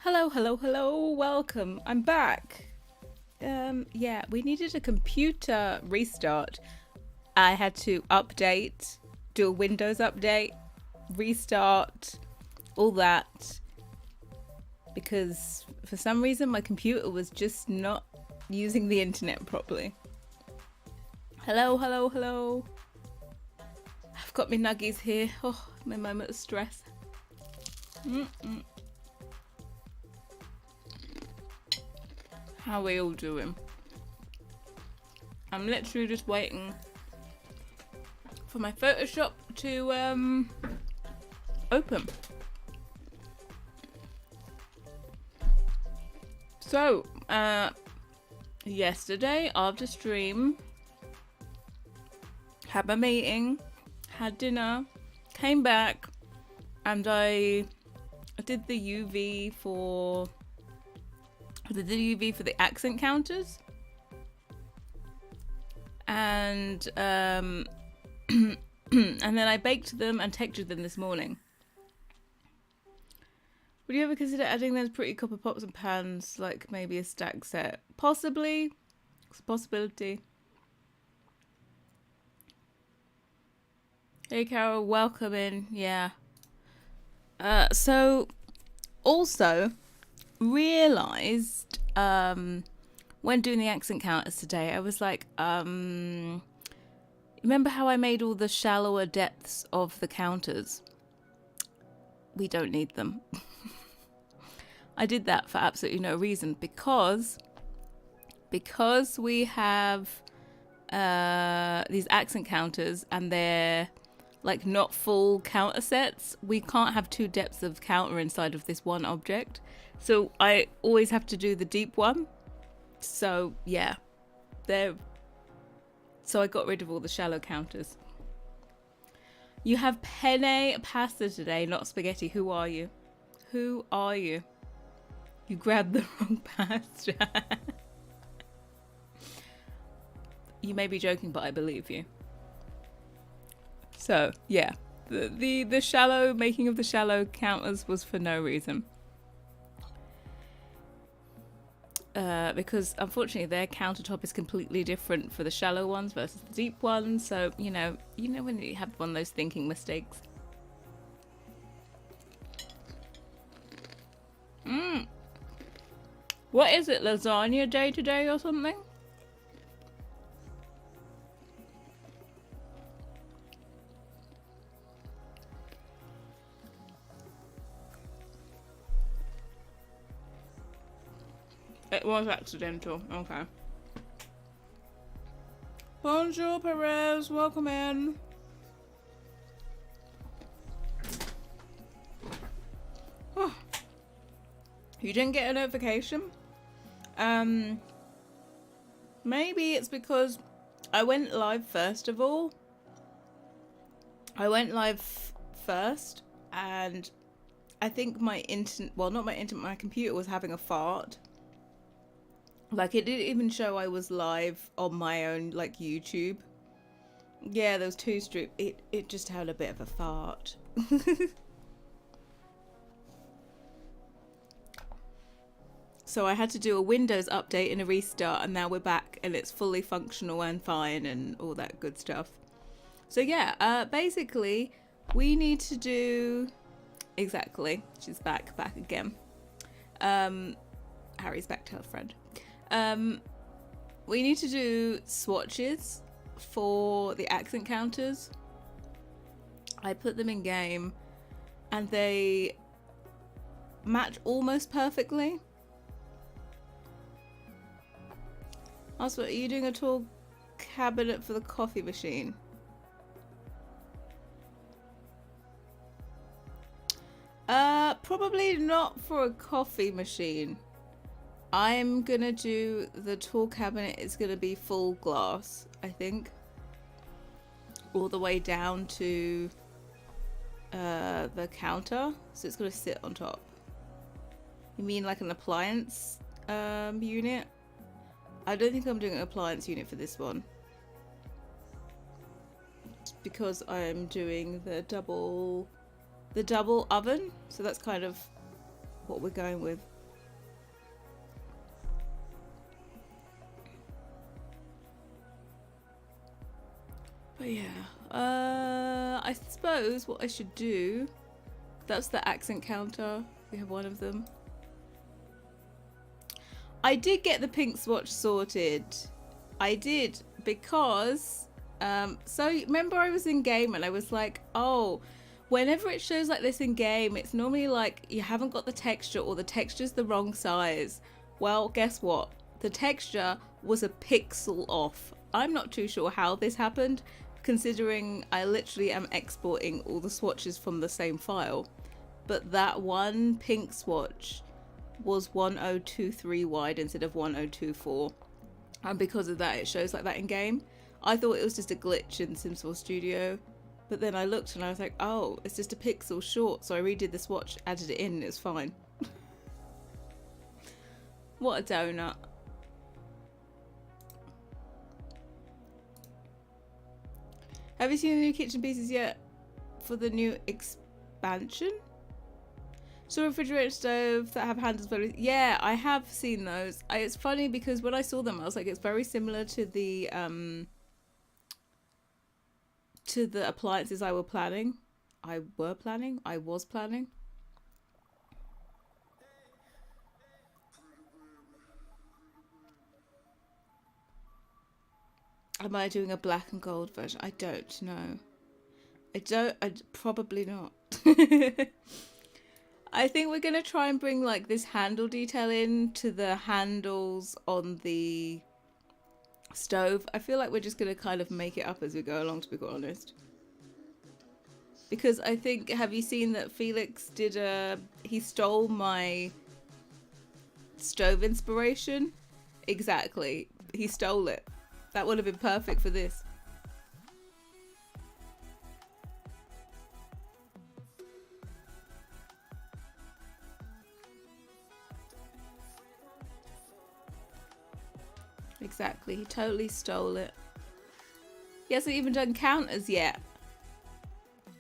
Hello, hello, hello, welcome. I'm back. Yeah, we needed a computer restart. I had to update, do a Windows update, restart, all that. Because for some reason my computer was just not using the internet properly. Hello, hello, hello. I've got my nuggies here. Oh, my moment of stress. How are we all doing? I'm literally just waiting for my Photoshop to open. So, yesterday after stream, had my meeting, had dinner, came back, and I did the UV for the accent counters, and and then I baked them and textured them this morning. Would you ever consider adding those pretty copper pots and pans, like maybe a stack set? Possibly. It's a possibility. Hey Carol, welcome in. Yeah. So also realised when doing the accent counters today, I was like, remember how I made all the shallower depths of the counters? We don't need them. I did that for absolutely no reason, because we have these accent counters and they're like not full counter sets. We can't have two depths of counter inside of this one object. So I always have to do the deep one. So yeah, so I got rid of all the shallow counters. You have penne pasta today, not spaghetti. Who are you? Who are you? You grabbed the wrong pasta. You may be joking, but I believe you. So yeah, the shallow making of the shallow counters was for no reason. Because unfortunately their countertop is completely different for the shallow ones versus the deep ones. So you know when you have one of those thinking mistakes. What is it, lasagna day today or something? It was accidental. Okay. Bonjour, Perez. Welcome in. Oh. You didn't get a notification? Maybe it's because I went live first of all. I went live first, and I think my internet, well, not my internet, my computer was having a fart. Like, it didn't even show I was live on my own, like, YouTube. Yeah, there was two stream. It just had a bit of a fart. So I had to do a Windows update and a restart, and now we're back, and it's fully functional and fine and all that good stuff. So yeah, basically, we need to do... Exactly. She's back again. Harry's back to her friend. We need to do swatches for the accent counters. I put them in game and they match almost perfectly. Also, are you doing a tall cabinet for the coffee machine? Probably not for a coffee machine. I'm gonna do the tall cabinet is gonna be full glass, I think. All the way down to the counter. So it's gonna sit on top. You mean like an appliance unit? I don't think I'm doing an appliance unit for this one. It's because I'm doing the double oven. So that's kind of what we're going with. But yeah, I suppose what I should do, that's the accent counter. We have one of them. I did get the pink swatch sorted. I did because, so remember I was in game and I was like, oh, whenever it shows like this in game, it's normally like you haven't got the texture or the texture's the wrong size. Well, guess what? The texture was a pixel off. I'm not too sure how this happened, considering I literally am exporting all the swatches from the same file. But that one pink swatch was 1023 wide instead of 1024. And because of that, it shows like that in game. I thought it was just a glitch in Sims 4 Studio. But then I looked and I was like, oh, it's just a pixel short. So I redid the swatch, added it in, and it's fine. What a donut. Have you seen the new kitchen pieces yet for the new expansion? So refrigerator stove that have handles. Yeah, I have seen those. It's funny because when I saw them, I was like, it's very similar to the appliances I was planning. I was planning. Am I doing a black and gold version? I don't know. I'd probably not. I think we're going to try and bring like this handle detail in to the handles on the stove. I feel like we're just going to kind of make it up as we go along, to be quite honest. Because I think, have you seen that Felix did he stole my stove inspiration? Exactly. He stole it. That would have been perfect for this. Exactly. He totally stole it. He hasn't even done counters yet.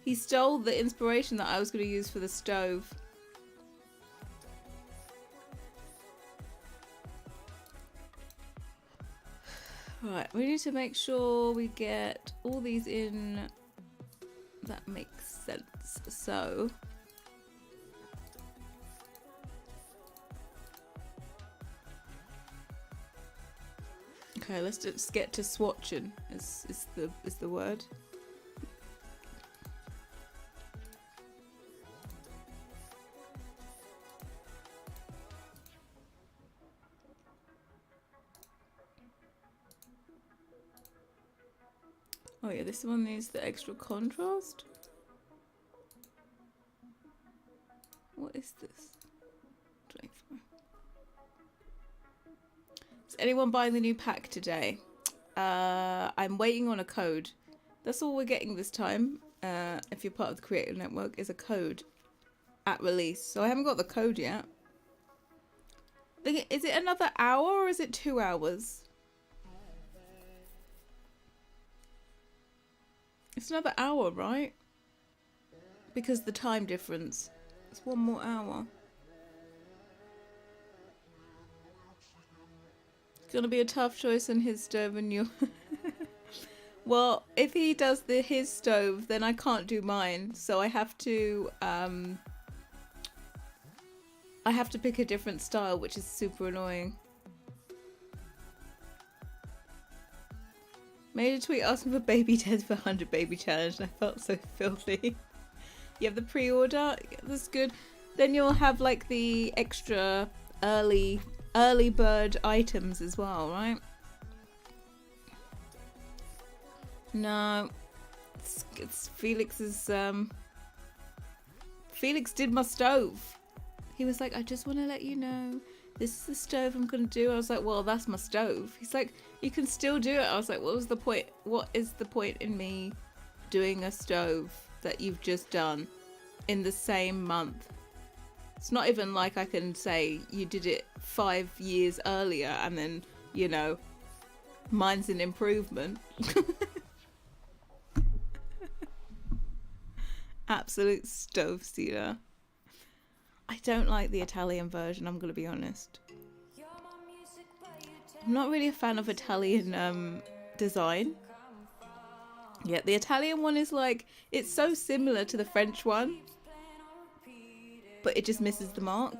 He stole the inspiration that I was going to use for the stove. Right, we need to make sure we get all these in. That makes sense. So okay, let's just get to swatching. Is the word. Oh yeah, this one needs the extra contrast. What is this? 24. Is anyone buying the new pack today? I'm waiting on a code. That's all we're getting this time. If you're part of the Creative Network, is a code. at release. So I haven't got the code yet. Is it another hour or is it 2 hours? It's another hour, right? Because the time difference. It's 1 more hour. It's gonna be a tough choice on his stove and your. Well, if he does his stove, then I can't do mine. So I have to pick a different style, which is super annoying. Made a tweet asking for baby dead for 100 baby challenge and I felt so filthy. You have the pre-order? That's good. Then you'll have like the extra early bird items as well, right? No. It's Felix's Felix did my stove. He was like, I just want to let you know this is the stove I'm gonna do. I was like, well, that's my stove. He's like, you can still do it. I was like, what was the point? What is the point in me doing a stove that you've just done in the same month? It's not even like I can say you did it 5 years earlier and then, you know, mine's an improvement. Absolute stove stealer. I don't like the Italian version, I'm gonna be honest. I'm not really a fan of Italian design. Yeah, the Italian one is like, it's so similar to the French one, but it just misses the mark.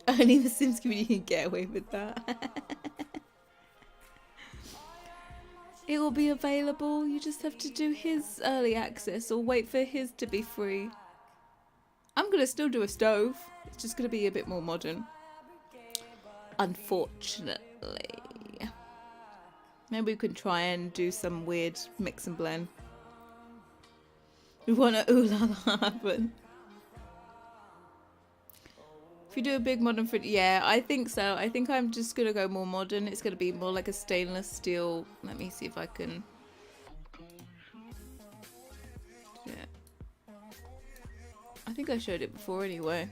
Only the Sims community can get away with that. It will be available. You just have to do his early access or wait for his to be free. I'm going to still do a stove. It's just going to be a bit more modern. Unfortunately. Maybe we can try and do some weird mix and blend. We want to ooh la la happen. If you do a big modern fridge, yeah, I think so. I think I'm just going to go more modern. It's going to be more like a stainless steel. Let me see if I can. Yeah. I think I showed it before anyway.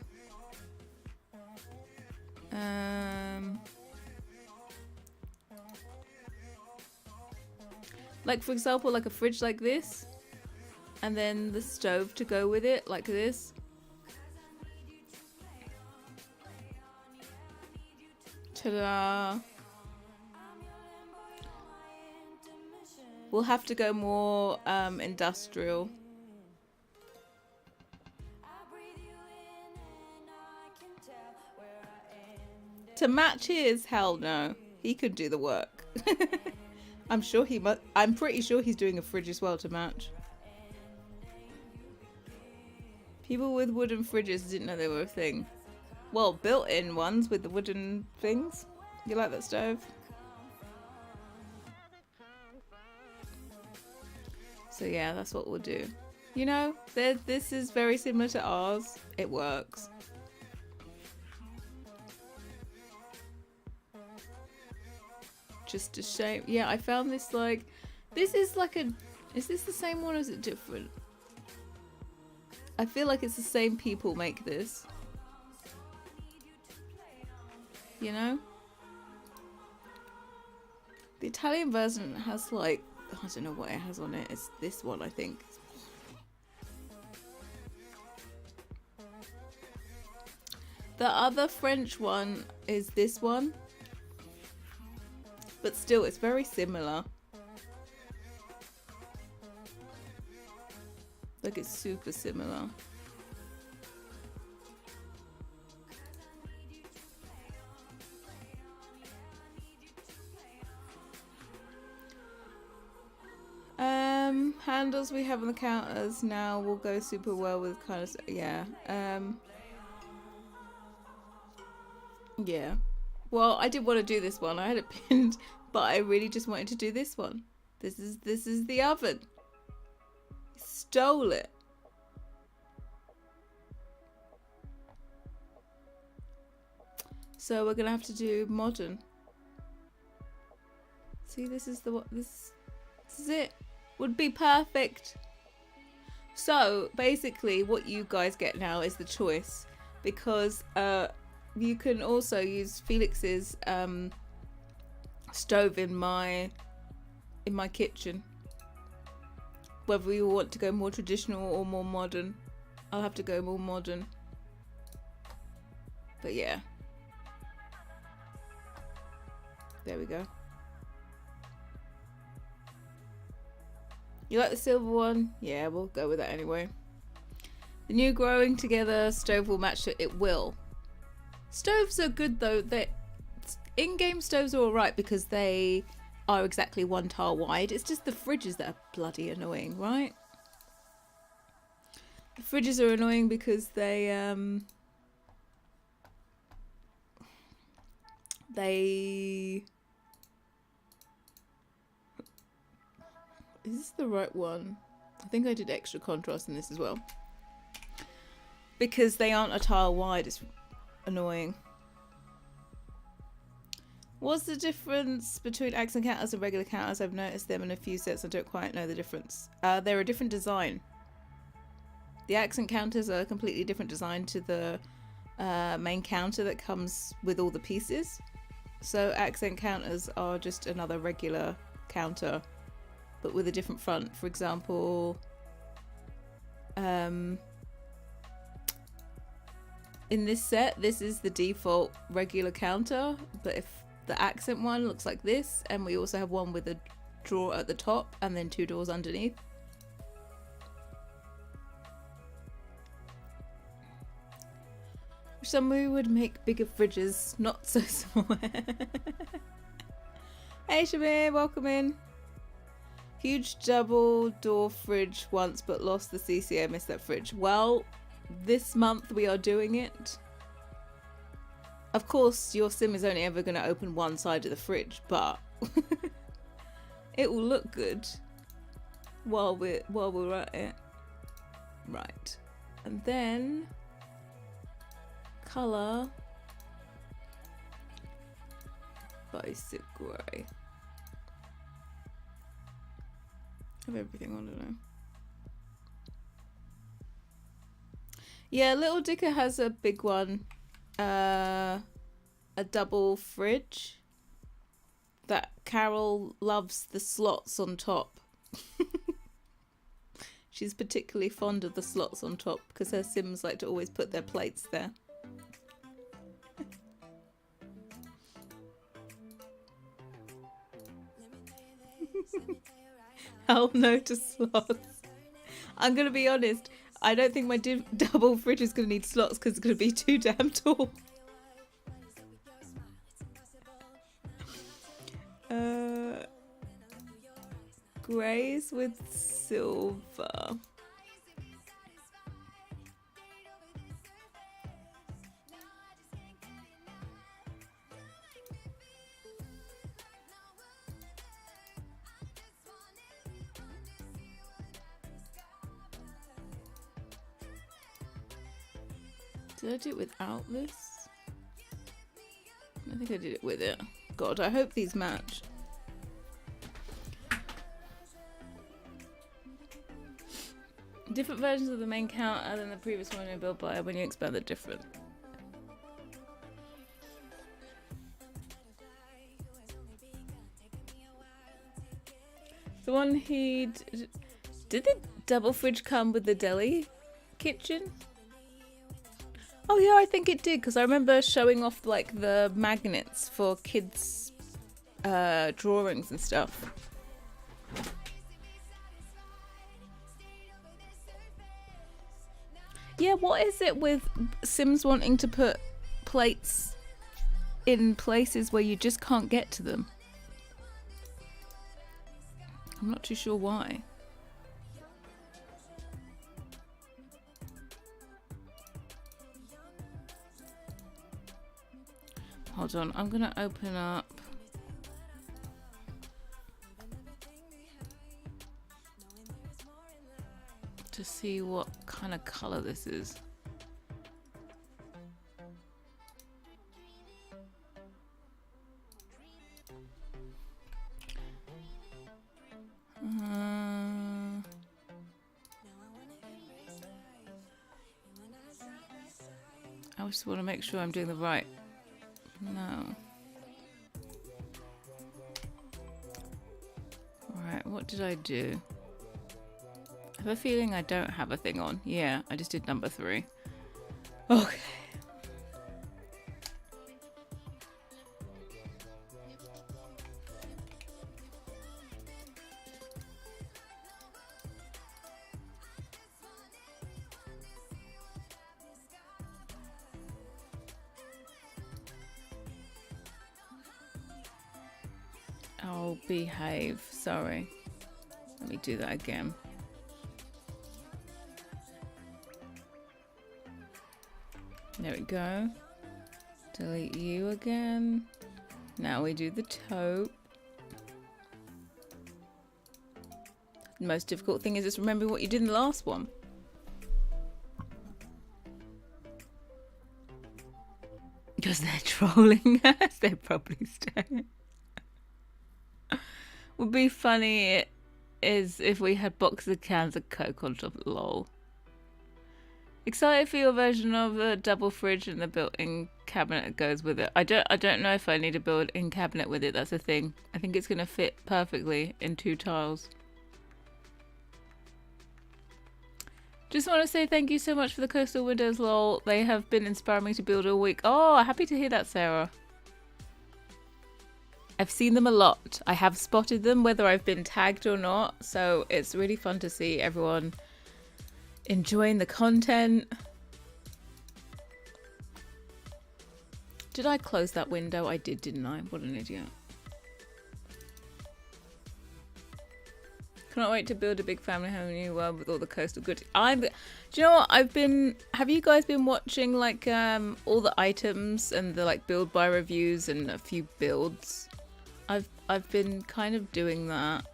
Like for example, like a fridge like this. And then the stove to go with it, like this. Ta-da! We'll have to go more industrial. To match his? Hell no. He could do the work. I'm sure he must. I'm pretty sure he's doing a fridge as well to match. People with wooden fridges didn't know they were a thing. Well, built-in ones with the wooden things. You like that stove? So yeah, that's what we'll do. You know, this is very similar to ours. It works. Just a shame. Yeah, I found this like... This is like a... Is this the same one or is it different? I feel like it's the same people make this. You know? The Italian version has like... I don't know what it has on it. It's this one, I think. The other French one is this one. But still, it's very similar. Like, it's super similar. Handles we have on the counters now will go super well with kind of, yeah. Yeah. Well, I did want to do this one. I had it pinned, but I really just wanted to do this one. This is the oven. He stole it. So we're gonna have to do modern. See, this is the what this. it. Would be perfect. So basically what you guys get now is the choice, because you can also use Felix's stove in my kitchen. Whether you want to go more traditional or more modern. I'll have to go more modern. But yeah. There we go. You like the silver one? Yeah, we'll go with that anyway. The new growing together stove will match it. It will. Stoves are good though. In-game stoves are alright because they are exactly 1 tile wide. It's just the fridges that are bloody annoying, right? The fridges are annoying because they is this the right one? I think I did extra contrast in this as well. Because they aren't a tile wide, it's annoying. What's the difference between accent counters and regular counters? I've noticed them in a few sets. I don't quite know the difference. They're a different design. The accent counters are a completely different design to the main counter that comes with all the pieces. So accent counters are just another regular counter, but with a different front. For example, in this set, this is the default regular counter, but if the accent one looks like this, and we also have one with a drawer at the top and then 2 doors underneath. Somebody would make bigger fridges, not so small. Hey Shamir, welcome in. Huge double door fridge once, but lost the CCA. Missed that fridge. Well, this month we are doing it. Of course, your sim is only ever going to open one side of the fridge, but it will look good while we're at it. Right, and then color basic grey. Have everything on, I don't know. Yeah, Little Dicker has a big one. A double fridge that Carol loves the slots on top. She's particularly fond of the slots on top because her Sims like to always put their plates there. Hell no to slots. I'm gonna be honest, I don't think my double fridge is gonna need slots because it's gonna be too damn tall. Greys with silver. Did I do it without this? I think I did it with it. God, I hope these match. Different versions of the main counter than the previous one in Build Buyer. When you expand, they're different. The one did the double fridge come with the deli kitchen? Oh yeah, I think it did because I remember showing off like the magnets for kids' drawings and stuff. Yeah, what is it with Sims wanting to put plates in places where you just can't get to them? I'm not too sure why. Hold on, I'm gonna open up to see what kind of color this is. just want to make sure I'm doing the right. No. Alright, what did I do? I have a feeling I don't have a thing on. Yeah, I just did number 3. Okay. Oh, behave. Sorry. Let me do that again. There we go. Delete you again. Now we do the taupe. The most difficult thing is just remembering what you did in the last one. Because they're trolling us. They're probably staring. Would be funny is if we had boxes of cans of Coke on top of the lol. Excited for your version of a double fridge and the built-in cabinet that goes with it. I don't know if I need a built-in cabinet with it. That's the thing. I think it's gonna fit perfectly in 2 tiles. Just want to say thank you so much for the coastal windows, lol. They have been inspiring me to build all week. Oh, happy to hear that, Sarah. I've seen them a lot. I have spotted them, whether I've been tagged or not. So it's really fun to see everyone enjoying the content. Did I close that window? I did, didn't I? What an idiot. Cannot wait to build a big family home in a new world with all the coastal goods. Do you know what? Have you guys been watching like all the items and the like build by reviews and a few builds? I've been kind of doing that.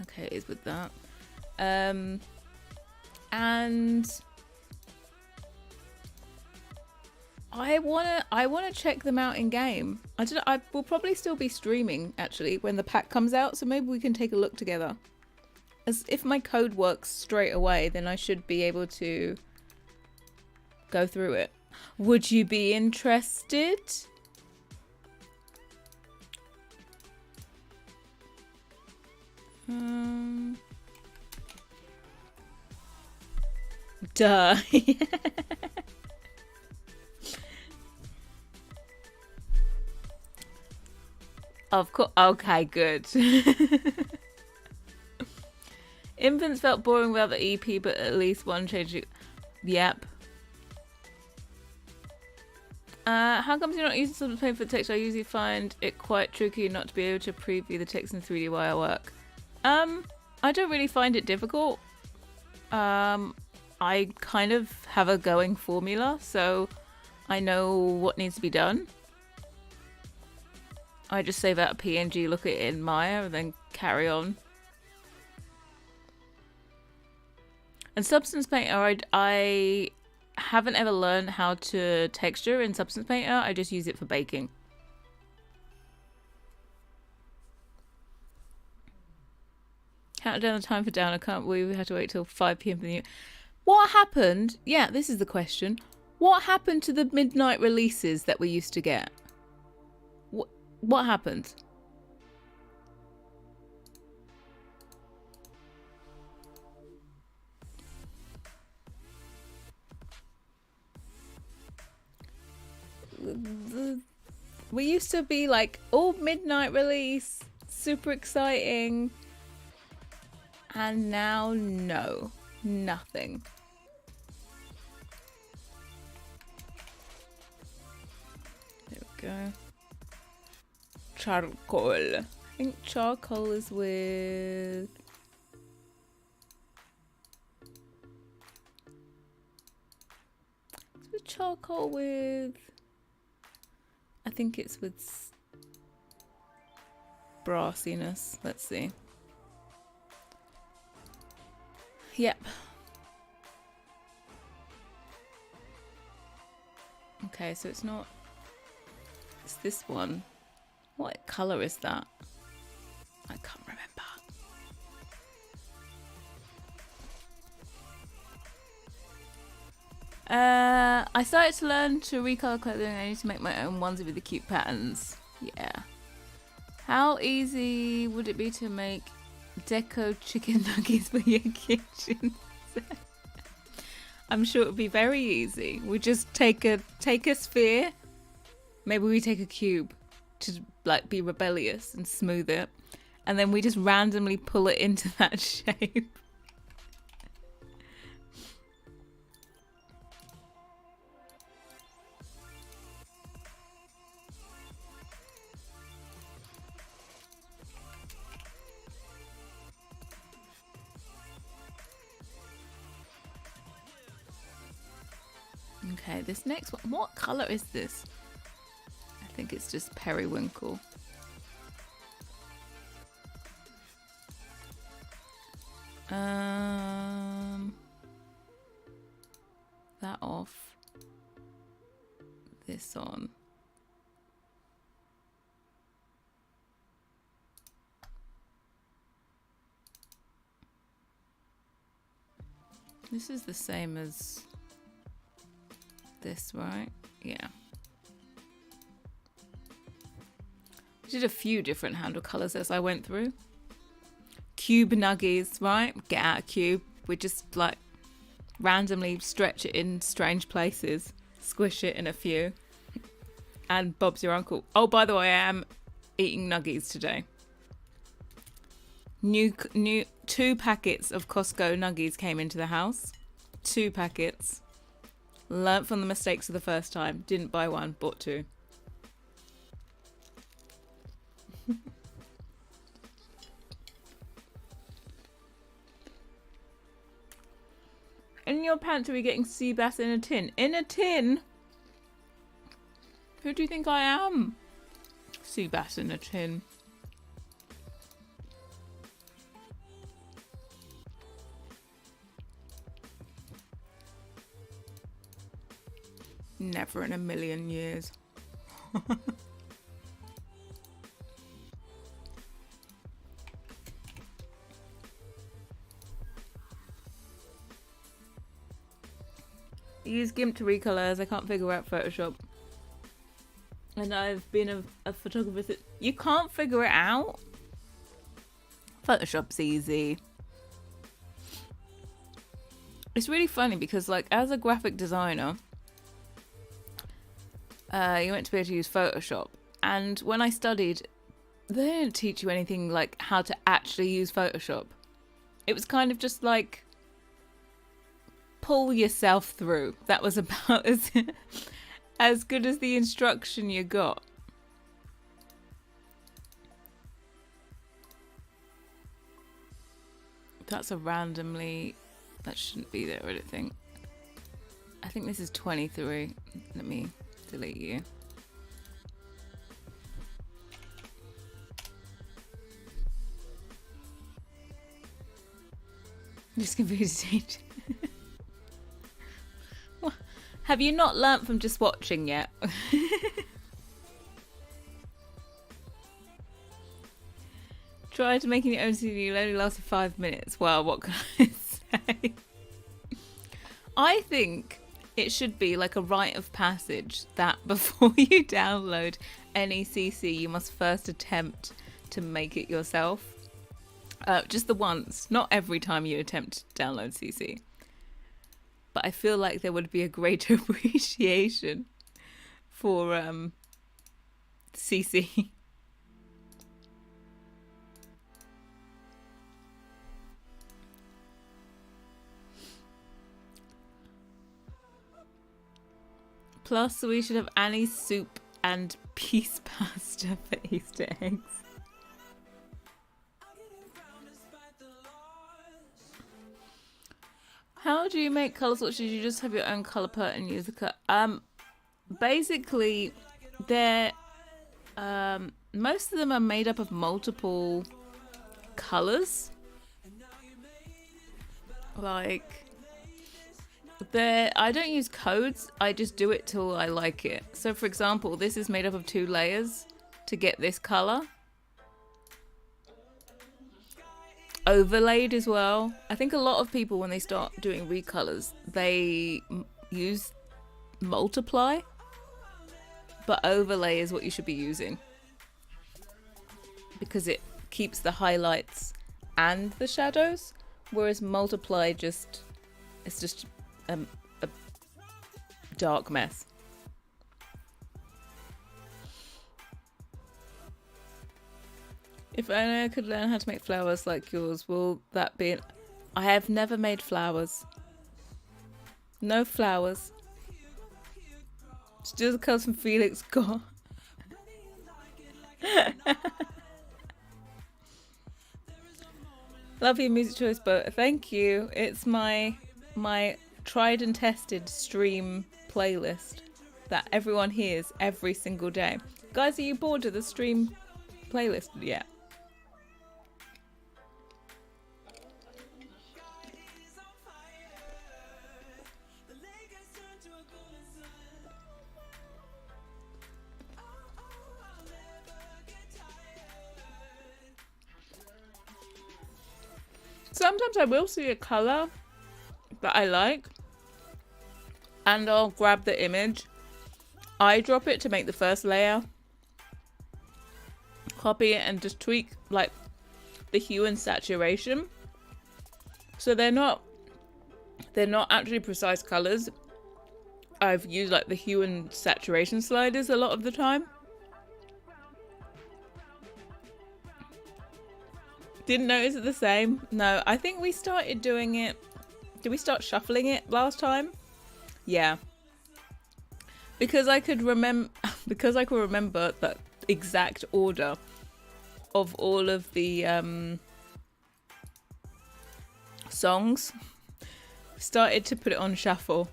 Okay, it is with that. And I wanna check them out in game. I will probably still be streaming actually when the pack comes out, so maybe we can take a look together. As if my code works straight away, then I should be able to go through it. Would you be interested? Duh. Of course. Okay, good. Infants felt boring without the EP, but at least one change. Yep. How come you're not using Substance Paint for the text? I usually find it quite tricky not to be able to preview the text in 3D while I work. I don't really find it difficult. I kind of have a going formula, so I know what needs to be done. I just save out a PNG, look at it in Maya, and then carry on. And Substance Painter, I haven't ever learned how to texture in Substance Painter. I just use it for baking. Count down the time for down. I can't believe we had to wait till 5 PM for the new. What happened? Yeah, this is the question. What happened to the midnight releases that we used to get? What happened? We used to be like, oh, midnight release, super exciting. And now, no, nothing. There we go. Charcoal. I think charcoal is with... It's with charcoal with... I think it's with brassiness. Let's see. Yep. Okay, so it's not... It's this one. What colour is that? I can't remember. I started to learn to recolor clothing. I need to make my own onesie with the cute patterns. Yeah. How easy would it be to make deco chicken nuggets for your kitchen? I'm sure it would be very easy. We just take a sphere. Maybe we take a cube to like be rebellious and smooth it, and then we just randomly pull it into that shape. Okay, this next one. What color is this? I think it's just periwinkle. That off. This on. This is the same as this, right? Yeah. I did a few different handle colors as I went through. Cube nuggies, right? Get out a cube. We just like randomly stretch it in strange places, squish it in a few, and Bob's your uncle. Oh, by the way, I am eating nuggies today. New 2 packets of Costco nuggies came into the house. 2 packets. Learnt from the mistakes of the first time. Didn't buy 1, bought 2. In your pants, are we getting sea bass in a tin? In a tin? Who do you think I am? Sea bass in a tin. Never in a million years. Use GIMP to recolors. I can't figure out Photoshop. And I've been a photographer that you can't figure it out. Photoshop's easy. It's really funny because like as a graphic designer, you meant to be able to use Photoshop. And when I studied, they didn't teach you anything like how to actually use Photoshop. It was kind of just like pull yourself through. That was about as good as the instruction you got. That's a randomly... That shouldn't be there, I don't think. I think this is 23. Let me delete you. Just confused. What? Have you not learnt from just watching yet? Tried making your own CD, it only lasted 5 minutes. Well, what can I say? I think it should be like a rite of passage that before you download any CC, you must first attempt to make it yourself. Just the once, not every time you attempt to download CC. But I feel like there would be a greater appreciation for CC. Plus, we should have Annie's soup and peace pasta for Easter eggs. How do you make colour swatches? You just have your own colour palette and use the cut. Basically, they're most of them are made up of multiple colours. Like, I don't use codes. I just do it till I like it. So, for example, this is made up of 2 layers to get this colour. Overlaid as well. I think a lot of people when they start doing recolours, they use multiply, but overlay is what you should be using because it keeps the highlights and the shadows, whereas multiply it's just a dark mess. If only I could learn how to make flowers like yours, will that be I have never made flowers. No flowers. Still the colours from Felix got. Love your music choice, but thank you. It's my tried and tested stream playlist that everyone hears every single day. Guys, are you bored of the stream playlist yet? Sometimes I will see a colour that I like and I'll grab the image, eyedrop it to make the first layer, copy it and just tweak like the hue and saturation. So they're not actually precise colours. I've used like the hue and saturation sliders a lot of the time. Didn't notice it the same. No, I think we started doing it. Did we start shuffling it last time? Yeah. Because I could remember the exact order of all of the songs. Started to put it on shuffle.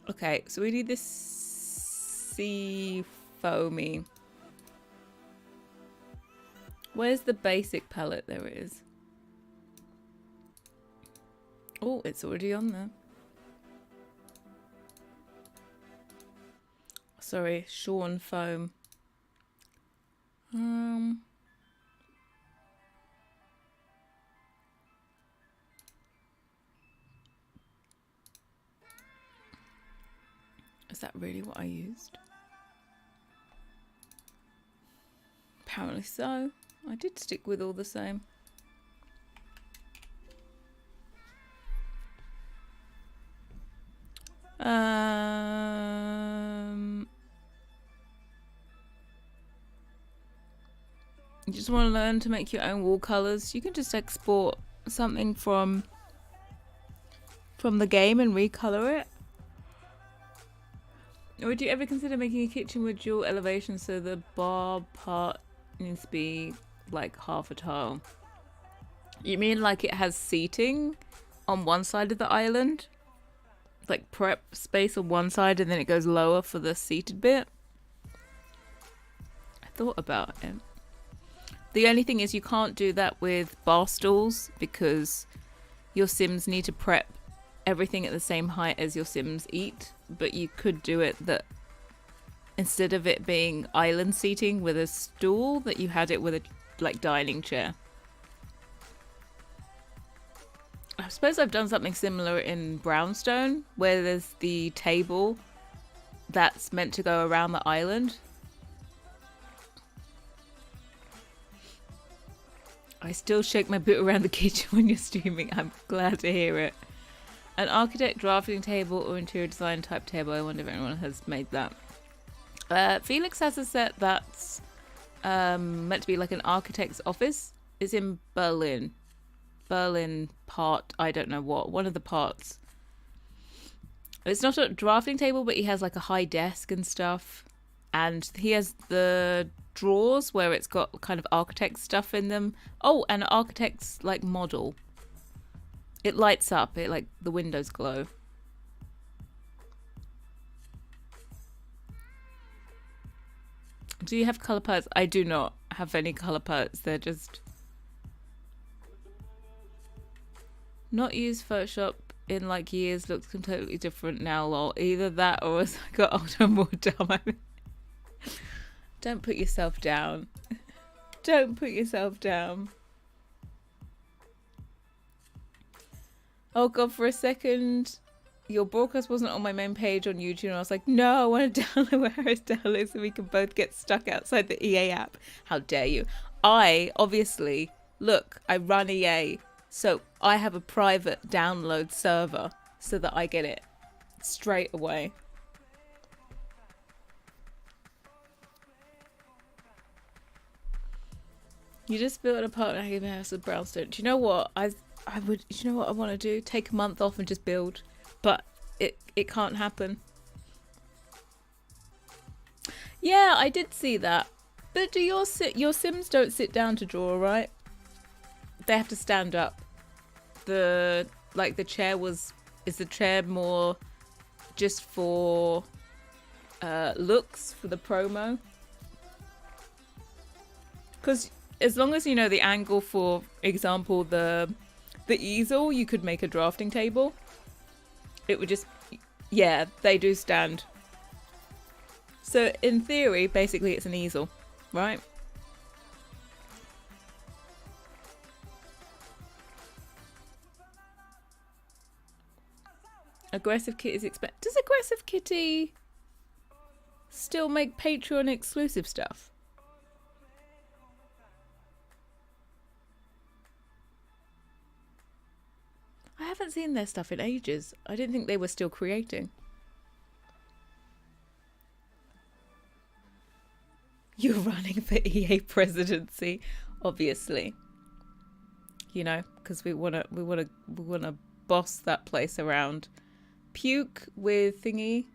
Okay, so we need this sea foamy. Where's the basic palette? There it is. Oh, it's already on there. Sorry, Sean Foam. Is that really what I used? Apparently so. I did stick with all the same. You just want to learn to make your own wall colors. You can just export something from the game and recolor it. Would you ever consider making a kitchen with dual elevation so the bar part needs to be like half a tile? You mean like it has seating on one side of the island? Like prep space on one side and then it goes lower for the seated bit? I thought about it. The only thing is you can't do that with bar stools because your Sims need to prep everything at the same height as your Sims eat. But you could do it that instead of it being island seating with a stool, that you had it with a like dining chair. I suppose I've done something similar in Brownstone where there's the table that's meant to go around the island. I still shake my boot around the kitchen when you're streaming. I'm glad to hear it. An architect drafting table or interior design type table. I wonder if anyone has made that. Felix has a set that's meant to be like an architect's office. It's in Berlin. Berlin part, I don't know what. One of the parts. It's not a drafting table, but he has like a high desk and stuff. And he has the drawers where it's got kind of architect stuff in them. Oh, and an architect's like model. It lights up. It like the windows glow. Do you have color palettes? I do not have any color palettes. They're just not used Photoshop in like years. Looks completely different now. Lol. Either that or as I got older, more dumb. Don't put yourself down. Don't put yourself down. Oh god, for a second, your broadcast wasn't on my main page on YouTube, and I was like, no, I want to download Harrie's download so we can both get stuck outside the EA app. How dare you? I obviously, look, I run EA, so I have a private download server so that I get it straight away. You just built an apartment in a house with brownstone. Do you know what? I would. You know what I want to do? Take a month off and just build, but it can't happen. Yeah, I did see that. But do your Sims don't sit down to draw, right? They have to stand up. The chair is the chair more just for looks for the promo? Because as long as you know the angle, for example, the easel, you could make a drafting table. It would just, yeah, they do stand. So in theory, basically it's an easel, right? Aggressive Kitty's expect. Does Aggressive Kitty still make Patreon exclusive stuff? I haven't seen their stuff in ages. I didn't think they were still creating. You're running for EA presidency, obviously. You know, because we wanna boss that place around. Puke with thingy.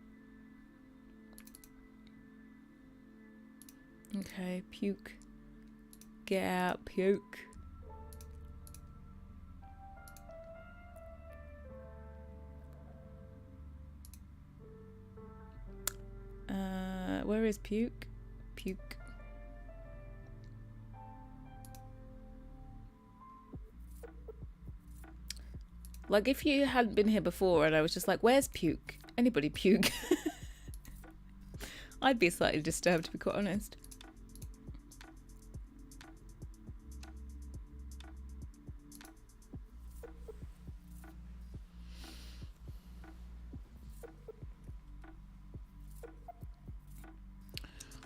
Okay, puke. Get out, puke. Where is puke? Puke. Like, if you hadn't been here before and I was just like, where's puke? Anybody puke? I'd be slightly disturbed, to be quite honest.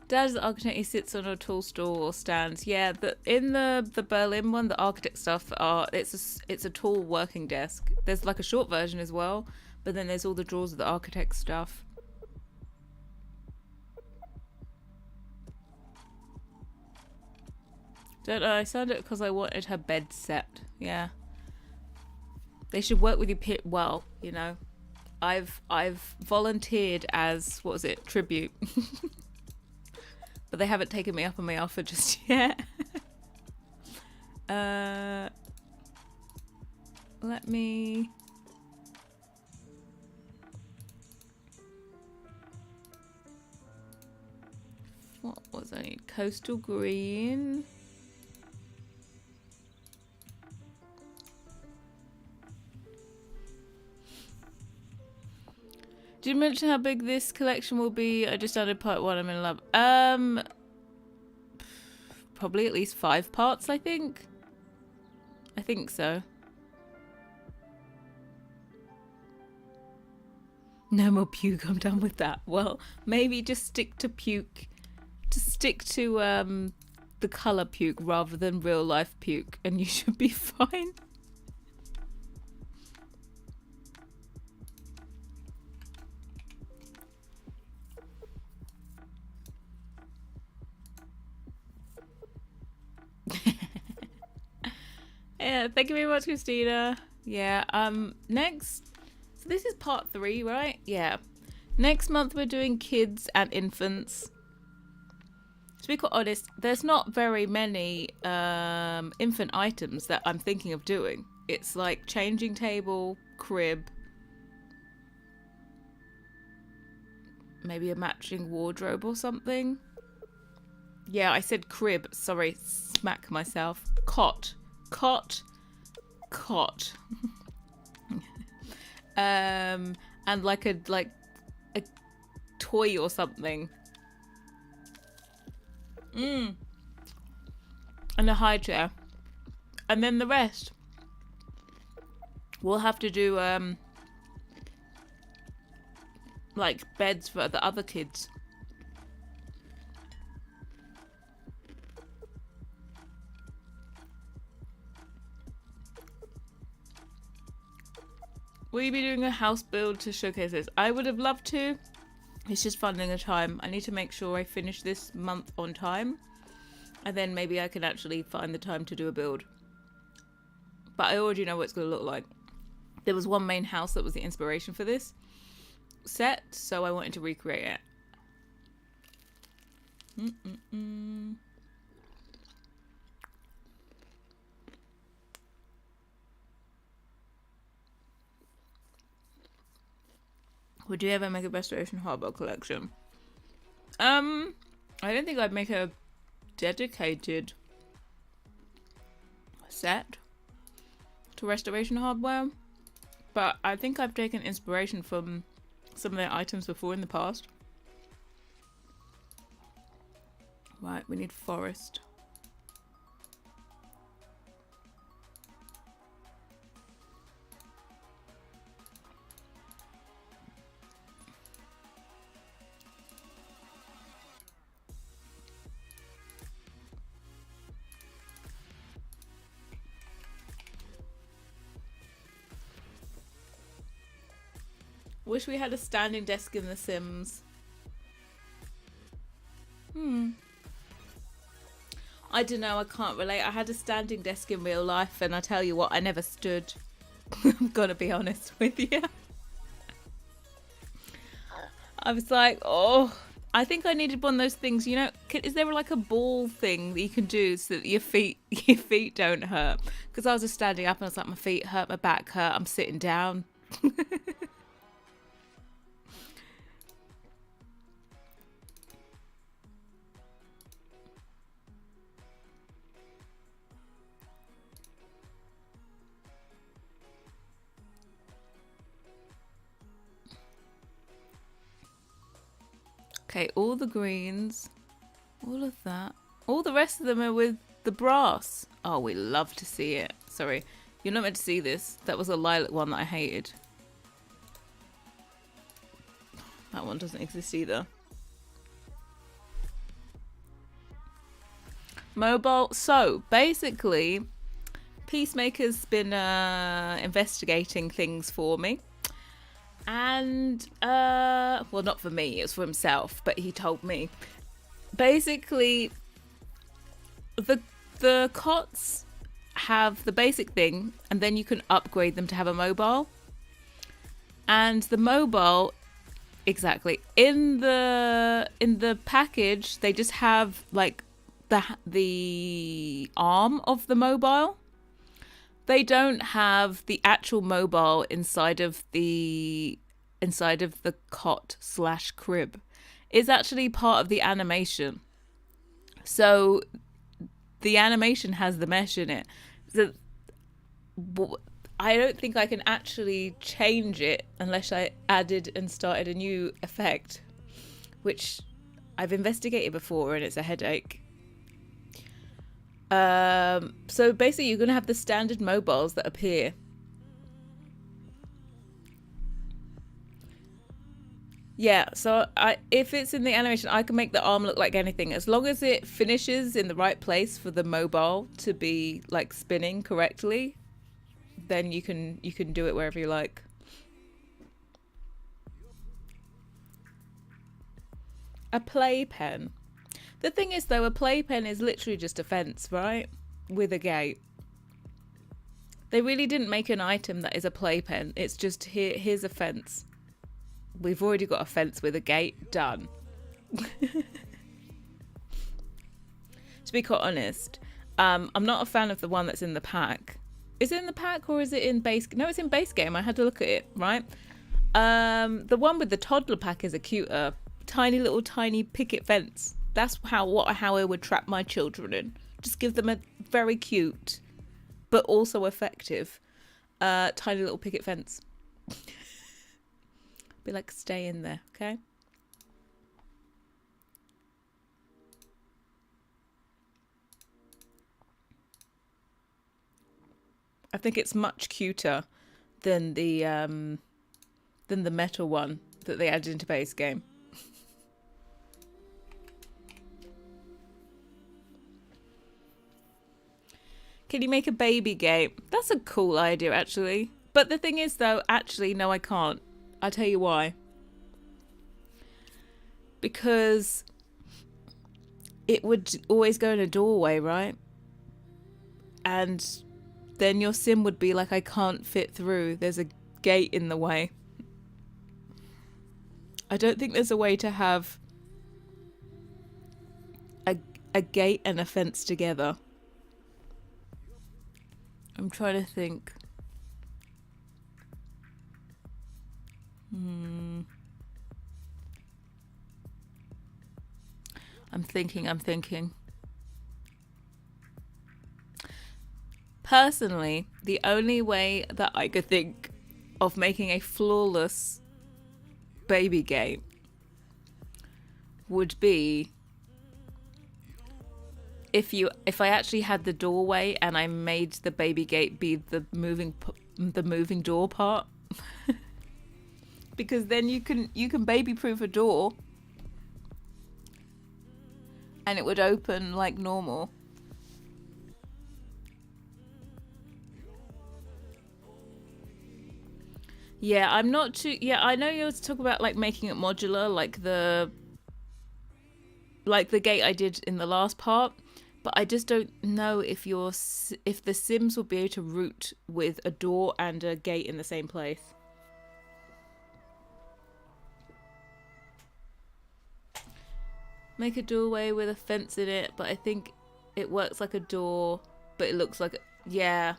Dad's the architect, he sits on a tall stool or stands. Yeah, in the Berlin one, the architect stuff it's a tall working desk. There's like a short version as well, but then there's all the drawers of the architect stuff. Don't know, I signed it because I wanted her bed set. Yeah. They should work with you well, you know. I've volunteered as, what was it, tribute. But they haven't taken me up on my offer just yet. Let me... What was I need? Coastal green. Did you mention how big this collection will be? I just added part 1. I'm in love. Probably at least 5 parts, I think. I think so. No more puke. I'm done with that. Well, maybe just stick to puke. Just stick to the color puke rather than real life puke, and you should be fine. Yeah, thank you very much, Christina. Yeah, next, so this is part 3, right? Yeah. Next month we're doing kids and infants. To be quite honest, there's not very many infant items that I'm thinking of doing. It's like changing table, crib, maybe a matching wardrobe or something. Yeah, I said crib. Sorry, smack myself. Cot. And like a toy or something. And a high chair. And then the rest. We'll have to do like beds for the other kids. Will you be doing a house build to showcase this? I would have loved to. It's just finding the time. I need to make sure I finish this month on time. And then maybe I can actually find the time to do a build. But I already know what it's going to look like. There was one main house that was the inspiration for this set, so I wanted to recreate it. Would you ever make a Restoration Hardware collection? I don't think I'd make a dedicated set to Restoration Hardware, but I think I've taken inspiration from some of their items before in the past. Right, we need forest. Wish we had a standing desk in The Sims. I don't know, I can't relate. I had a standing desk in real life, and I tell you what, I never stood. I'm gonna be honest with you. I was like, oh, I think I needed one of those things, you know, is there like a ball thing that you can do so that your feet don't hurt? Because I was just standing up and I was like, my feet hurt, my back hurt, I'm sitting down. Okay, all the greens, all of that. All the rest of them are with the brass. Oh, we love to see it. Sorry, you're not meant to see this. That was a lilac one that I hated. That one doesn't exist either. Mobile. So, basically, Peacemaker's been investigating things for me. And, well, not for me, it was for himself, but he told me. Basically, the cots have the basic thing, and then you can upgrade them to have a mobile. And the mobile, exactly, in the package, they just have, like, the arm of the mobile. They don't have the actual mobile inside of the cot/crib. It's actually part of the animation. So the animation has the mesh in it. So I don't think I can actually change it unless I added and started a new effect, which I've investigated before and it's a headache. So basically you're going to have the standard mobiles that appear. Yeah, so if it's in the animation, I can make the arm look like anything. As long as it finishes in the right place for the mobile to be like spinning correctly, then you can do it wherever you like. A playpen. The thing is, though, a playpen is literally just a fence, right? With a gate. They really didn't make an item that is a playpen. It's just, here's a fence. We've already got a fence with a gate. Done. To be quite honest, I'm not a fan of the one that's in the pack. Is it in the pack or is it in base? No, it's in base game. I had to look at it, right? The one with the toddler pack is a cuter, tiny picket fence. That's how I would trap my children in. Just give them a very cute, but also effective, tiny little picket fence. Be like, stay in there, okay? I think it's much cuter than the metal one that they added into base game. Can you make a baby game? That's a cool idea, actually. But the thing is, though, actually, no, I can't. I'll tell you why. Because it would always go in a doorway, right? And then your sim would be like, I can't fit through. There's a gate in the way. I don't think there's a way to have a gate and a fence together. I'm trying to think. I'm thinking. Personally, the only way that I could think of making a flawless baby gate would be if I actually had the doorway and I made the baby gate be the moving door part. Because then you can baby proof a door and it would open like normal. Yeah, I'm not too. Yeah, I know you're talking about like making it modular, like the gate I did in the last part, but I just don't know if the Sims will be able to root with a door and a gate in the same place. Make a doorway with a fence in it, but I think it works like a door, but it looks like yeah.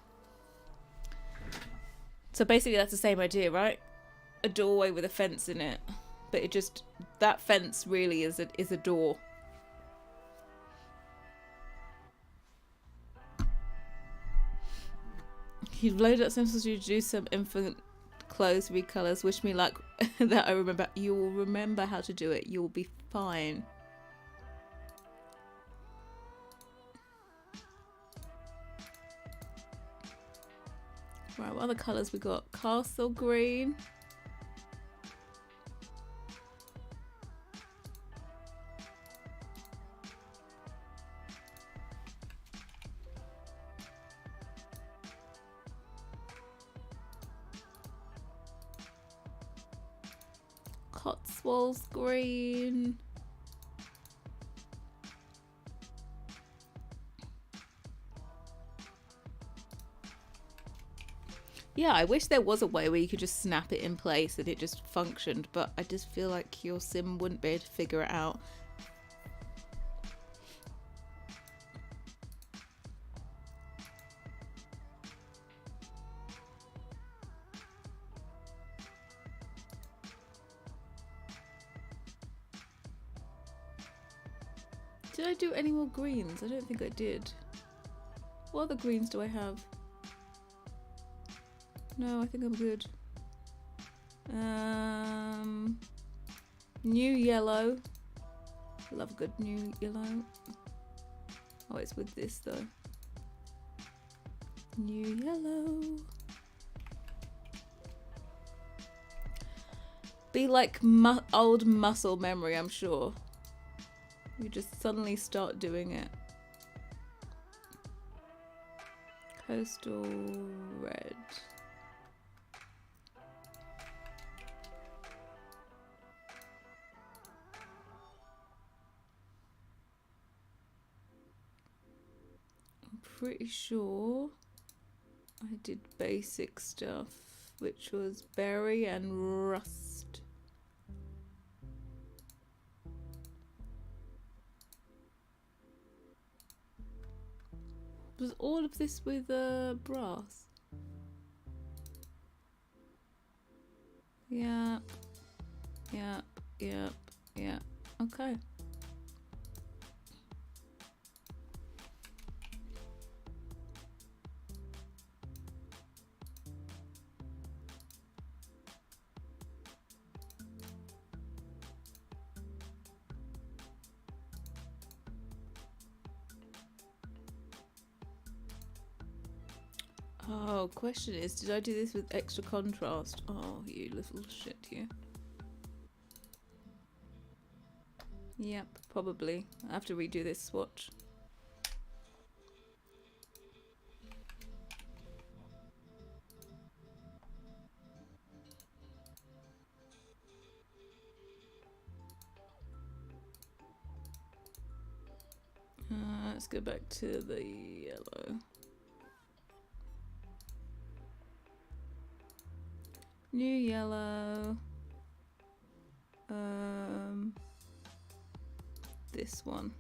So basically that's the same idea, right? A doorway with a fence in it, but it just, that fence really is a door. You've loaded up Sims to do some infant clothes recolors. Wish me luck. That I remember. You will remember how to do it. You'll be fine. Right, what other colours we got? Castle green. Cotswolds green. Yeah, I wish there was a way where you could just snap it in place and it just functioned, but I just feel like your sim wouldn't be able to figure it out. Did I do any more greens? I don't think I did. What other greens do I have? No, I think I'm good. New yellow. Love a good new yellow. Oh, it's with this though. New yellow. Be like old muscle memory, I'm sure. You just suddenly start doing it. Coastal red. I'm pretty sure I did basic stuff, which was berry and rust. Was all of this with brass? Yeah. Okay. Oh, question is, did I do this with extra contrast? Oh, you little shit, you. Yep, probably. I have to redo this swatch. Let's go back to the yellow. New yellow. This one.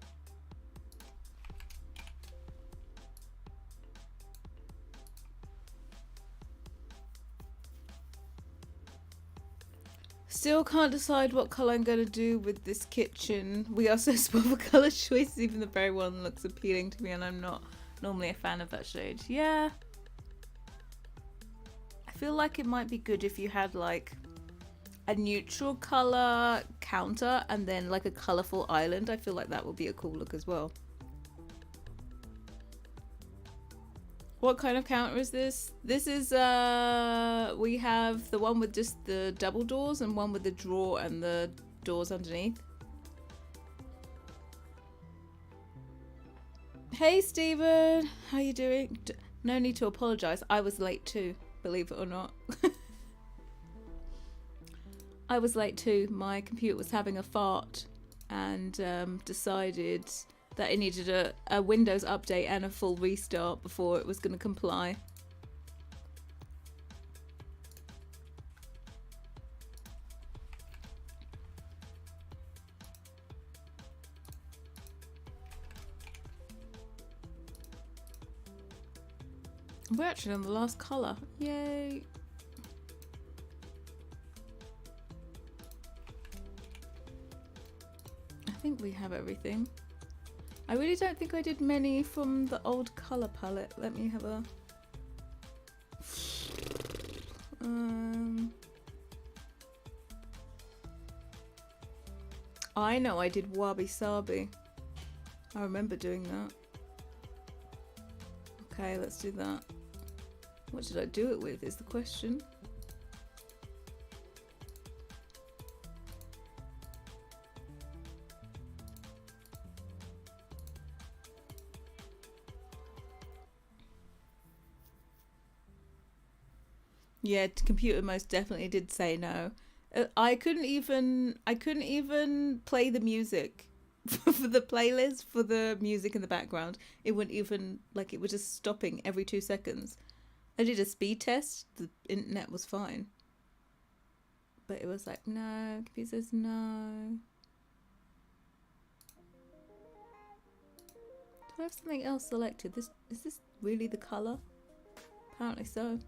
Still can't decide what colour I'm going to do with this kitchen. We are so spoiled for colour choices, even the berry one looks appealing to me and I'm not normally a fan of that shade. Yeah. I feel like it might be good if you had like a neutral colour counter and then like a colourful island. I feel like that would be a cool look as well. What kind of counter is this? This is, we have the one with just the double doors and one with the drawer and the doors underneath. Hey Stephen, how you doing? No need to apologise, I was late too, believe it or not. I was late too, my computer was having a fart and decided that it needed a Windows update and a full restart before it was going to comply. We're actually on the last colour. Yay! I think we have everything. I really don't think I did many from the old colour palette. Let me have a... I know I did Wabi Sabi. I remember doing that. Okay, let's do that. What should I do it with is the question. Yeah, computer most definitely did say no. I couldn't even play the music for the playlist for the music in the background. It wouldn't even, like, it was just stopping every 2 seconds. I did a speed test, the internet was fine. But it was like, no, computer says no. Do I have something else selected? Is this really the colour? Apparently so.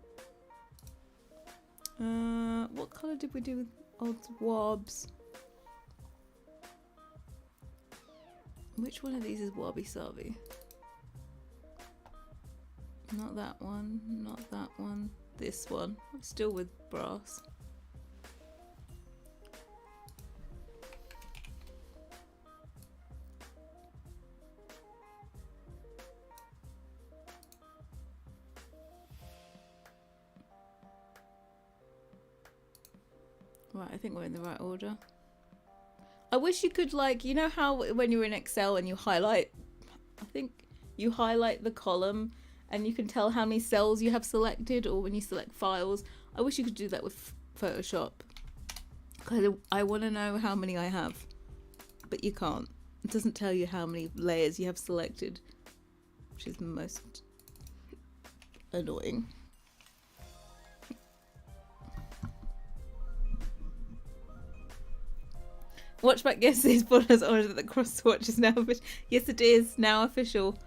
What colour did we do with odds wobs? Which one of these is Wabi Sabi? Not that one, not that one. This one. I'm still with brass. Right, I think we're in the right order. I wish you could, like, you know how when you're in Excel and you highlight, I think you highlight the column and you can tell how many cells you have selected, or when you select files. I wish you could do that with Photoshop. Because I want to know how many I have, but you can't. It doesn't tell you how many layers you have selected, which is most annoying. Watchback, yes, these borders are that the cross swatch is now official. Yes, it is now official.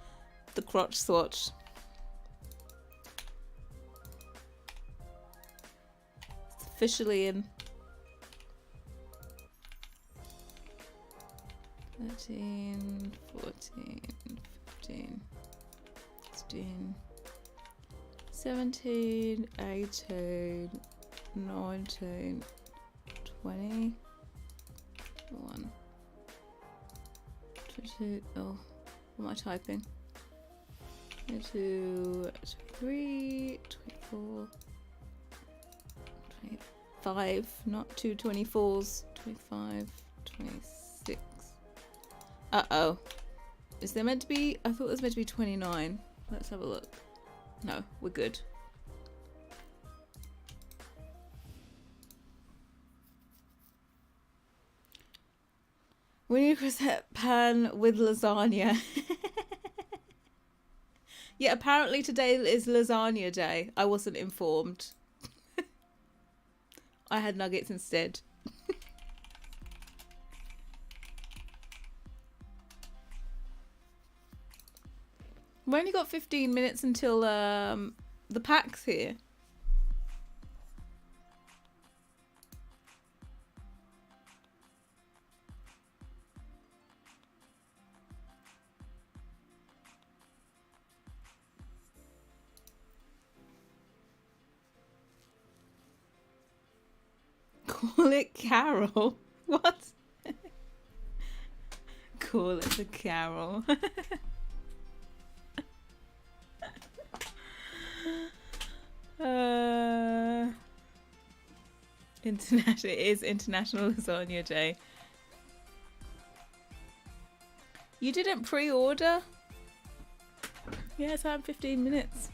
The crotch swatch. It's officially in. 13, 14, 15, 16, 17, 18, 19, 20. 1, 2, oh, what am I typing? 22, 23, 24, 25, not two 24s, 25, 26. Uh-oh. Is there meant to be, I thought it was meant to be 29. Let's have a look. No, we're good. We need a crisette pan with lasagna. Yeah, apparently today is lasagna day. I wasn't informed. I had nuggets instead. We've only got 15 minutes until the pack's here. Call it Carol. What? Call it the Carol. International. It is International Lasagna Day. You didn't pre-order? Yes, I have 15 minutes.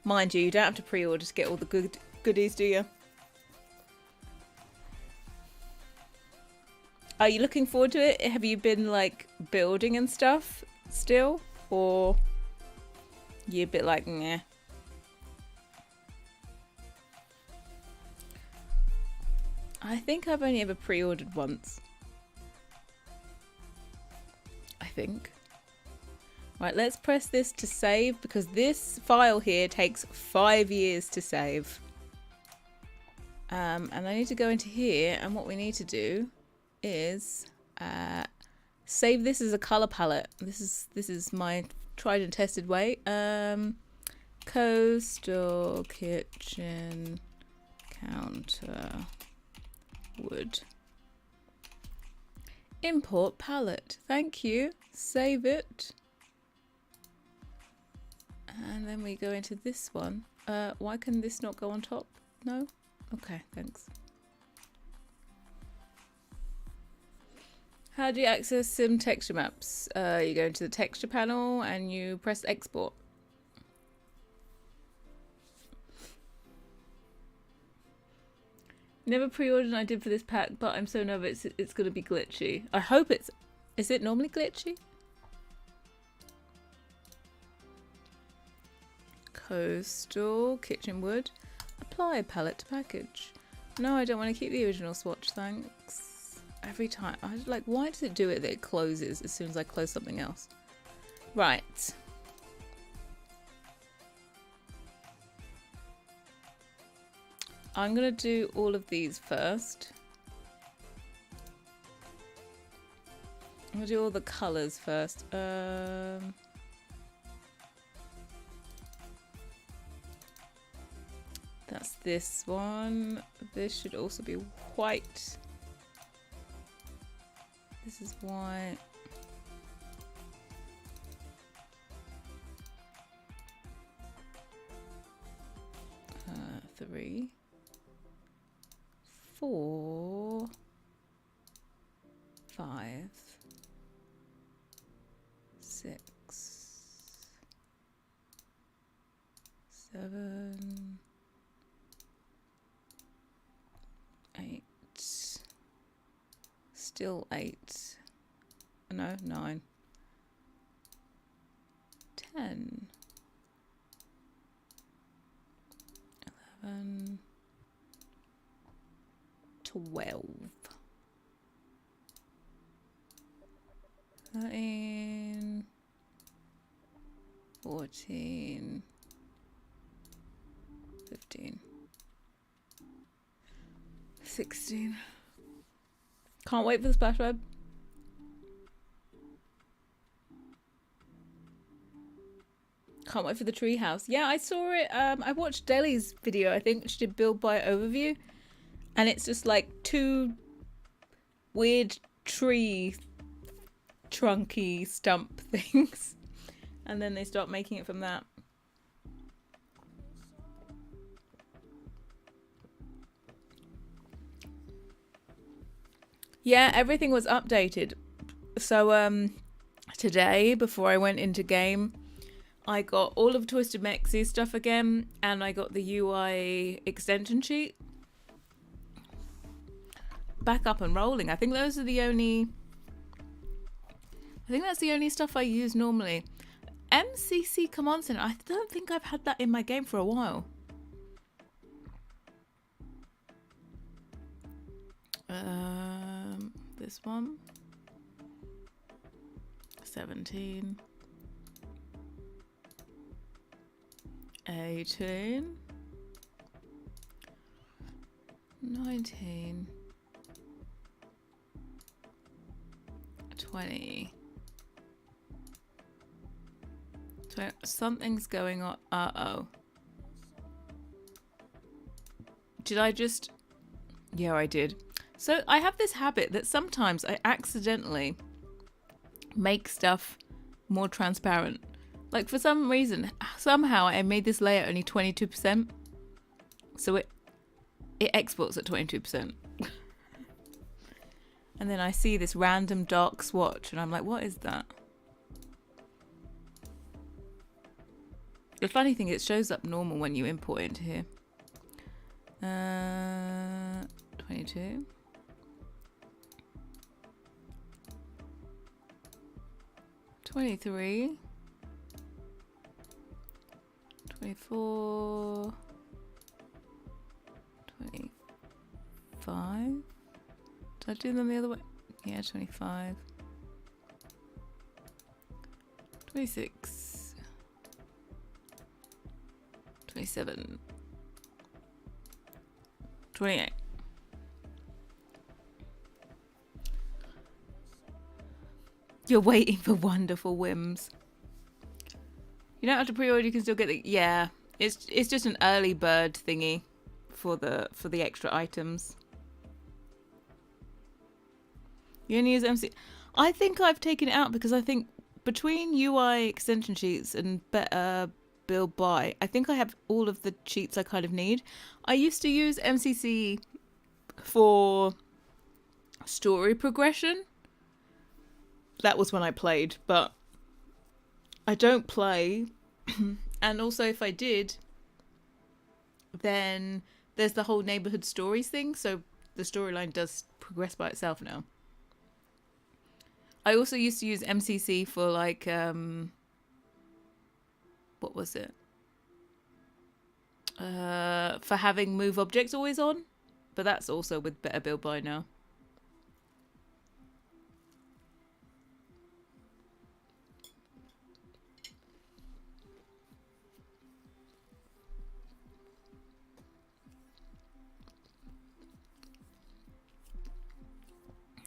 Mind you, you don't have to pre-order to get all the goodies, do you? Are you looking forward to it? Have you been like building and stuff still? Or you're a bit like, nah? I think I've only ever pre-ordered once. I think. Right, let's press this to save because this file here takes 5 years to save. And I need to go into here, and what we need to do is save this as a color palette. This is my tried and tested way. Coastal kitchen counter wood. Import palette. Thank you. Save it. And then we go into this one. Why can this not go on top? No? Okay, thanks. How do you access some texture maps? You go into the texture panel and you press export. Never pre-ordered and I did for this pack, but I'm so nervous it's going to be glitchy. I hope it's... Is it normally glitchy? Coastal kitchen wood. Apply palette to package. No, I don't want to keep the original swatch, thanks. Every time. I was like, why does it do it that it closes as soon as I close something else? Right. I'm going to do all of these first. I'm going to do all the colours first. That's this one. This should also be white. This is white. Three, 4, 5, 6, 7, 8. Still 8. No, 9. 10. 11. 12. 13. 14. 15. 16. Can't wait for the splash web. Can't wait for the tree house. Yeah, I saw it. I watched Deli's video, I think. She did build by overview. And it's just like 2 weird tree trunky stump things. and then they start making it from that. Yeah, everything was updated. So today, before I went into game, I got all of Twisted Mexie's stuff again, and I got the UI extension sheet back up and rolling. I think those are the only... I think that's the only stuff I use normally. MCC Command Center, I don't think I've had that in my game for a while. This one. 17. 18. 19. 20. So something's going on. Uh-oh. Did I just... Yeah, I did. So I have this habit that sometimes I accidentally make stuff more transparent. Like for some reason, somehow I made this layer only 22%. So it exports at 22%. And then I see this random dark swatch and I'm like, what is that? The funny thing, it shows up normal when you import it into here. 22. 23. 24. 25. Did I do them the other way? Yeah, 25. 26. 27. 28. You're waiting for wonderful whims. You don't have to pre-order, you can still get the... Yeah, it's just an early bird thingy for the extra items. You only use MC... I think I've taken it out because I think between UI extension sheets and better build buy, I think I have all of the cheats I kind of need. I used to use MCC for story progression. That was when I played, but I don't play. And also if I did, then there's the whole neighborhood stories thing, so the storyline does progress by itself now. I also used to use MCC for like what was it? For having move objects always on, but that's also with better build buy now.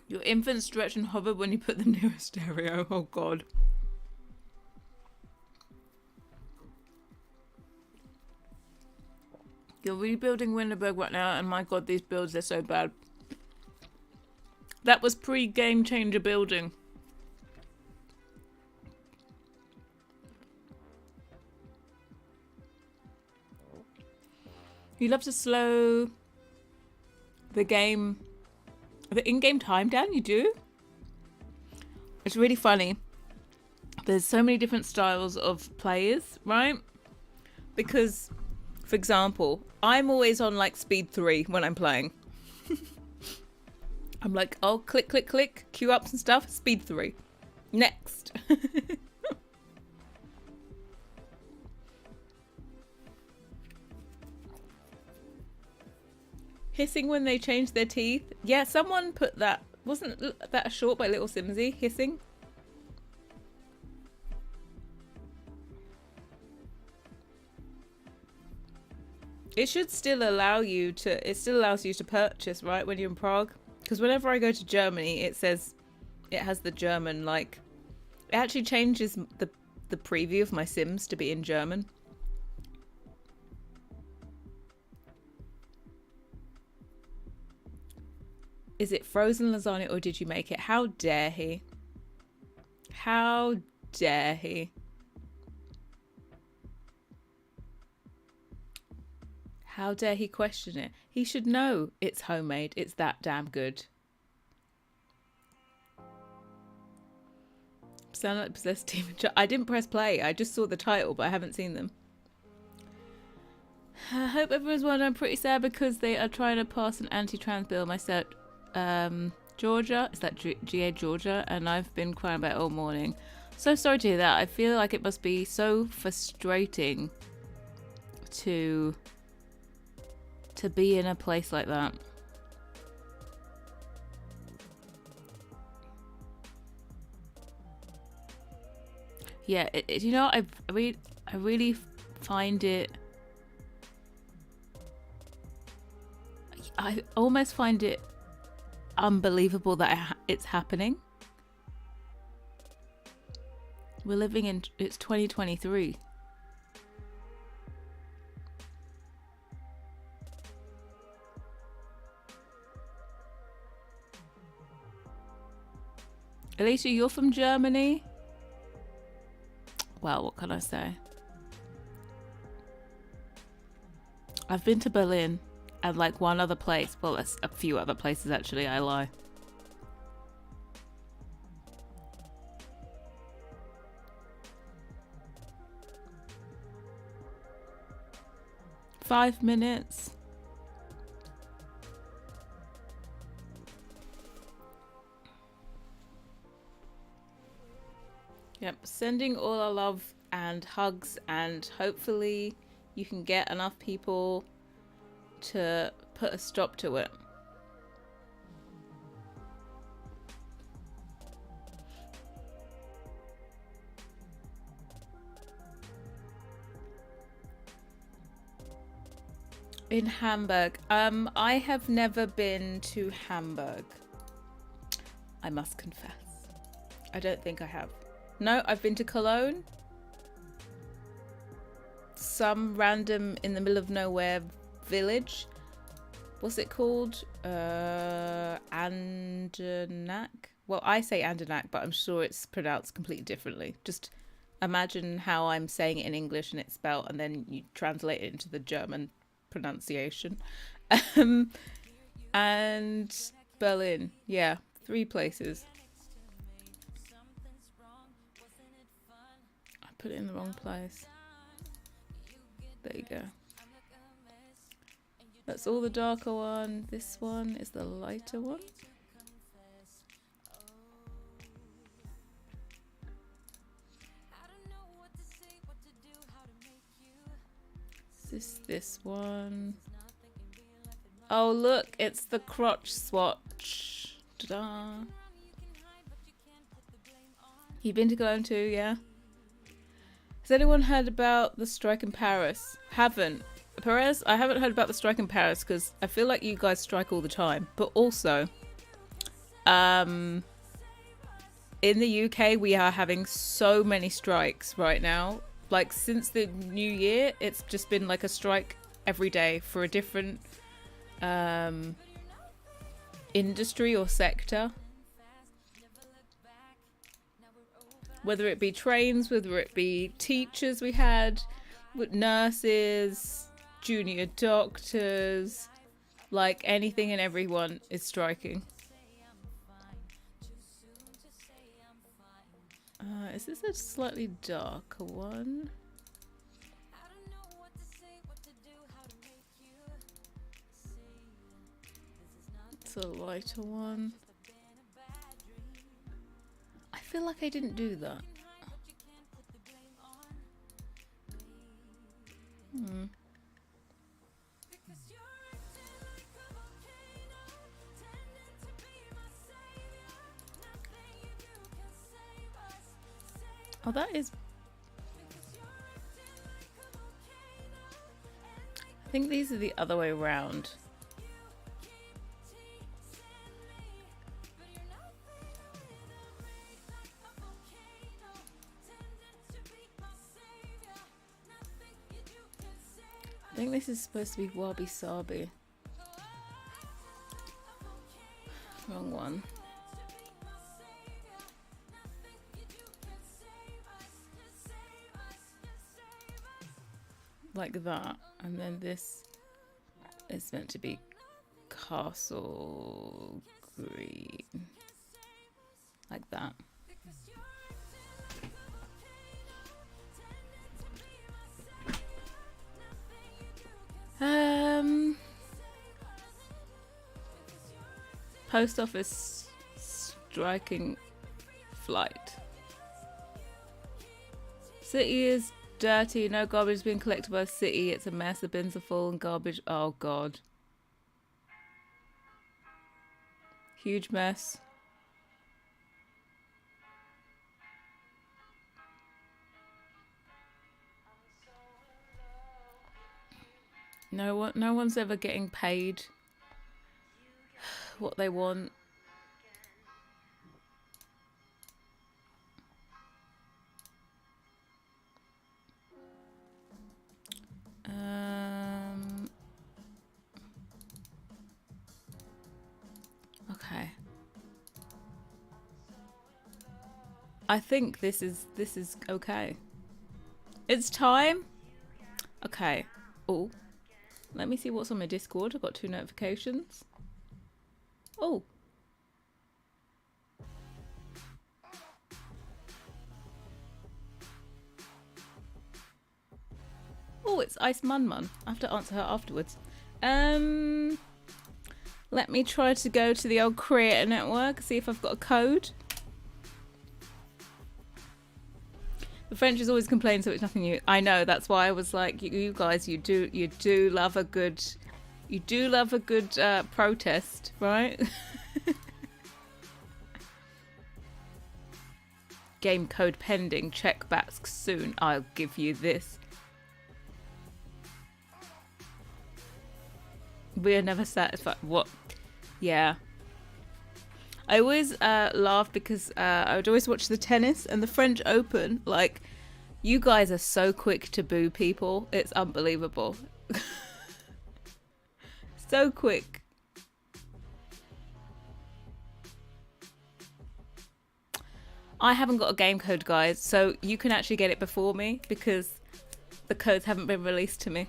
Your infant stretch and hover when you put them near a stereo. Oh god. You're rebuilding Winterberg right now, and my god, these builds are so bad. That was pre-game changer building. You love to slow the game, the in-game time down, you do? It's really funny. There's so many different styles of players, right? Because, for example, I'm always on like speed 3 when I'm playing. I'm like, oh, click, click, click, queue ups and stuff, speed 3. Next. Hissing when they change their teeth. Yeah, someone put that. Wasn't that a short by Little Simsy? Hissing. It should still allow you to... It still allows you to purchase, right, when you're in Prague? Because whenever I go to Germany, it says... It has the German, like... It actually changes the preview of my Sims to be in German. Is it frozen lasagna or did you make it? How dare he? How dare he? How dare he question it? He should know it's homemade. It's that damn good. Sound like possessed demon. I didn't press play. I just saw the title, but I haven't seen them. I hope everyone's well. I'm pretty sad because they are trying to pass an anti-trans bill. My state, Georgia, is that GA Georgia? And I've been crying about it all morning. So sorry to hear that. I feel like it must be so frustrating to be in a place like that. Yeah, you know, I really find it. I almost find it unbelievable that it's happening. We're living in, it's 2023. Alicia, you're from Germany? Well, what can I say? I've been to Berlin and like one other place. Well, there's a few other places actually, I lie. Five minutes. Yep, sending all our love and hugs, and hopefully you can get enough people to put a stop to it. In Hamburg. I have never been to Hamburg. I must confess. I don't think I have. No, I've been to Cologne. Some random in the middle of nowhere village. What's it called? Andernach? Well, I say Andernach, but I'm sure it's pronounced completely differently. Just imagine how I'm saying it in English and it's spelled, and then you translate it into the German pronunciation. And Berlin. Yeah, 3 places. I put it in the wrong place. There you go. That's all the darker one. This one is the lighter one. Is this one? Oh look, it's the crotch swatch. Ta-da! You've been to Cologne too, yeah? Has anyone heard about the strike in Paris? Haven't. Perez, I haven't heard about the strike in Paris because I feel like you guys strike all the time. But also, in the UK, we are having so many strikes right now. Like, since the new year, it's just been like a strike every day for a different industry or sector. Whether it be trains, whether it be teachers we had, nurses, junior doctors, like anything and everyone is striking. Is this a slightly darker one? It's a lighter one. I feel like I didn't do that. Oh, that is... I think these are the other way around. I think this is supposed to be Wabi Sabi. Wrong one. Like that, and then this It's meant to be castle green. Like that. Post office striking flight. City is dirty. No garbage is being collected by the city. It's a mess. The bins are full and garbage. Oh god. Huge mess. No one's ever getting paid what they want. Okay. I think this is okay. It's time. Okay. Oh. Let me see what's on my Discord. I've got 2 notifications. Oh. Oh, it's Ice Mun Mun. I have to answer her afterwards. Let me try to go to the old creator network, see if I've got a code. The French is always complaining, so it's nothing new. I know, that's why I was like, you guys, you do love a good, protest, right? Game code pending. Check back soon. I'll give you this. We are never satisfied. What? Yeah. I always laugh because I would always watch the tennis and the French Open. Like, you guys are so quick to boo people. It's unbelievable. So quick. I haven't got a game code, guys, so you can actually get it before me because the codes haven't been released to me.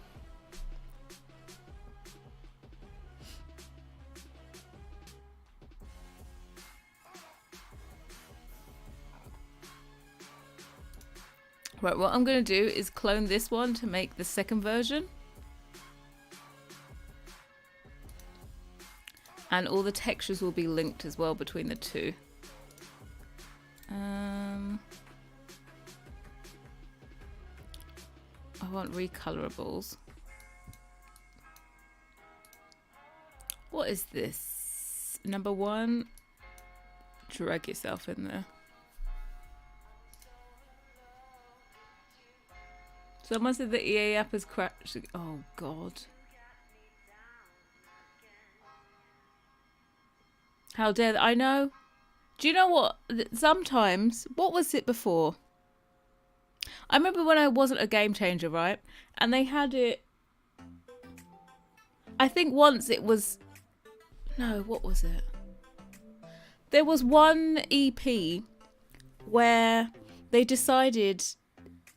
Right, what I'm going to do is clone this one to make the second version. And all the textures will be linked as well between the two. I want recolораbles. What is this? Number 1. Drag yourself in there. Someone said the EA app has crashed. Oh, God. How dare I know. Do you know what? Sometimes, what was it before? I remember when I wasn't a game changer, right? And they had it. I think once it was. No, what was it? There was one EP where they decided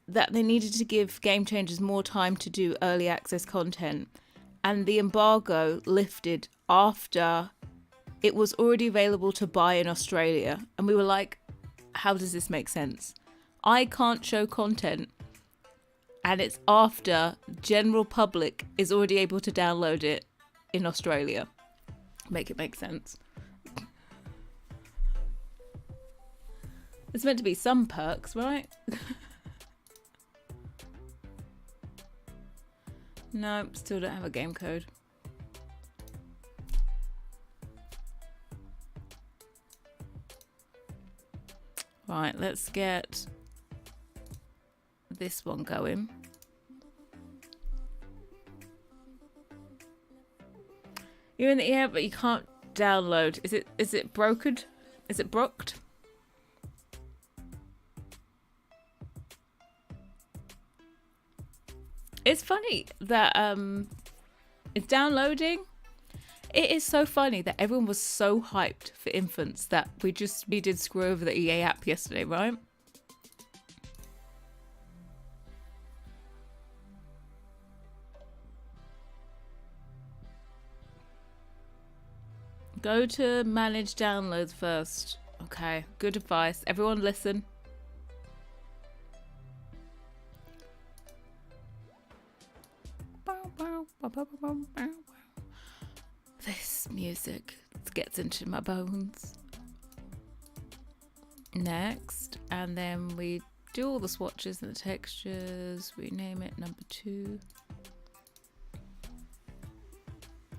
that they needed to give game changers more time to do early access content, and the embargo lifted after it was already available to buy in Australia. And we were like, how does this make sense? I can't show content and it's after general public is already able to download it in Australia. Make it make sense. It's meant to be some perks, right? No, still don't have a game code. Right, let's get this one going. You're in the air, but you can't download. Is it brokered? Is it broked? It's funny that it's downloading. It is so funny that everyone was so hyped for Infants that we did screw over the EA app yesterday, right? Go to manage downloads first. Okay, good advice. Everyone listen. This music gets into my bones. Next, and then we do all the swatches and the textures. We name it number 2.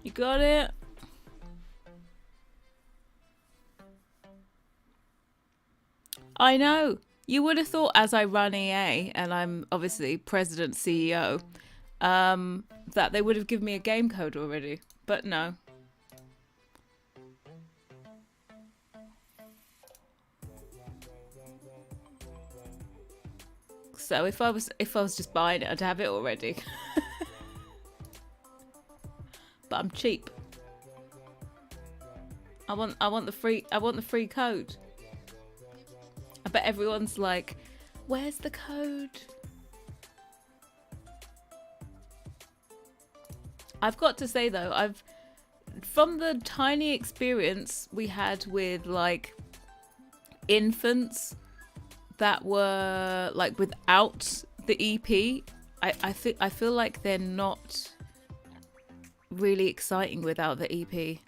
You got it? I know. You would have thought, as I run EA, and I'm obviously president CEO, that they would have given me a game code already, but no. So if I was just buying it, I'd have it already. But I'm cheap. I want the free code. I bet everyone's like, where's the code? I've got to say though, from the tiny experience we had with like infants that were like without the EP, I feel like they're not really exciting without the EP.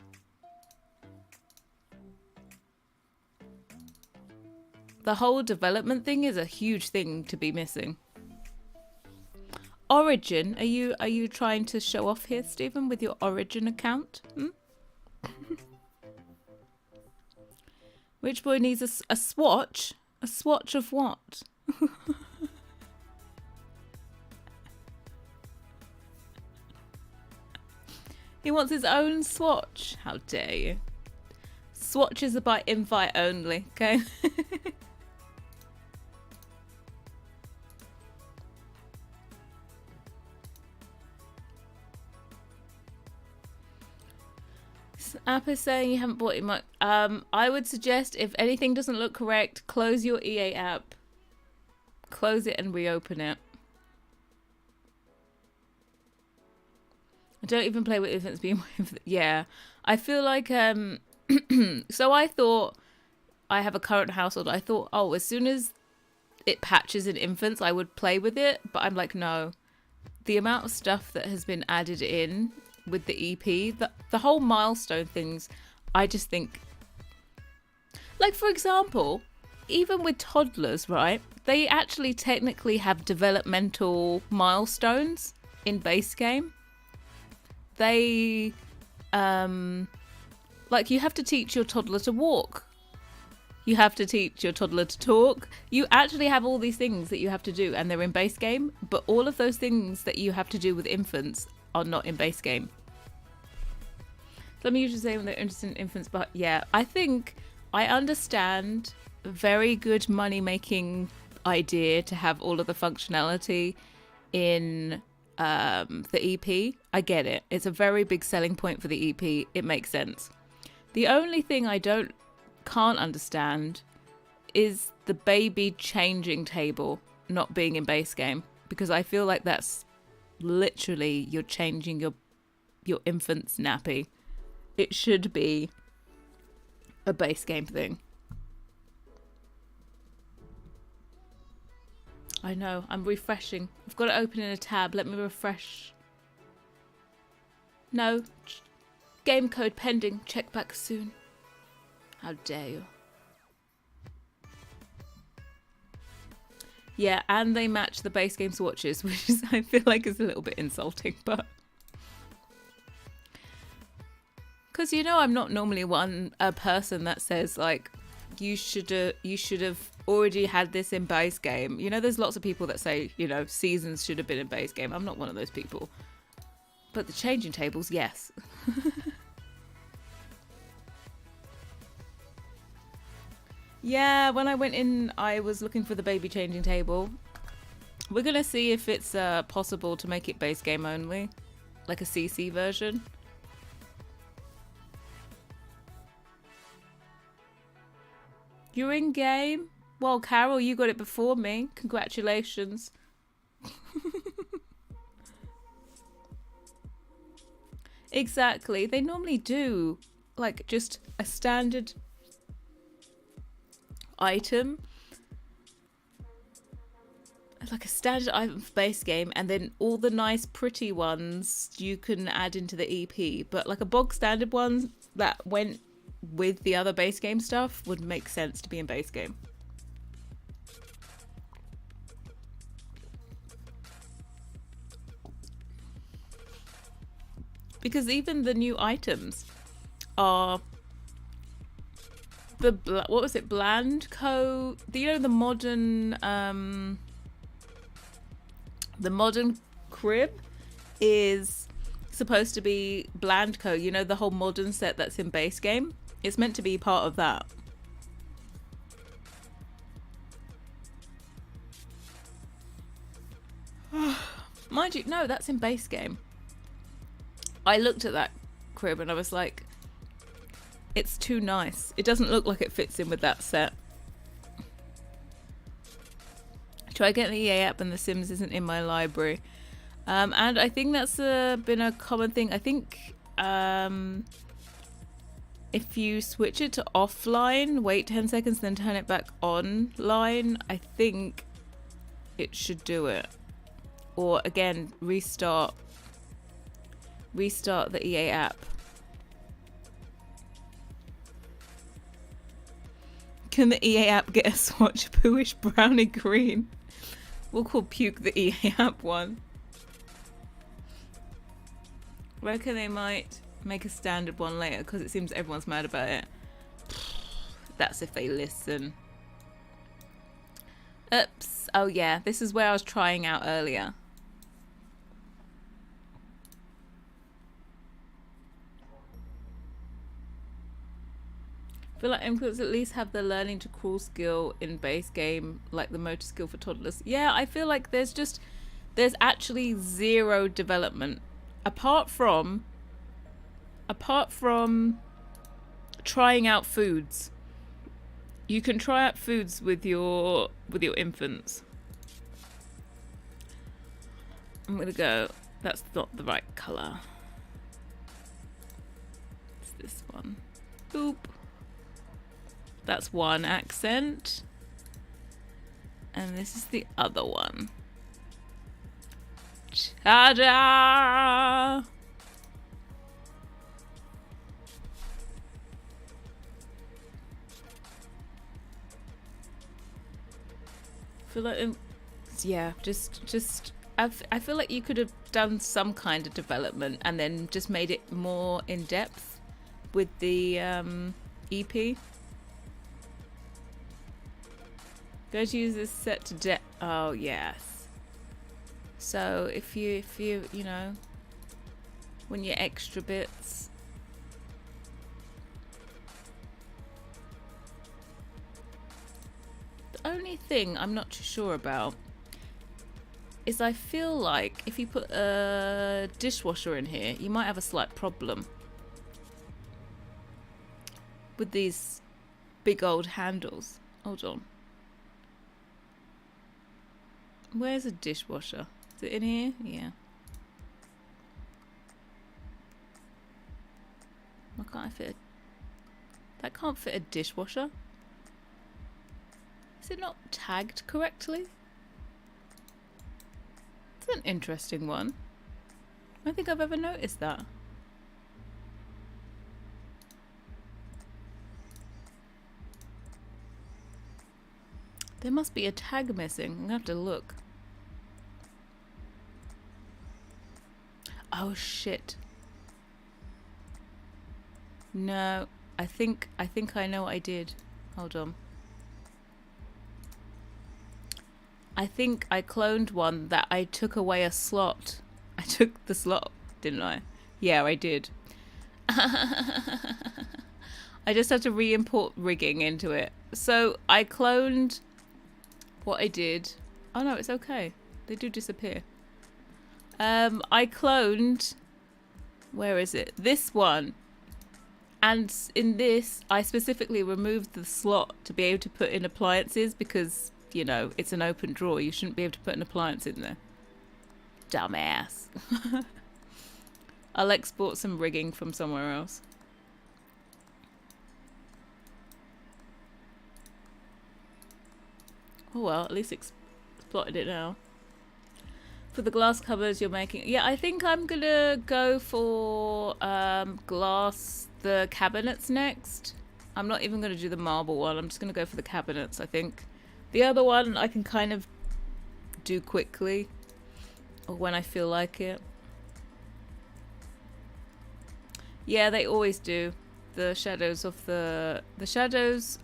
The whole development thing is a huge thing to be missing. Origin, are you trying to show off here, Stephen, with your Origin account? Which boy needs a swatch? A swatch of what? He wants his own swatch. How dare you? Swatches are by invite only, okay? App is saying you haven't bought it much. I would suggest if anything doesn't look correct, close your EA app. Close it and reopen it. I don't even play with infants being with. Yeah, I feel like so I thought I have a current household. I thought, oh, as soon as it patches in infants, I would play with it. But I'm like, no. The amount of stuff that has been added in with the EP, the whole milestone things, I just think, like, for example, even with toddlers, right, they actually technically have developmental milestones in base game. They like, you have to teach your toddler to walk, you have to teach your toddler to talk, you actually have all these things that you have to do, and they're in base game. But all of those things that you have to do with infants are not in base game. Some usually say when they're interested in infants, but yeah, I think I understand a very good money making idea to have all of the functionality in the EP. I get it. It's a very big selling point for the EP. It makes sense. The only thing I can't understand is the baby changing table not being in base game, because I feel like that's literally you're changing your infant's nappy. It should be a base game thing. I know, I'm refreshing. I've got it open in a tab. Let me refresh. No. Game code pending. Check back soon. How dare you. Yeah, and they match the base game swatches, which is, I feel like, is a little bit insulting, but... Because, you know, I'm not normally a person that says, like, you should have already had this in base game. You know, there's lots of people that say, you know, seasons should have been in base game. I'm not one of those people. But the changing tables, yes. Yeah, when I went in, I was looking for the baby changing table. We're going to see if it's possible to make it base game only. Like a CC version. You're in game? Well, Carol, you got it before me. Congratulations. Exactly. They normally do like just a standard item, like a standard item for base game, and then all the nice pretty ones you can add into the EP, but like a bog standard one that went with the other base game stuff would make sense to be in base game. Because even the new items are the what was it, bland co, you know, the modern crib is supposed to be bland co, you know, the whole modern set that's in base game. It's meant to be part of that. Mind you, no, that's in base game. I looked at that crib and I was like, it's too nice. It doesn't look like it fits in with that set. Try getting the EA app and The Sims isn't in my library. And I think that's been a common thing. I think if you switch it to offline, wait 10 seconds, then turn it back online, I think it should do it. Or again, restart the EA app. Can the EA app get a swatch pooish brownie green? We'll call Puke the EA app one. Reckon they might make a standard one later because it seems everyone's mad about it. That's if they listen. Oops. Oh yeah, this is where I was trying out earlier. I feel like influencers at least have the learning to crawl skill in base game, like the motor skill for toddlers. Yeah, I feel like there's actually zero development apart from trying out foods. You can try out foods with your infants. I'm gonna go. That's not the right color. It's this one. Boop. That's one accent. And this is the other one. Ta-da! I feel like, yeah, just I feel like you could have done some kind of development and then just made it more in depth with the EP. Go to use this set to oh yes. So if you you know, when you're extra bits. The only thing I'm not too sure about is I feel like if you put a dishwasher in here, you might have a slight problem with these big old handles. Hold on. Where's a dishwasher? Is it in here? Yeah. Why can't I fit that can't fit a dishwasher? Is it not tagged correctly? It's an interesting one. I don't think I've ever noticed that. There must be a tag missing. I'm gonna have to look. Oh shit. No, I think I know what I did. Hold on. I think I cloned one that I took away a slot. I took the slot, didn't I? Yeah, I did. I just had to re-import rigging into it. So I cloned what I did. Oh no, it's okay. They do disappear. I cloned, where is it? This one. And in this, I specifically removed the slot to be able to put in appliances because, you know, it's an open drawer. You shouldn't be able to put an appliance in there. Dumbass. I'll export some rigging from somewhere else. Oh well, at least it's plotted it now. For the glass covers you're making, yeah, I think I'm gonna go for glass, the cabinets next. I'm not even gonna do the marble one. I'm just gonna go for the cabinets, I think. The other one I can kind of do quickly or when I feel like it. Yeah, they always do. The shadows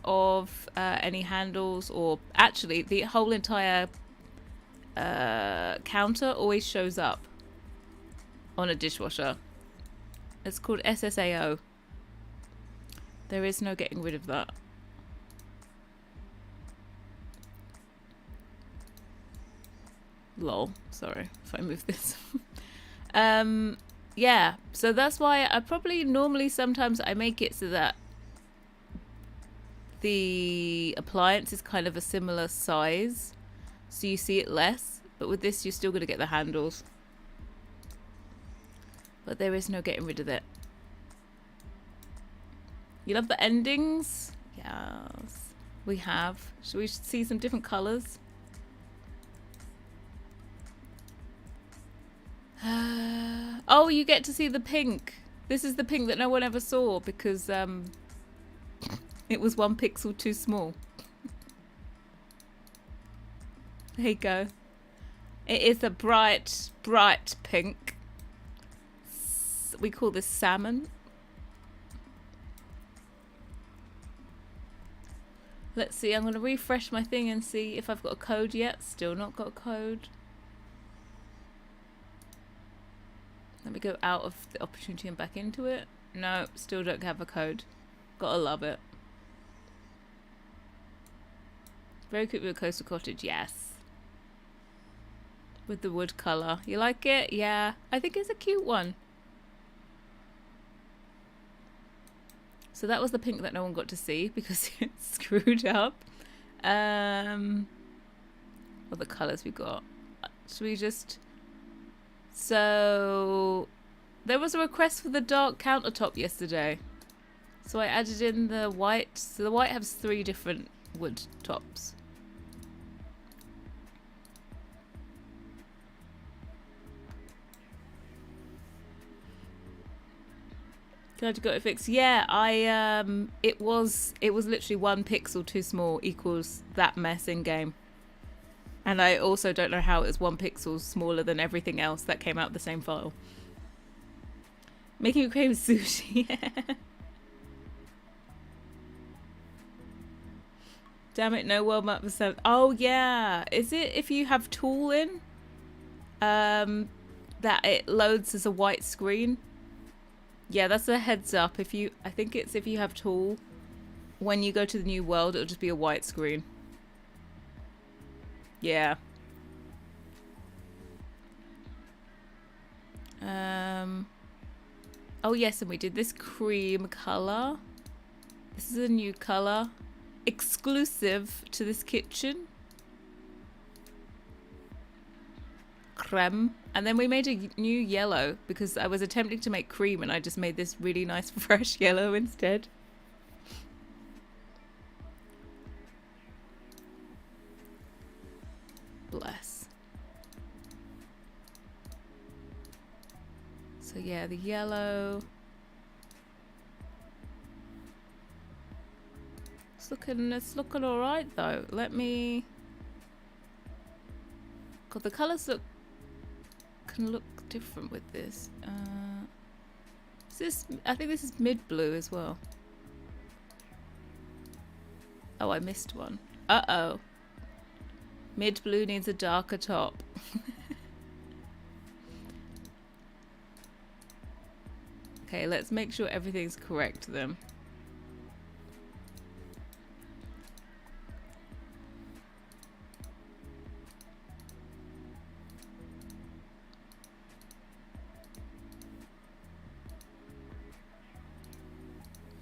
of any handles, or actually the whole entire counter always shows up on a dishwasher. It's called SSAO. There is no getting rid of that. Lol. Sorry if I move this. Yeah, so that's why I probably normally sometimes I make it so that the appliance is kind of a similar size, so you see it less, but with this you're still going to get the handles. But there is no getting rid of it. You love the endings? Yes, we have. Should we see some different colours? Oh, you get to see the pink. This is the pink that no one ever saw because it was 1 pixel too small. There you go. It is a bright, bright pink. We call this salmon. Let's see, I'm going to refresh my thing and see if I've got a code yet. Still not got a code. Let me go out of the opportunity and back into it. No, still don't have a code. Gotta love it. Very cute with a coastal cottage, yes. With the wood colour. You like it? Yeah. I think it's a cute one. So that was the pink that no one got to see because it's screwed up. What the colours we got? Should we just... So there was a request for the dark countertop yesterday. So I added in the white. So the white has 3 different wood tops. Glad you got it fixed. Yeah, it was literally 1 pixel too small equals that mess in game. And I also don't know how it was 1 pixel smaller than everything else that came out the same file. Making a crave sushi. Damn it, no world map for 7. Oh yeah, is it if you have tool in? That it loads as a white screen. Yeah, that's a heads up. I think it's if you have tool, when you go to the new world, it'll just be a white screen. Yeah. Oh yes, and we did this cream color. This is a new color, exclusive to this kitchen. Creme. And then we made a new yellow because I was attempting to make cream and I just made this really nice fresh yellow instead. Bless. So yeah, the yellow. It's looking all right though. Let me. God, the colours can look different with this. Is this? I think this is mid blue as well. Oh, I missed one. Uh-oh. Mid blue needs a darker top. Okay, let's make sure everything's correct then.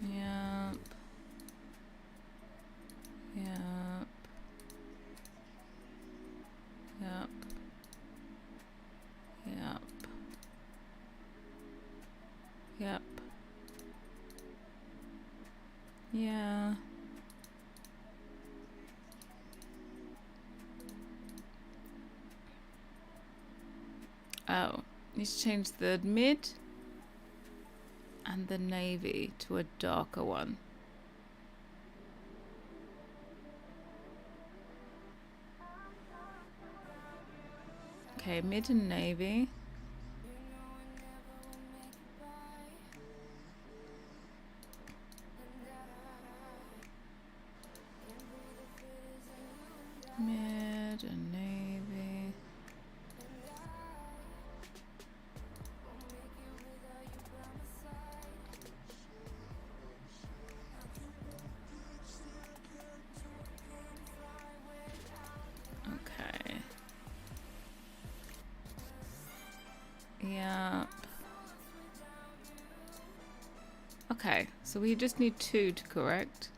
Yep. Yep. Yep. Yep. Yep. Yeah. Oh, need to change the mid and the navy to a darker one. Okay, mid and navy. Mid and navy. Okay. Yeah. Okay, so we just need 2 to correct.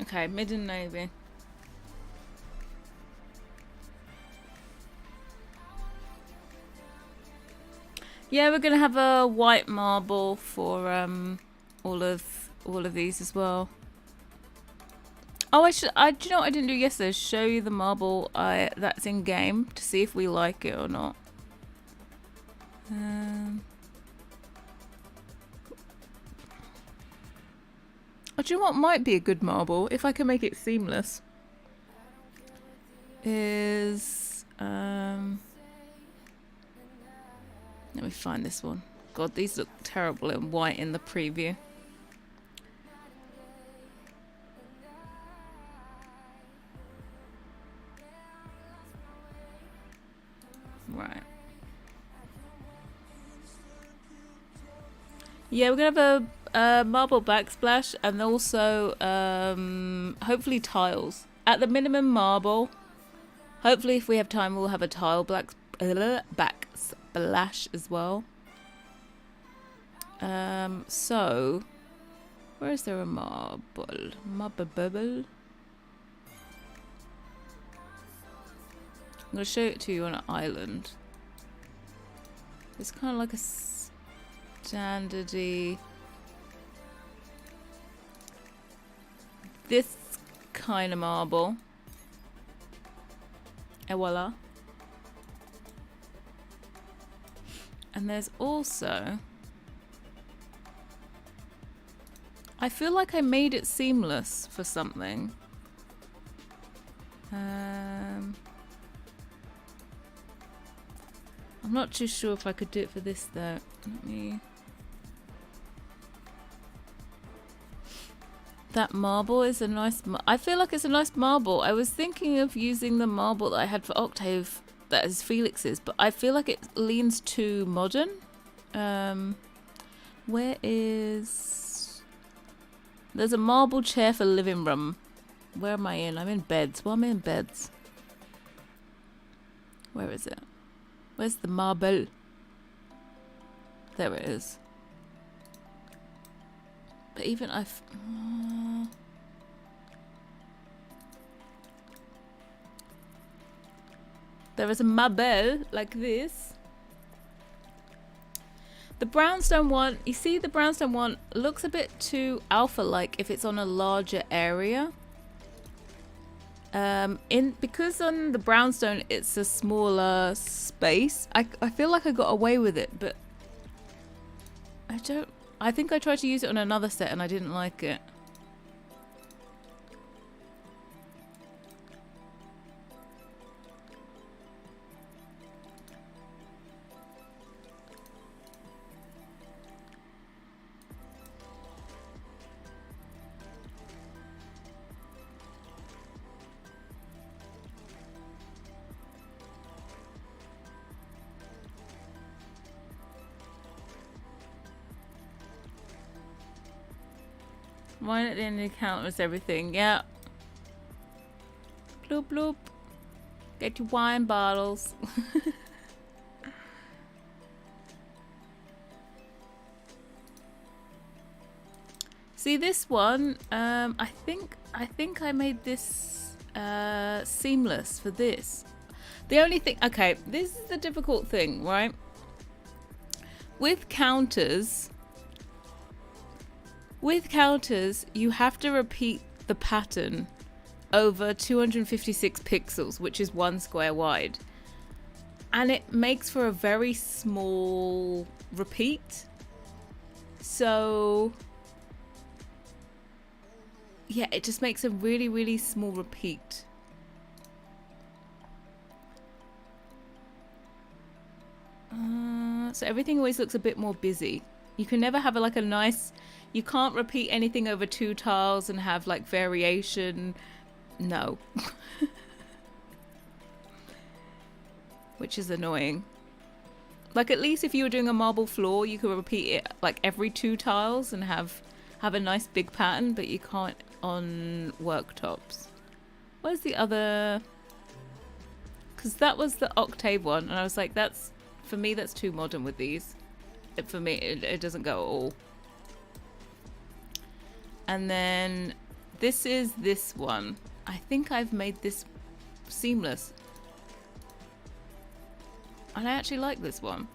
Okay, mid and navy. Yeah, we're gonna have a white marble for all of these as well. Oh, do you know what I didn't do yesterday? Show you the marble that's in game to see if we like it or not. Oh, do you know what might be a good marble if I can make it seamless? Is let me find this one. God, these look terrible in white in the preview. Right. Yeah, we're gonna have a marble backsplash and also hopefully tiles. At the minimum marble. Hopefully if we have time we'll have a tile backsplash as well. So where is there a marble? Marble bubble. I'm gonna show it to you on an island. It's kind of like a standardy. This kind of marble. Et voila. And there's also. I feel like I made it seamless for something. I'm not too sure if I could do it for this though. Let me. That marble is a nice. I feel like it's a nice marble. I was thinking of using the marble that I had for Octave, that is Felix's, but I feel like it leans too modern. Where is? There's a marble chair for living room. Where am I in? I'm in beds. Well, I'm in beds. Where is it? Where's the marble? There it is. But even there is a marble like this. The brownstone one, you see the brownstone one looks a bit too alpha-like if it's on a larger area. Because on the brownstone it's a smaller space, I feel like I got away with it, but I think I tried to use it on another set and I didn't like it. Wine at the end of the counter is everything. Yeah. Bloop bloop. Get your wine bottles. See this one, I think I made this seamless for this. The only thing, okay, this is the difficult thing, right? With counters, With counters, you have to repeat the pattern over 256 pixels, which is 1 square wide. And it makes for a very small repeat. So yeah, it just makes a really, really small repeat. So everything always looks a bit more busy. You can never have like a nice, you can't repeat anything over 2 tiles and have like variation. No. Which is annoying. Like at least if you were doing a marble floor, you could repeat it like every 2 tiles and have a nice big pattern, but you can't on worktops. Where's the other? Because that was the octave one, and I was like, that's, for me, that's too modern with these. For me, it doesn't go at all. And then this is this one. I think I've made this seamless. And I actually like this one.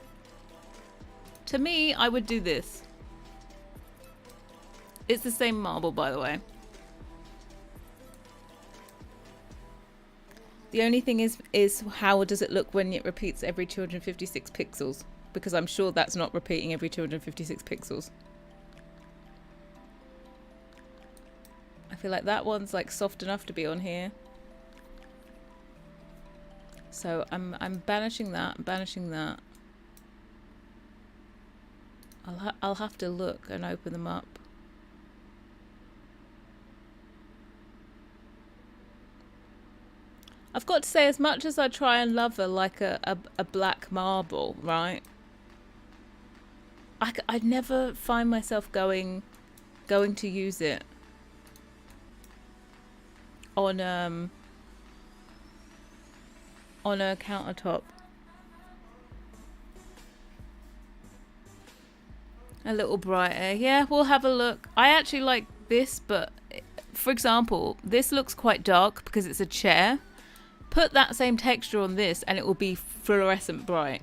To me, I would do this. It's the same marble, by the way. The only thing is how does it look when it repeats every 256 pixels? Because I'm sure that's not repeating every 256 pixels. I feel like that one's like soft enough to be on here. So I'm banishing that, I'm banishing that. I'll have to look and open them up. I've got to say, as much as I try and love her like a black marble, right? I'd never find myself going to use it on a countertop. A little brighter. Yeah, we'll have a look. I actually like this, but for example, this looks quite dark because it's a chair. Put that same texture on this and it will be fluorescent bright.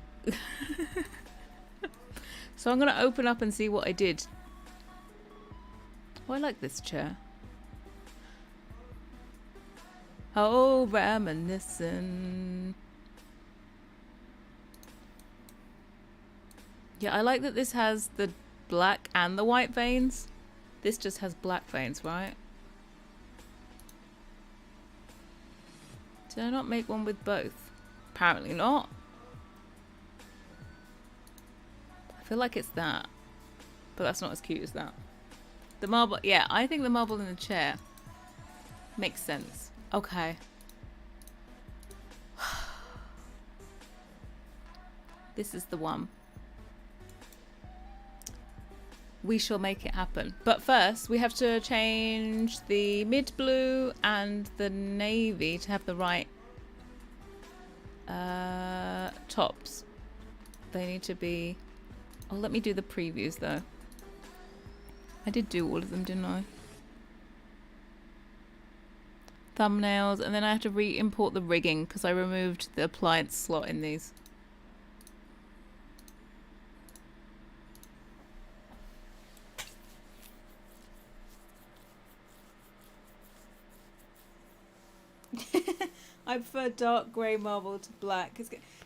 So I'm going to open up and see what I did. Oh, I like this chair. Oh, reminiscent. Yeah, I like that this has the black and the white veins. This just has black veins, right? Did I not make one with both? Apparently not. I feel like it's that. But that's not as cute as that. The marble, yeah, I think the marble in the chair makes sense. Okay. This is the one. We shall make it happen. But first, we have to change the mid blue and the navy to have the right tops. They need to be... Oh, let me do the previews though. I did do all of them, didn't I? Thumbnails, and then I have to re-import the rigging because I removed the appliance slot in these. I prefer dark grey marble to black.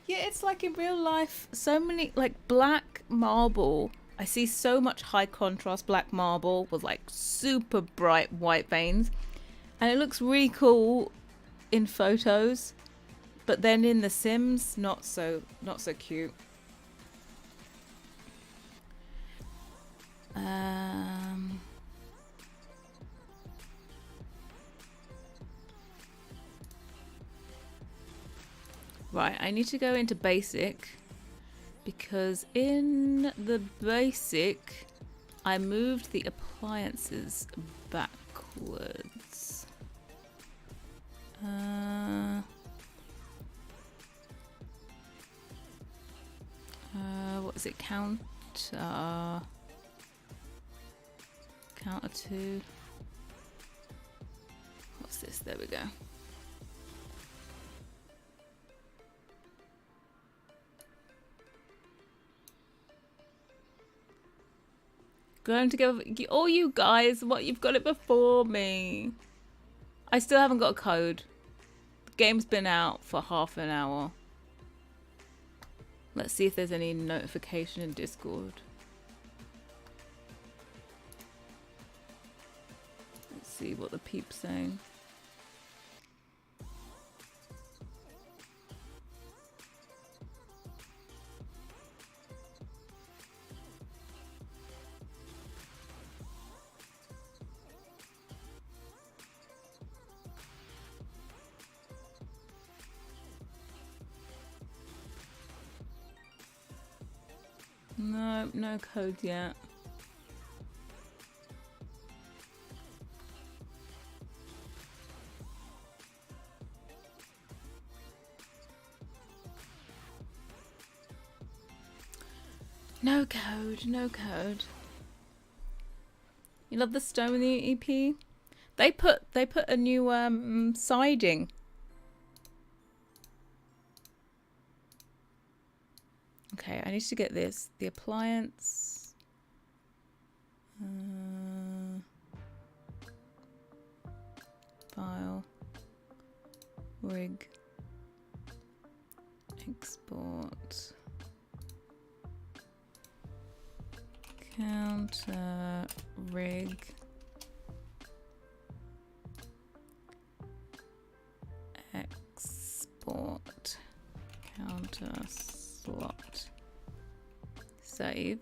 Yeah, it's like in real life, so many, like black marble. I see so much high contrast black marble with like super bright white veins. And it looks really cool in photos. But then in the Sims, not so cute. Right, I need to go into basic because in the basic I moved the appliances backwards. What is it? Counter 2. What's this? There we go. Going together, all you guys, what, you've got it before me. I still haven't got a code. The game's been out for half an hour. Let's see if there's any notification in Discord. Let's see what the peep's saying. No, no code yet. No code, no code. You love the stone in the EP? They put a new siding. Okay, I need to get this. The appliance. File. Rig. Export. Counter. Rig. Export. Counter. Slot. Save.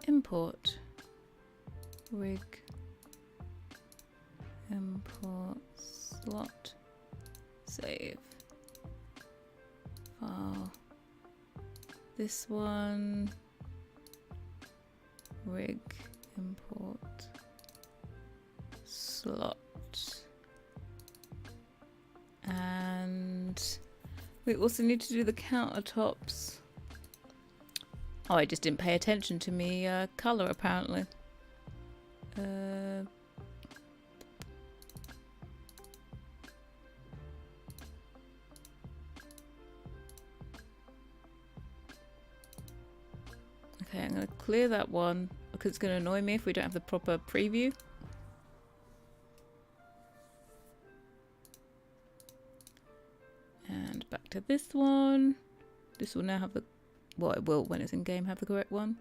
Import. Rig. Import. Slot. Save. File. This one. Rig. Import. Slot. And we also need to do the countertops. Oh, I just didn't pay attention to me color apparently. Okay, I'm going to clear that one because it's going to annoy me if we don't have the proper preview. And back to this one. This will now have the... Well, it will, when it's in game, have the correct one.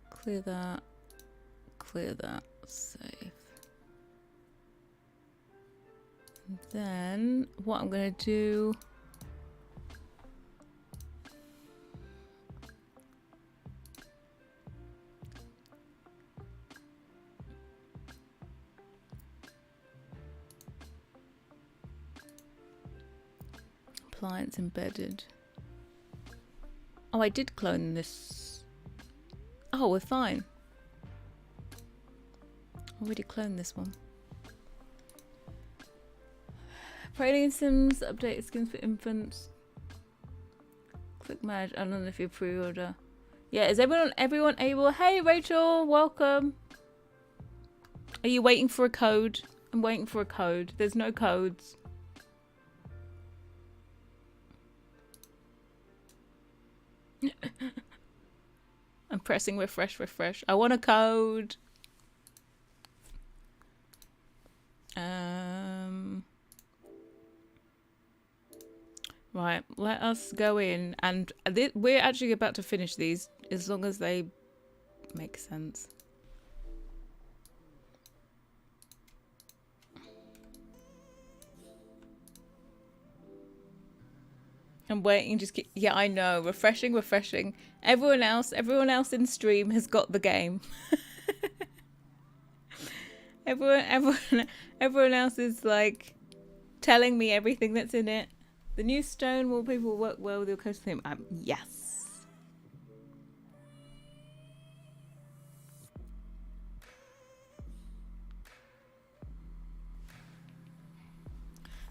Clear that. Clear that. Save. And then what I'm going to do... Appliance embedded. Oh, I did clone this. Oh, we're fine. Already cloned this one. Praline Sims update skins for infants. Click manage. I don't know if you pre-order. Yeah, is everyone able? Hey Rachel, welcome. Are you waiting for a code? I'm waiting for a code. There's no codes. I'm pressing refresh. I want a code. Right, let us go in, and we're actually about to finish these as long as they make sense. I'm waiting, just keep, yeah, I know, refreshing. Everyone else in stream has got the game. everyone else is like telling me everything that's in it. The new stone wallpaper will work well with your coastal theme. Yes.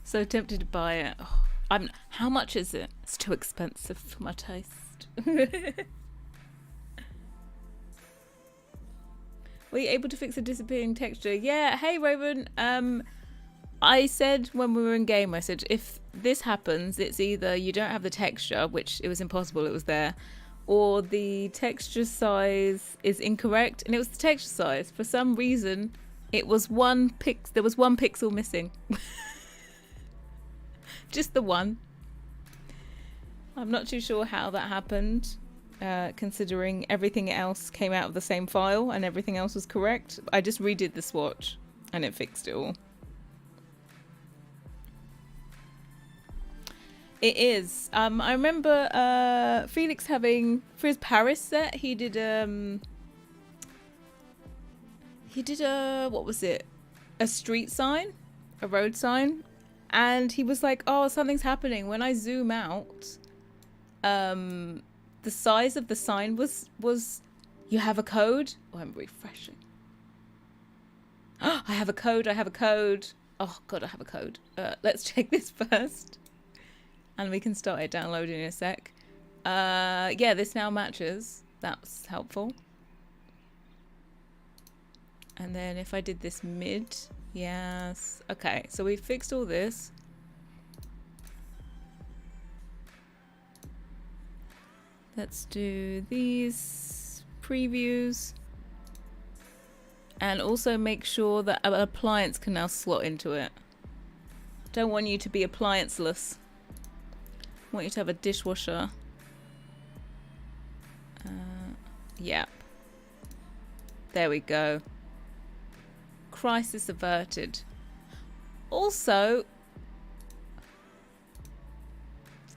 So tempted to buy it. Oh. How much is it? It's too expensive for my taste. Well, Were you able to fix the disappearing texture? Yeah. Hey, Raven. I said when we were in game, I said, if this happens, it's either you don't have the texture, which it was impossible, it was there, or the texture size is incorrect. And it was the texture size. For some reason, it was there was one pixel missing. Just the one. I'm not too sure how that happened, considering everything else came out of the same file and everything else was correct. I just redid the swatch and it fixed it all. It is. I remember Felix having, for his Paris set, he did a, what was it? A street sign? A road sign? And he was like, oh, something's happening. When I zoom out, the size of the sign was you have a code? Oh, I'm refreshing. I have a code. Oh, God, I have a code. Let's check this first. And we can start it downloading in a sec. Yeah, this now matches. That's helpful. And then if I did this mid, yes. Okay, so we fixed all this. Let's do these previews. And also make sure that an appliance can now slot into it. Don't want you to be applianceless. I want you to have a dishwasher. Yep. There we go. Crisis averted. Also,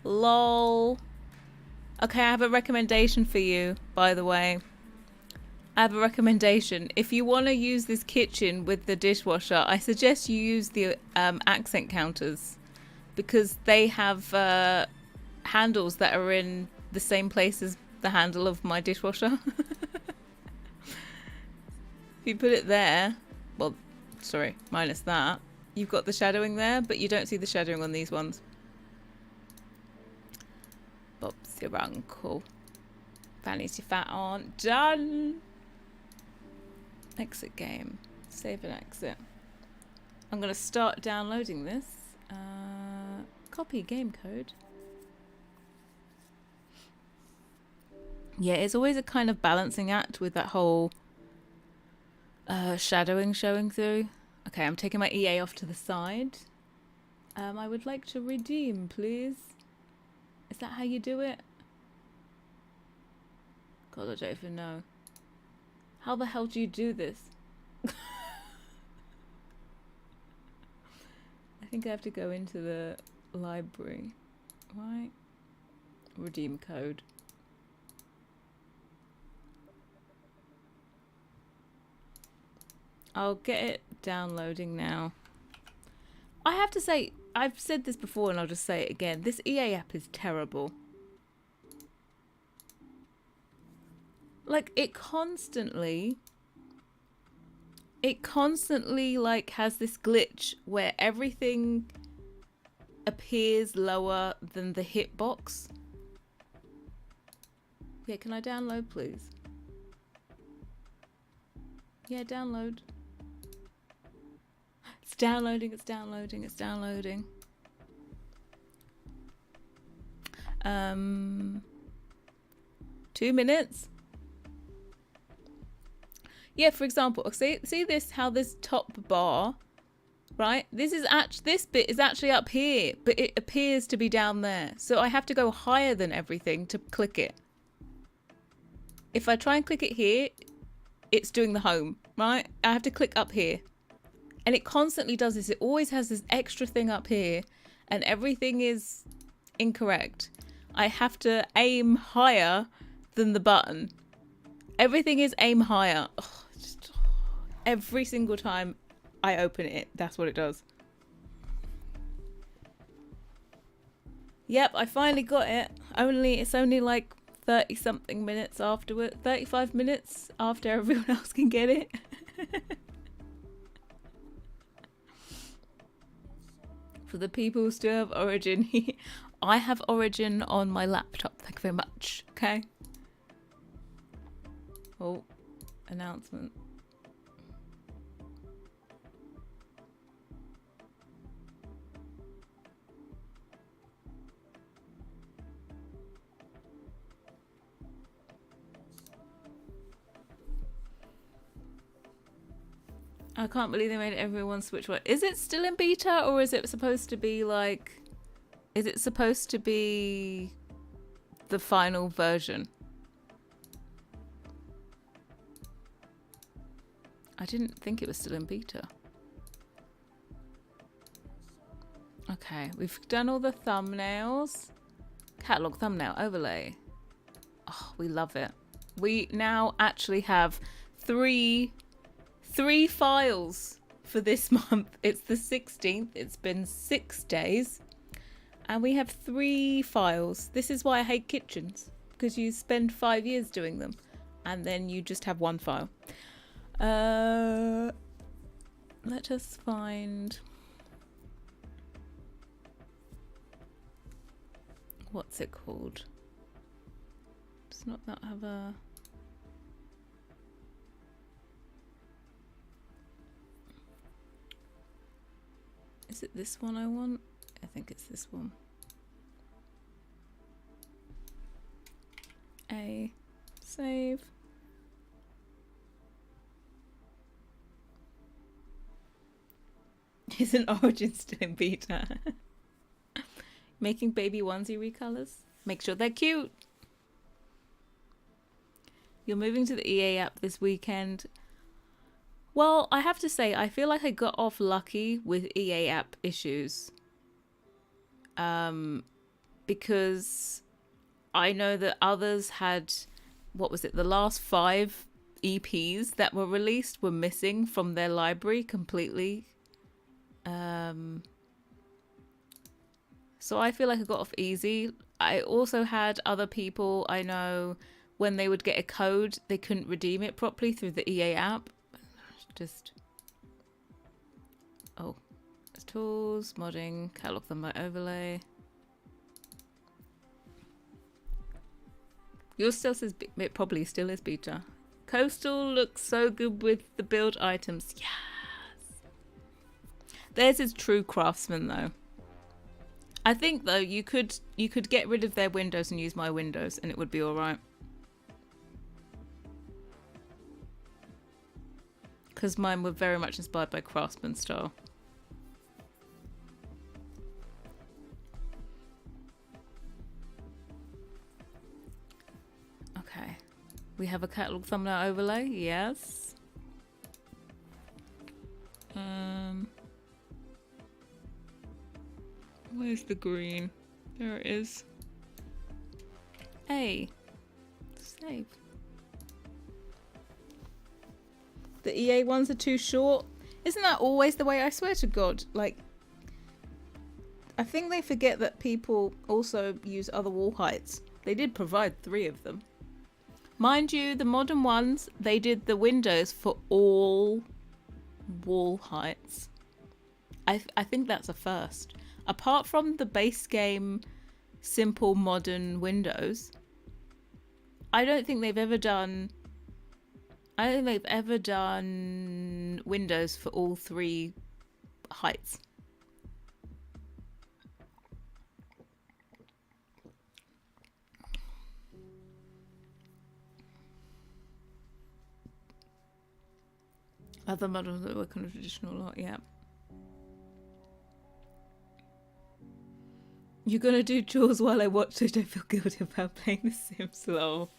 lol. Okay, I have a recommendation for you, by the way. I have a recommendation. If you want to use this kitchen with the dishwasher, I suggest you use the accent counters, because they have handles that are in the same place as the handle of my dishwasher. If you put it there, well, sorry, minus that, you've got the shadowing there, but you don't see the shadowing on these ones. Bob's your uncle. Vanity Fat aren't done. Exit game. Save and exit. I'm going to start downloading this. Copy game code. Yeah, it's always a kind of balancing act with that whole shadowing showing through. Okay, I'm taking my EA off to the side. I would like to redeem, please. Is that how you do it? God, I don't even know. How the hell do you do this? I think I have to go into the library. Right? Redeem code. I'll get it downloading now. I have to say, I've said this before and I'll just say it again. This EA app is terrible. Like, it constantly like has this glitch where everything appears lower than the hitbox. Yeah, can I download, please? Yeah, download. It's downloading, it's downloading, it's downloading. 2 minutes. Yeah, for example, see this, how this top bar, right? This bit is actually up here, but it appears to be down there. So I have to go higher than everything to click it. If I try and click it here, it's doing the home, right? I have to click up here. And it constantly does this. It always has this extra thing up here and everything is incorrect. I have to aim higher than the button. Everything is aim higher. Oh, every single time I open it, that's what it does. Yep, I finally got it. It's only like 30 something minutes afterward. 35 minutes after everyone else can get it. For the people who still have Origin, I have Origin on my laptop. Thank you very much. Okay. Oh, announcement. I can't believe they made everyone switch. What is it still in beta, or is it supposed to be like? Is it supposed to be the final version? I didn't think it was still in beta. Okay, we've done all the thumbnails. Catalog thumbnail overlay. Oh, we love it. We now actually have three files for this month. It's the 16th. It's been 6 days. And we have 3 files. This is why I hate kitchens. Because you spend 5 years doing them. And then you just have 1 file. Let us find... What's it called? Does not that have a... Is it this one I want? I think it's this one. A save. Isn't Origin still in beta? Making baby onesie recolors. Make sure they're cute. You're moving to the EA app this weekend. Well, I have to say, I feel like I got off lucky with EA app issues. Because I know that others had, what was it, the last 5 EPs that were released were missing from their library completely. So I feel like I got off easy. I also had other people I know, when they would get a code, they couldn't redeem it properly through the EA app. Just... Oh. Tools, modding, catalog them by overlay. Yours still says, it probably still is beta. Coastal looks so good with the build items. Yes! Theirs is true craftsman though. I think though you could get rid of their windows and use my windows and it would be alright. Because mine were very much inspired by craftsman style. Okay. We have a catalog thumbnail overlay, yes. Where's the green? There it is. A. Save. The EA ones are too short. Isn't that always the way? I swear to God. Like, I think they forget that people also use other wall heights. They did provide 3 of them. Mind you, the modern ones, they did the windows for all wall heights. I think that's a first. Apart from the base game simple modern windows, I don't think they've ever done windows for all 3 heights. Other models that work on a traditional lot, yeah. You're gonna do chores while I watch so I don't feel guilty about playing The Sims, lol.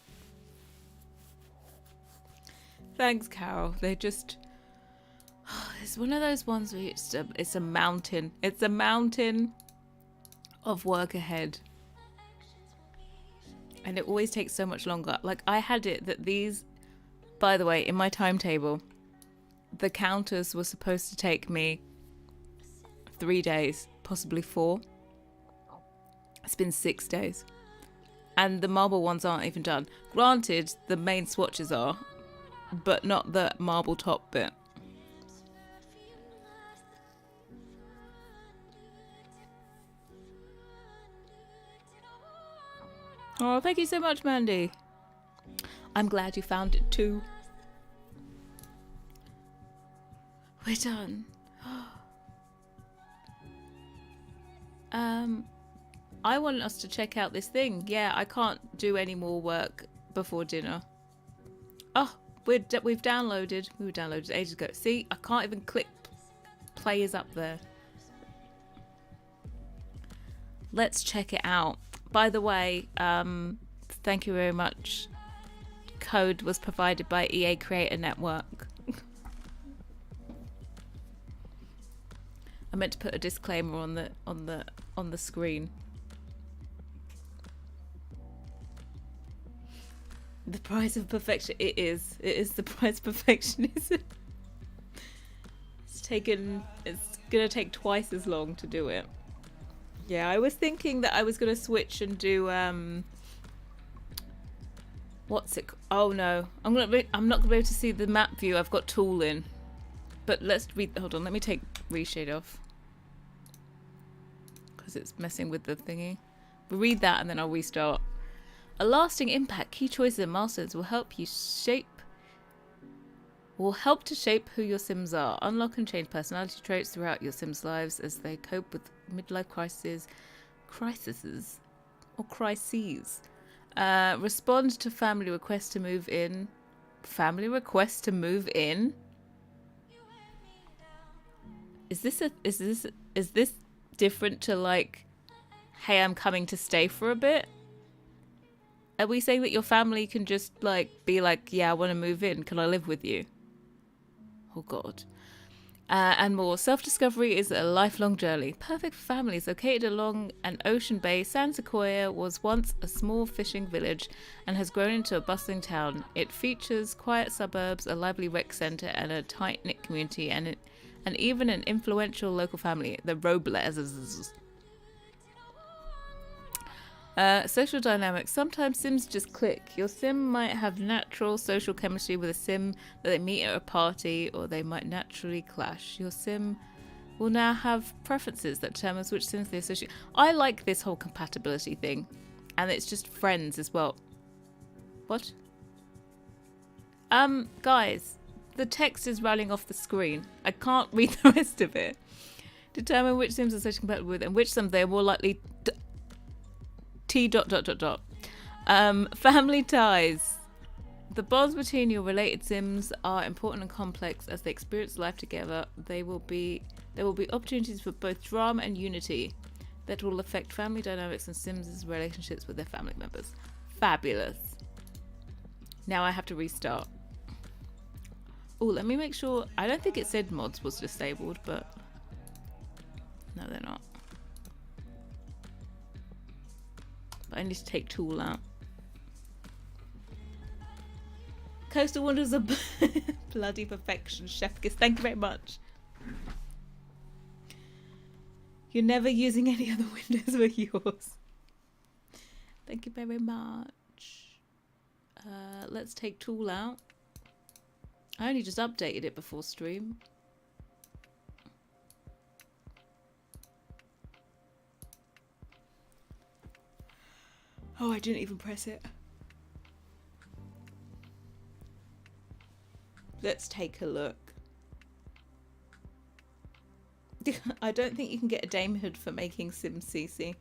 Thanks, Carol. They just... It's one of those ones where it's a mountain. It's a mountain of work ahead. And it always takes so much longer. Like, I had it that these... By the way, in my timetable, the counters were supposed to take me 3 days, possibly 4. It's been 6 days. And the marble ones aren't even done. Granted, the main swatches are, but not the marble top bit. Oh, thank you so much, Mandy. I'm glad you found it too. We're done. I want us to check out this thing. Yeah, I can't do any more work before dinner. Oh, we've downloaded. We were downloaded ages ago. See, I can't even click play is up there. Let's check it out. By the way, thank you very much. Code was provided by EA Creator Network. I meant to put a disclaimer on the screen. The price of perfection. It is the price of perfectionism. It's gonna take twice as long to do it. Yeah, I was thinking that I was gonna switch and do what's it? Oh no, I'm not gonna be able to see the map view. I've got tool in, but let's read. Hold on, let me take reshade off because it's messing with the thingy. We'll read that and then I'll restart. A lasting impact. Key choices and milestones will help to shape who your Sims are. Unlock and change personality traits throughout your Sims' lives as they cope with midlife crises. Respond to family requests to move in. Family requests to move in. Is this different to like, hey, I'm coming to stay for a bit? Are we saying that your family can just like be like, yeah, I want to move in. Can I live with you? Oh God. And more. Self-discovery is a lifelong journey. Perfect for families. Located along an ocean bay, San Sequoia was once a small fishing village and has grown into a bustling town. It features quiet suburbs, a lively rec centre, and a tight-knit community, and even an influential local family, the Robles. Social dynamics. Sometimes Sims just click. Your Sim might have natural social chemistry with a Sim that they meet at a party, or they might naturally clash. Your Sim will now have preferences that determines which Sims they associate. I like this whole compatibility thing. And it's just friends as well. What? Guys, the text is running off the screen. I can't read the rest of it. Determine which Sims are socially compatible with and which Sims they are more likely family ties. The bonds between your related Sims are important and complex as they experience life together. There will be opportunities for both drama and unity that will affect family dynamics and Sims' relationships with their family members. Fabulous. Now I have to restart. Oh, let me make sure. I don't think it said mods was disabled, but no, they're not. I need to take tool out. Coastal Wonders are bloody perfection, Chef Kiss. Thank you very much. You're never using any other windows but yours. Thank you very much. Let's take tool out. I only just updated it before stream. Oh, I didn't even press it. Let's take a look. I don't think you can get a damehood for making SimCC.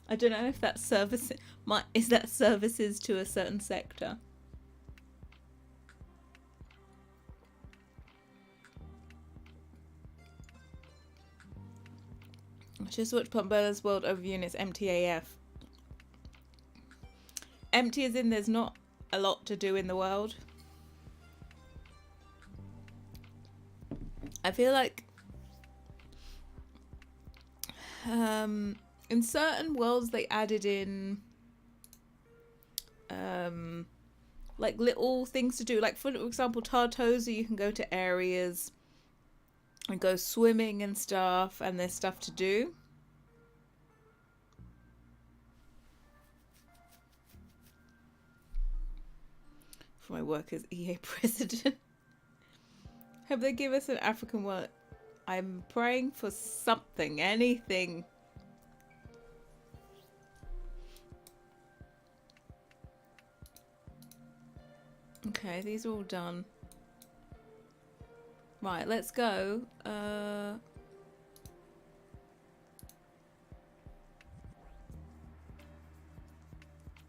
I don't know if that's services to a certain sector. Just watch Pombella's World Overview and it's empty AF. Empty as in there's not a lot to do in the world. I feel like in certain worlds they added in like little things to do. Like for example, Tartosa, you can go to areas and go swimming and stuff, and there's stuff to do. For my work as EA president. Hope they give us an African word. I'm praying for something, anything. Okay, these are all done. Right, let's go.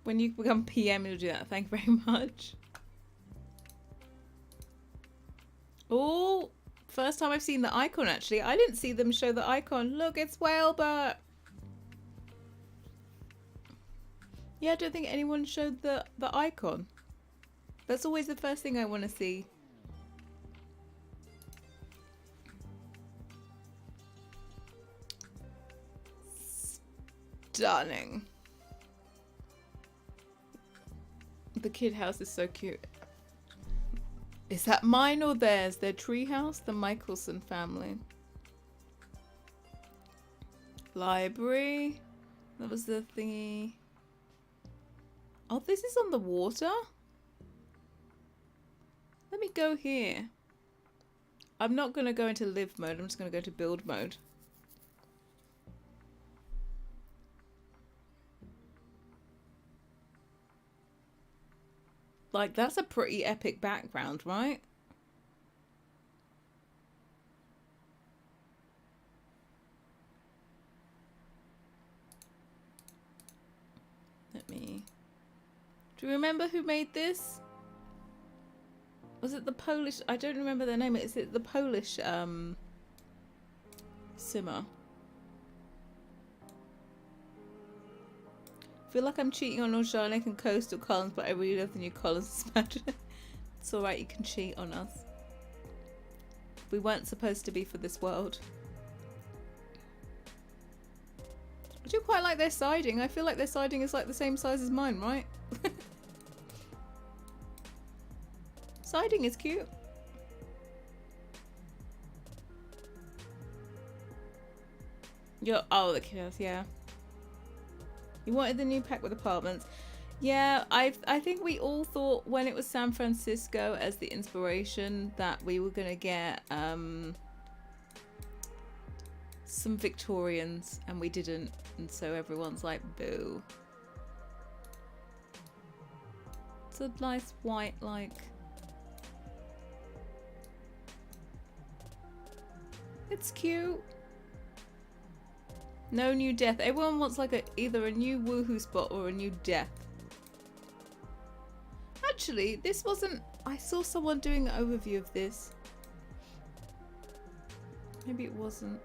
When you become PM, you'll do that. Thank you very much. Oh, first time I've seen the icon actually. I didn't see them show the icon. Look, it's Whalebert. Yeah, I don't think anyone showed the icon. That's always the first thing I want to see. Stunning. The kid house is so cute. Is that mine or theirs? Their tree house? The Michelson family. Library. That was the thingy. Oh, this is on the water? Let me go here. I'm not going to go into live mode. I'm just going to go to build mode. Like, that's a pretty epic background, right? Let me... Do you remember who made this? Was it the Polish... I don't remember their name. Is it the Polish simmer? I feel like I'm cheating on Organic and Coastal Collins, but I really love the new Collins expansion. It's alright, you can cheat on us. We weren't supposed to be for this world. I do quite like their siding. I feel like their siding is like the same size as mine, right? Siding is cute. Oh, the kids, yeah. You wanted the new pack with apartments. Yeah, I think we all thought when it was San Francisco as the inspiration that we were gonna get some Victorians, and we didn't, and so everyone's like, boo. It's a nice white, like... It's cute. No new death. Everyone wants like either a new woohoo spot or a new death. Actually, this wasn't... I saw someone doing an overview of this. Maybe it wasn't.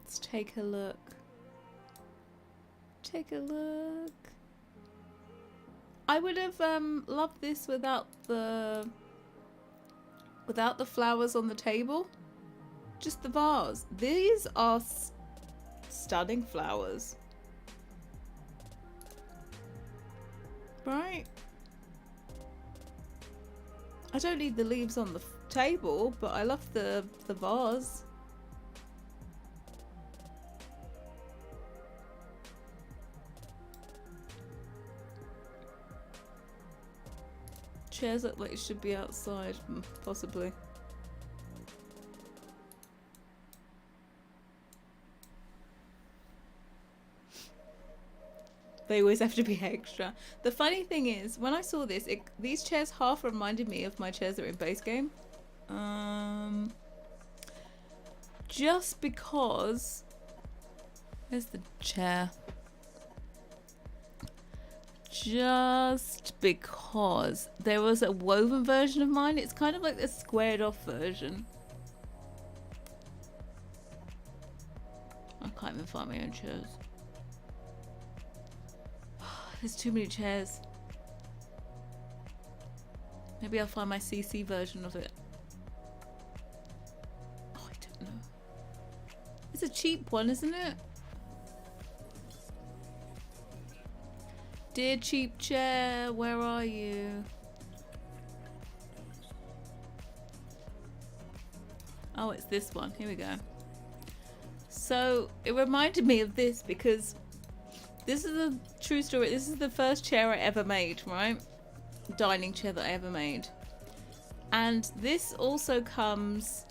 Let's take a look. Take a look. I would have loved this without the flowers on the table. Just the vase. These are stunning flowers. Right? I don't need the leaves on the table, but I love the vase. Chairs look like it should be outside, possibly. They always have to be extra. The funny thing is, when I saw this, these chairs half reminded me of my chairs that are in base game. Just because... Where's the chair? Just because there was a woven version of mine. It's kind of like the squared off version. I can't even find my own chairs. There's too many chairs. Maybe I'll find my CC version of it. Oh, I don't know. It's a cheap one, isn't it? Dear cheap chair, where are you? Oh, it's this one. Here we go. So it reminded me of this because this is a true story. This is the first chair I ever made, right? Dining chair that I ever made. And this also comes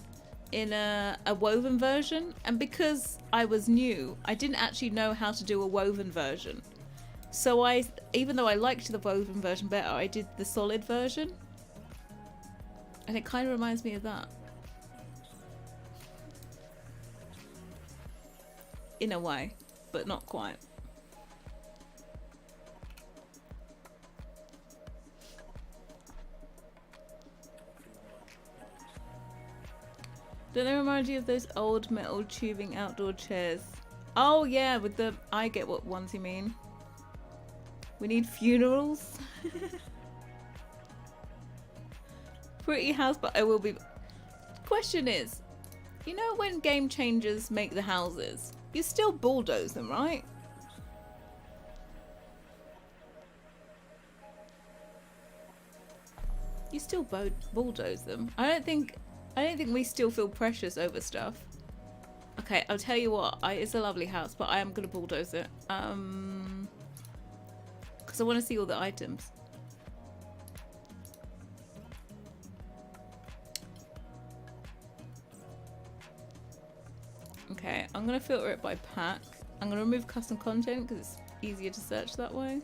in a woven version. And because I was new, I didn't actually know how to do a woven version. So even though I liked the woven version better, I did the solid version. And it kind of reminds me of that. In a way, but not quite. Don't they remind you of those old metal tubing outdoor chairs? Oh yeah, with the... I get what ones you mean. We need funerals. Pretty house, but I will be... Question is, you know when game changers make the houses, you still bulldoze them, right? You still bulldoze them. I don't think we still feel precious over stuff. Okay, I'll tell you what. It's a lovely house, but I am gonna bulldoze it. Because I want to see all the items. Okay, I'm gonna filter it by pack. I'm gonna remove custom content because it's easier to search that way.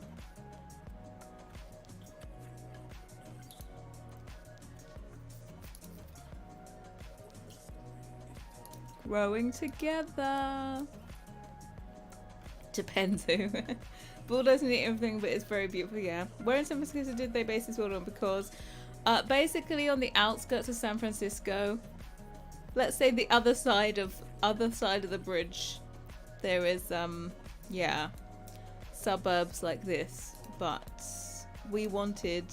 Growing together. Depends who. Bulldozing and everything, but it's very beautiful, yeah. Where in San Francisco did they base this world on? Because basically on the outskirts of San Francisco, let's say the other side of the bridge, there is yeah, suburbs like this, but we wanted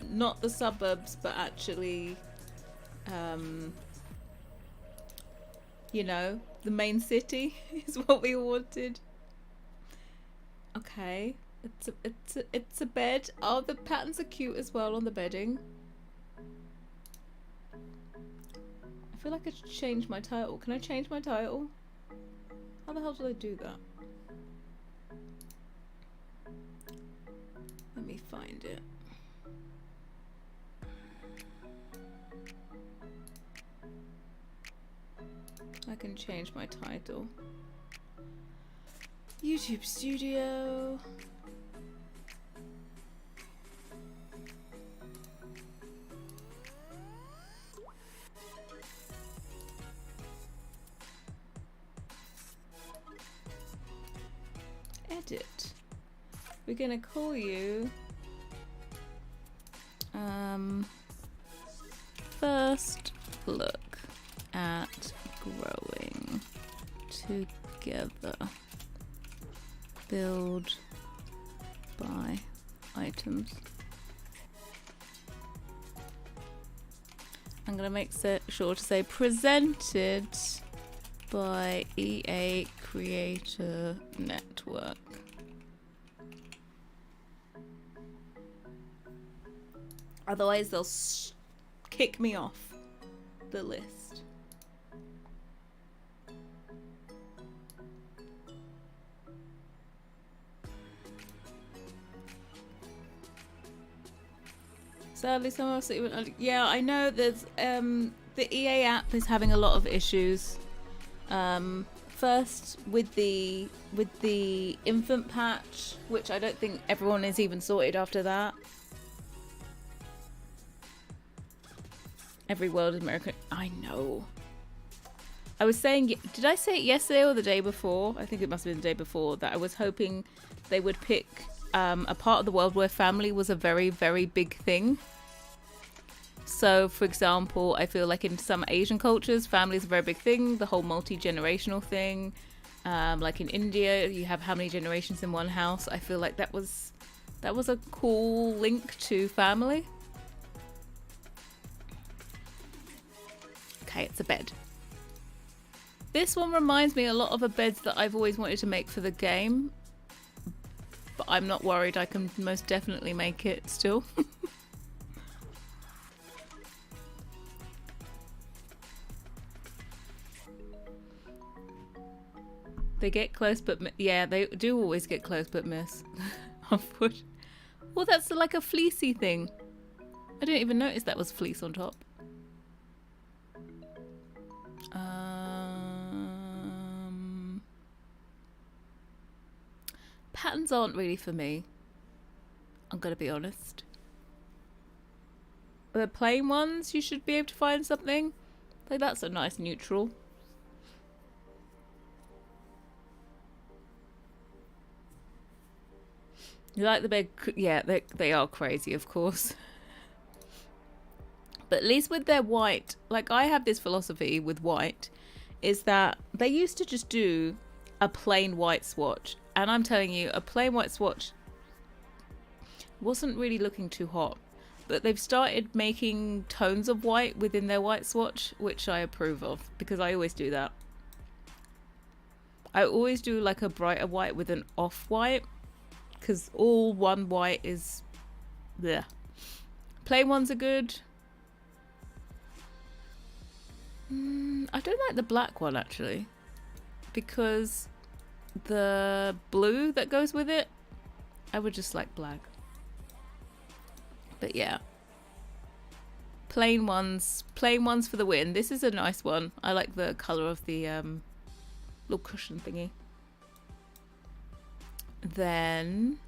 not the suburbs, but actually you know, the main city is what we wanted. Okay, it's a bed. Oh, the patterns are cute as well on the bedding. I feel like I should change my title. Can I change my title? How the hell do I do that? Let me find it. I can change my title. YouTube Studio. Edit. We're gonna call you first look at growing together. Build by items. I'm gonna make sure to say presented by EA Creator Network. Otherwise they'll kick me off the list. Sadly, some of us even... Yeah, I know there's... the EA app is having a lot of issues. First, with the infant patch, which I don't think everyone is even sorted after that. Every world is American. I know. I was saying... Did I say it yesterday or the day before? I think it must have been the day before. That I was hoping they would pick... a part of the world where family was a very, very big thing. So, for example, I feel like in some Asian cultures, family is a very big thing. The whole multi-generational thing. Like in India, you have how many generations in one house. I feel like that was a cool link to family. Okay, it's a bed. This one reminds me a lot of a bed that I've always wanted to make for the game. But I'm not worried, I can most definitely make it still. They get close but yeah, they do always get close but miss. Well, that's like a fleecy thing. I didn't even notice that was fleece on top. Patterns aren't really for me. I'm gonna be honest. The plain ones, you should be able to find something. Like that's a nice neutral. You like the bed? Yeah, they are crazy, of course. But at least with their white, like I have this philosophy with white, is that they used to just do a plain white swatch. And I'm telling you, a plain white swatch wasn't really looking too hot. But they've started making tones of white within their white swatch, which I approve of, because I always do that. I always do like a brighter white with an off-white, because all one white is... Bleh. Plain ones are good. I don't like the black one, actually, because the blue that goes with it, I would just like black. But yeah, plain ones for the win. This is a nice one. I like the color of the little cushion thingy. Then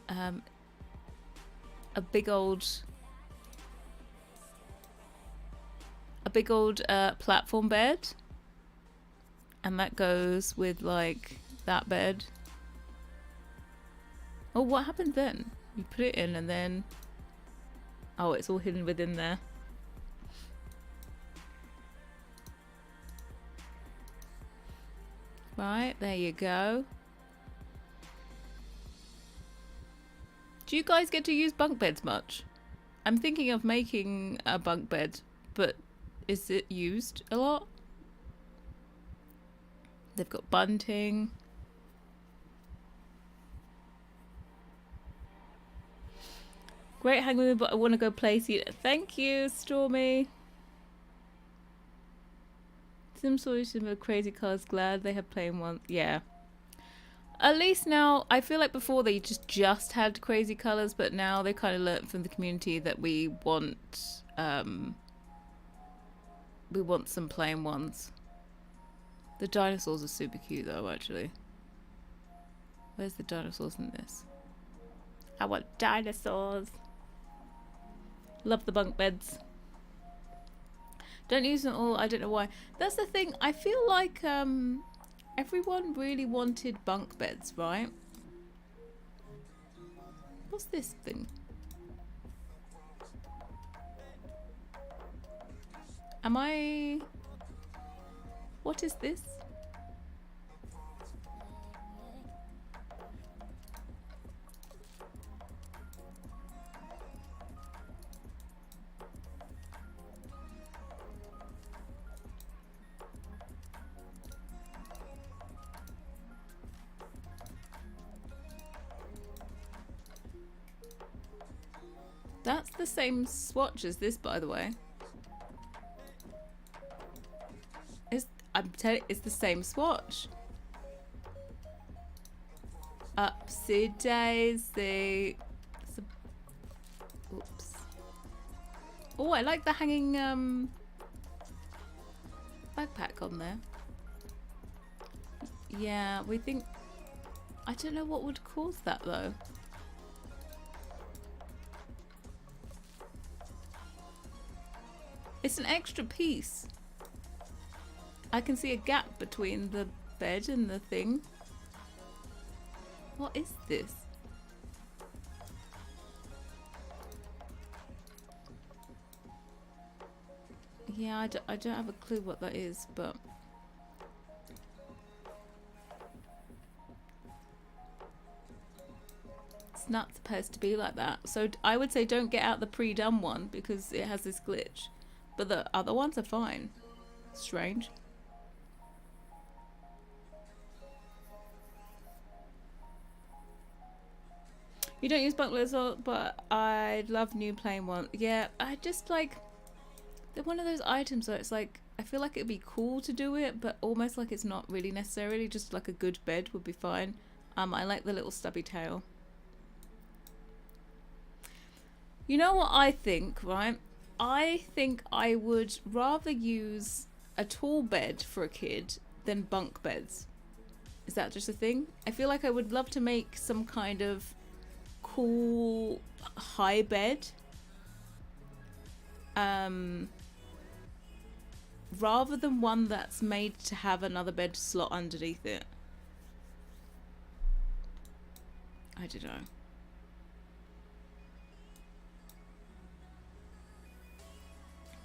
a big old platform bed, and that goes with like that bed. Oh, what happened then? You put it in and then... Oh, it's all hidden within there. Right, there you go. Do you guys get to use bunk beds much? I'm thinking of making a bunk bed, but is it used a lot? They've got bunting. Great hang with me, but I want to go play seat. Thank you, Stormy. Sim solution with crazy colours. Glad they have plain ones. Yeah. At least now, I feel like before they just had crazy colours, but now they kind of learnt from the community that we want some plain ones. The dinosaurs are super cute though, actually. Where's the dinosaurs in this? I want dinosaurs. Love the bunk beds. Don't use them all. I don't know why. That's the thing. I feel like everyone really wanted bunk beds, right? What's this thing? Am I... What is this? That's the same swatch as this, by the way. I'm telling you, it's the same swatch. Upsy daisy. Oops. Oh, I like the hanging backpack on there. Yeah, we think... I don't know what would cause that though. It's an extra piece. I can see a gap between the bed and the thing. What is this? Yeah, I don't have a clue what that is, but... It's not supposed to be like that. So I would say don't get out the pre-done one because it has this glitch. But the other ones are fine. Strange. You don't use bunk beds, but I love new plain ones. Yeah, I just like... They're one of those items where it's like... I feel like it'd be cool to do it, but almost like it's not really necessarily. Just like a good bed would be fine. I like the little stubby tail. You know what I think, right? I think I would rather use a tall bed for a kid than bunk beds. Is that just a thing? I feel like I would love to make some kind of cool high bed. Rather than one that's made to have another bed slot underneath it. I don't know.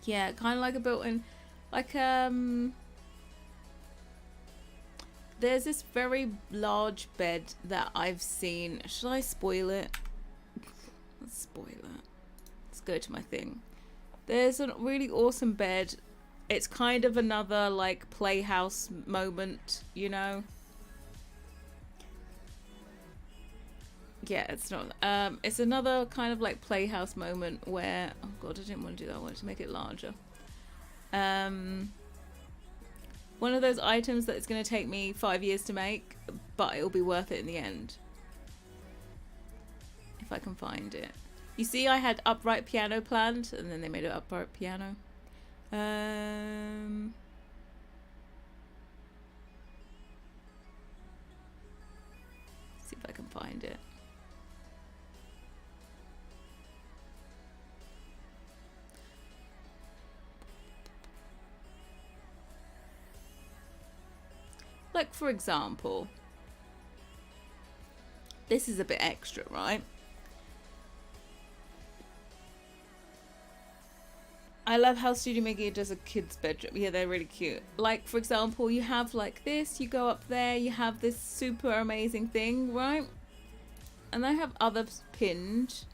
Yeah, kind of like a built-in, like there's this very large bed that I've seen. Should I spoil it? Let's spoil it. Let's go to my thing. There's a really awesome bed. It's kind of another like playhouse moment, you know? Yeah, it's not. It's another kind of like playhouse moment where, oh god, I didn't want to do that. I wanted to make it larger. One of those items that it's going to take me 5 years to make, but it'll be worth it in the end. If I can find it. You see, I had upright piano planned, and then they made an upright piano. See if I can find it. Like, for example, this is a bit extra, right? I love how Studio Miggy does a kid's bedroom. Yeah, they're really cute. Like, for example, you have like this, you go up there, you have this super amazing thing, right? And I have others pinned.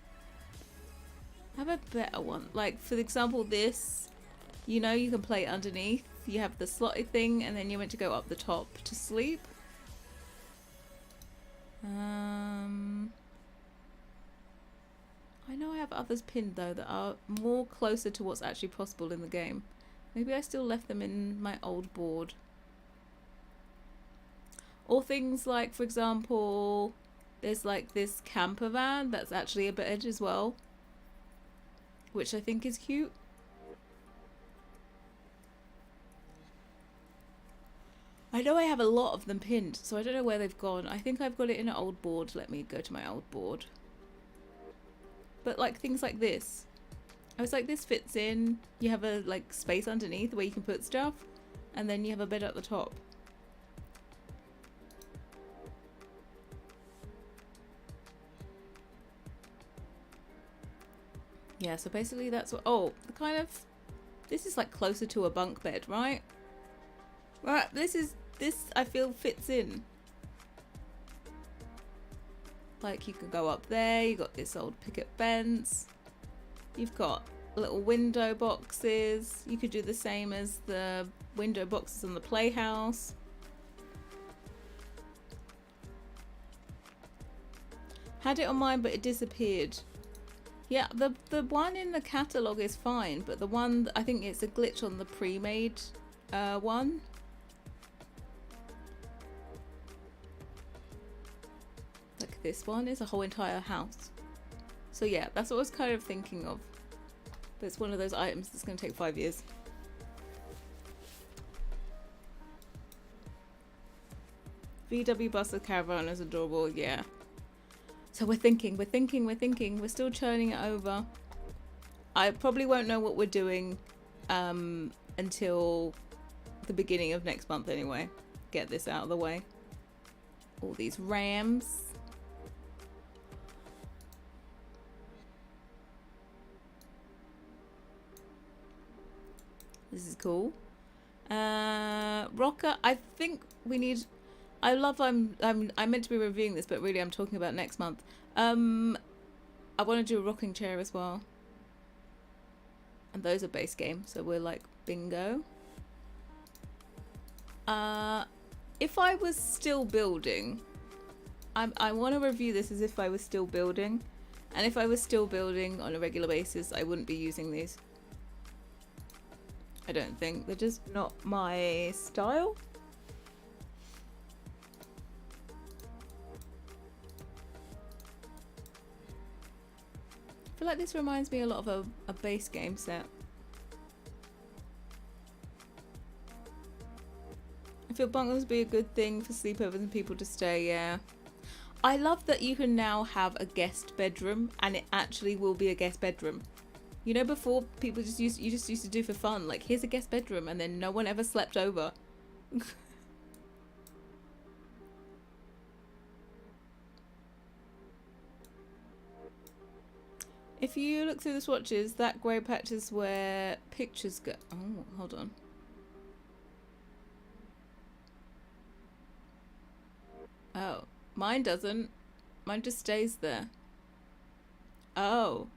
I have a better one. Like, for example, this, you know, you can play underneath. You have the slotted thing, and then you're meant to go up the top to sleep. I know I have others pinned though that are more closer to what's actually possible in the game. Maybe I still left them in my old board. Or things like, for example, there's like this camper van that's actually a bed as well, which I think is cute. I know I have a lot of them pinned, so I don't know where they've gone. I think I've got it in an old board. Let me go to my old board. But like things like this. I was like, this fits in. You have a like space underneath where you can put stuff, and then you have a bed at the top. Yeah, so basically that's what, oh, the kind of, this is like closer to a bunk bed, right? Right, this I feel fits in. Like you could go up there, you got this old picket fence. You've got little window boxes. You could do the same as the window boxes in the playhouse. Had it on mine, but it disappeared. Yeah, the one in the catalogue is fine, but the one, I think it's a glitch on the pre-made one. Like this one is a whole entire house. So yeah, that's what I was kind of thinking of. But it's one of those items that's going to take 5 years. VW Buster Caravan is adorable, yeah. So we're thinking. We're still churning it over. I probably won't know what we're doing until the beginning of next month anyway. Get this out of the way. All these rams. This is cool. Rocker, I think we need... I'm meant to be reviewing this, but really I'm talking about next month. I want to do a rocking chair as well. And those are base game, so we're like bingo. If I was still building, I want to review this as if I was still building. And if I was still building on a regular basis, I wouldn't be using these. I don't think. They're just not my style. I feel like this reminds me a lot of a base game set. I feel bungalows would be a good thing for sleepovers and people to stay, yeah. I love that you can now have a guest bedroom and it actually will be a guest bedroom. You know, before people just used to do for fun, like here's a guest bedroom and then no one ever slept over. If you look through the swatches, that grey patch is where pictures go. Oh, hold on. Oh, mine doesn't. Mine just stays there. Oh.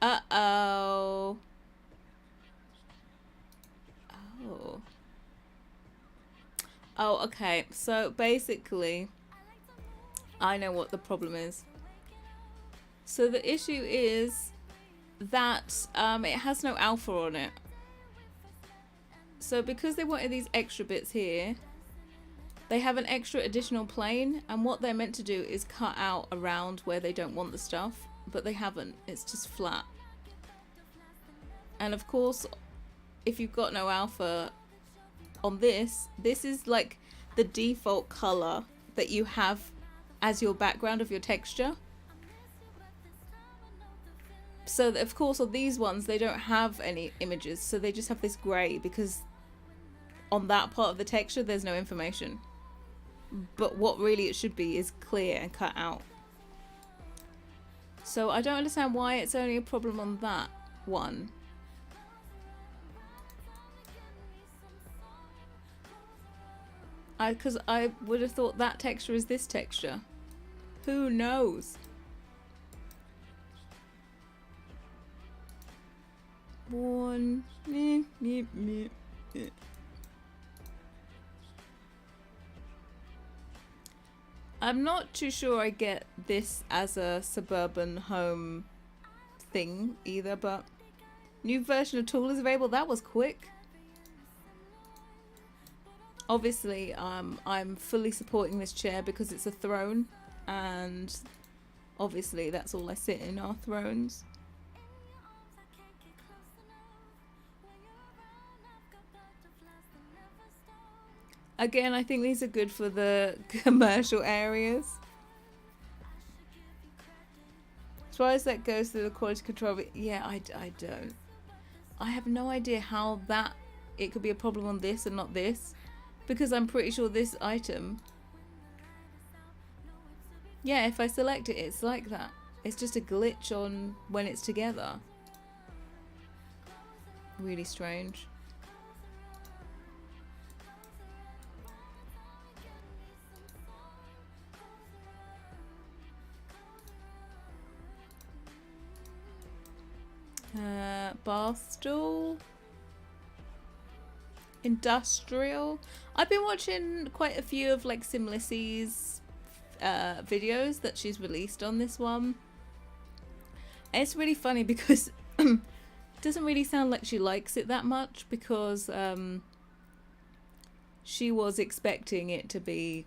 Uh-oh. Oh. Oh, okay. So basically, I know what the problem is. So the issue is that it has no alpha on it. So because they wanted these extra bits here, they have an extra additional plane, and what they're meant to do is cut out around where they don't want the stuff, but they haven't. It's just flat. And of course, if you've got no alpha on this is like the default color that you have as your background of your texture. So of course on these ones they don't have any images, so they just have this grey because on that part of the texture there's no information. But what really it should be is clear and cut out. So I don't understand why it's only a problem on that one. Because I would have thought that texture is this texture. Who knows? One. I'm not too sure I get this as a suburban home thing either, but new version of Tool is available. That was quick. Obviously, I'm fully supporting this chair because it's a throne, and obviously that's all I sit in are thrones. Again, I think these are good for the commercial areas. As far as that goes through the quality control, yeah, I don't. I have no idea how it could be a problem on this and not this. Because I'm pretty sure this item, yeah, if I select it, it's like that. It's just a glitch on when it's together. Really strange. Bath stool. Industrial. I've been watching quite a few of like Simlissie's videos that she's released on this one. And it's really funny because it doesn't really sound like she likes it that much, because she was expecting it to be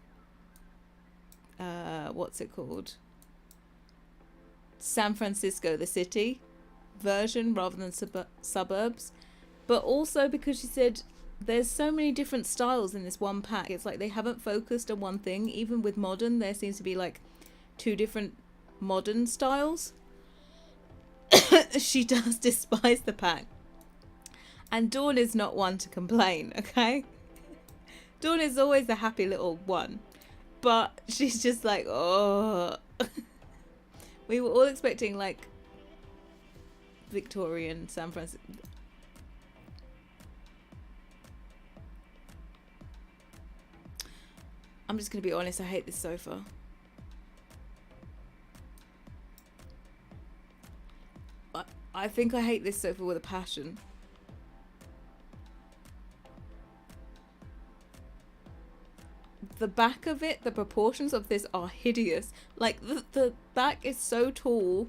what's it called? San Francisco, the city version rather than suburbs. But also because she said there's so many different styles in this one pack. It's like they haven't focused on one thing. Even with modern, there seems to be like 2 different modern styles. She does despise the pack. And Dawn is not one to complain, okay? Dawn is always the happy little one. But she's just like, oh. We were all expecting like Victorian San Francisco. I'm just going to be honest, I hate this sofa. I think I hate this sofa with a passion. The back of it, the proportions of this are hideous. Like, the back is so tall.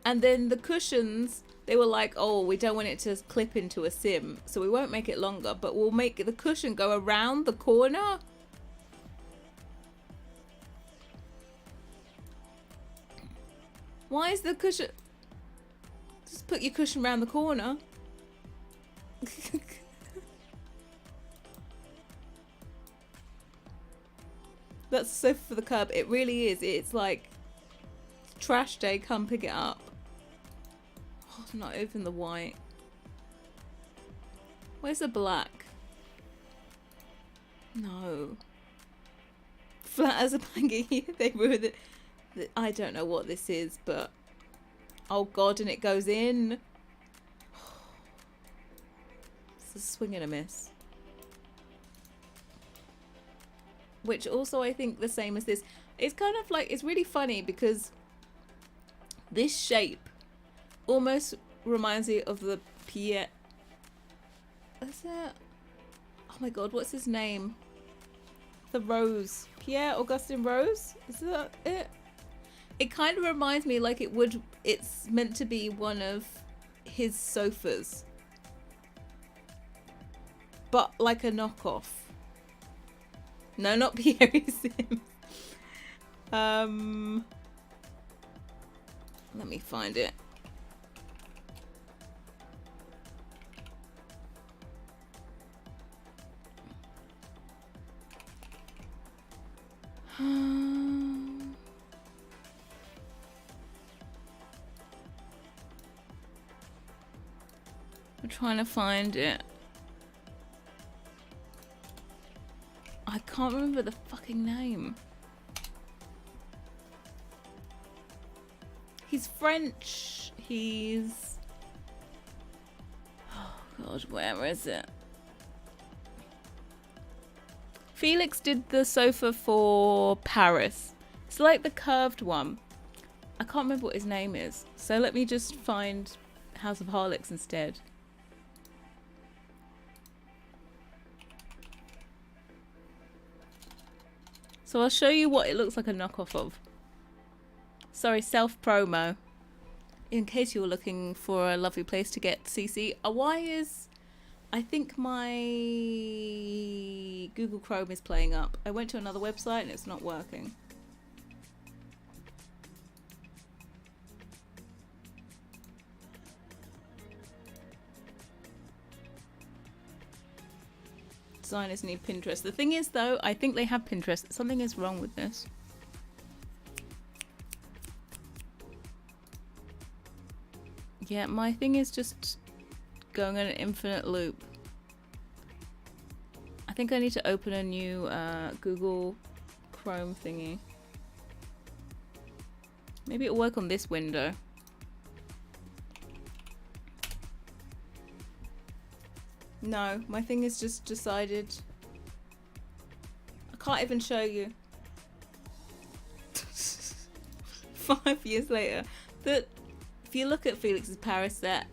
And then the cushions, they were like, oh, we don't want it to clip into a sim, so we won't make it longer, but we'll make the cushion go around the corner. Why is the cushion... Just put your cushion around the corner. That's a sofa for the curb. It really is. It's like trash day, come pick it up. Oh, not even the white. Where's the black? No. Flat as a pancake. They ruined it. I don't know what this is, but oh god, and it goes in. It's a swing and a miss. Which also I think the same as this. It's kind of like, it's really funny because this shape almost reminds me of the Pierre. Is it? Oh my god, what's his name? The Rose. Pierre Augustin Rose? Is that it? It kind of reminds me like it's meant to be one of his sofas. But like a knockoff. No, not Pierre Sims. Let me find it. I'm trying to find it. I can't remember the fucking name. He's French. He's... Oh god, where is it? Felix did the sofa for Paris. It's like the curved one. I can't remember what his name is. So let me just find House of Harlix instead. So I'll show you what it looks like a knockoff of. Sorry, self-promo. In case you're looking for a lovely place to get CC. Why is... I think my Google Chrome is playing up. I went to another website and it's not working. Designers need Pinterest. The thing is though, I think they have Pinterest. Something is wrong with this. Yeah, my thing is just going on an infinite loop. I think I need to open a new Google Chrome thingy. Maybe it'll work on this window. No, my thing is just decided. I can't even show you. 5 years later. That if you look at Felix's Paris set,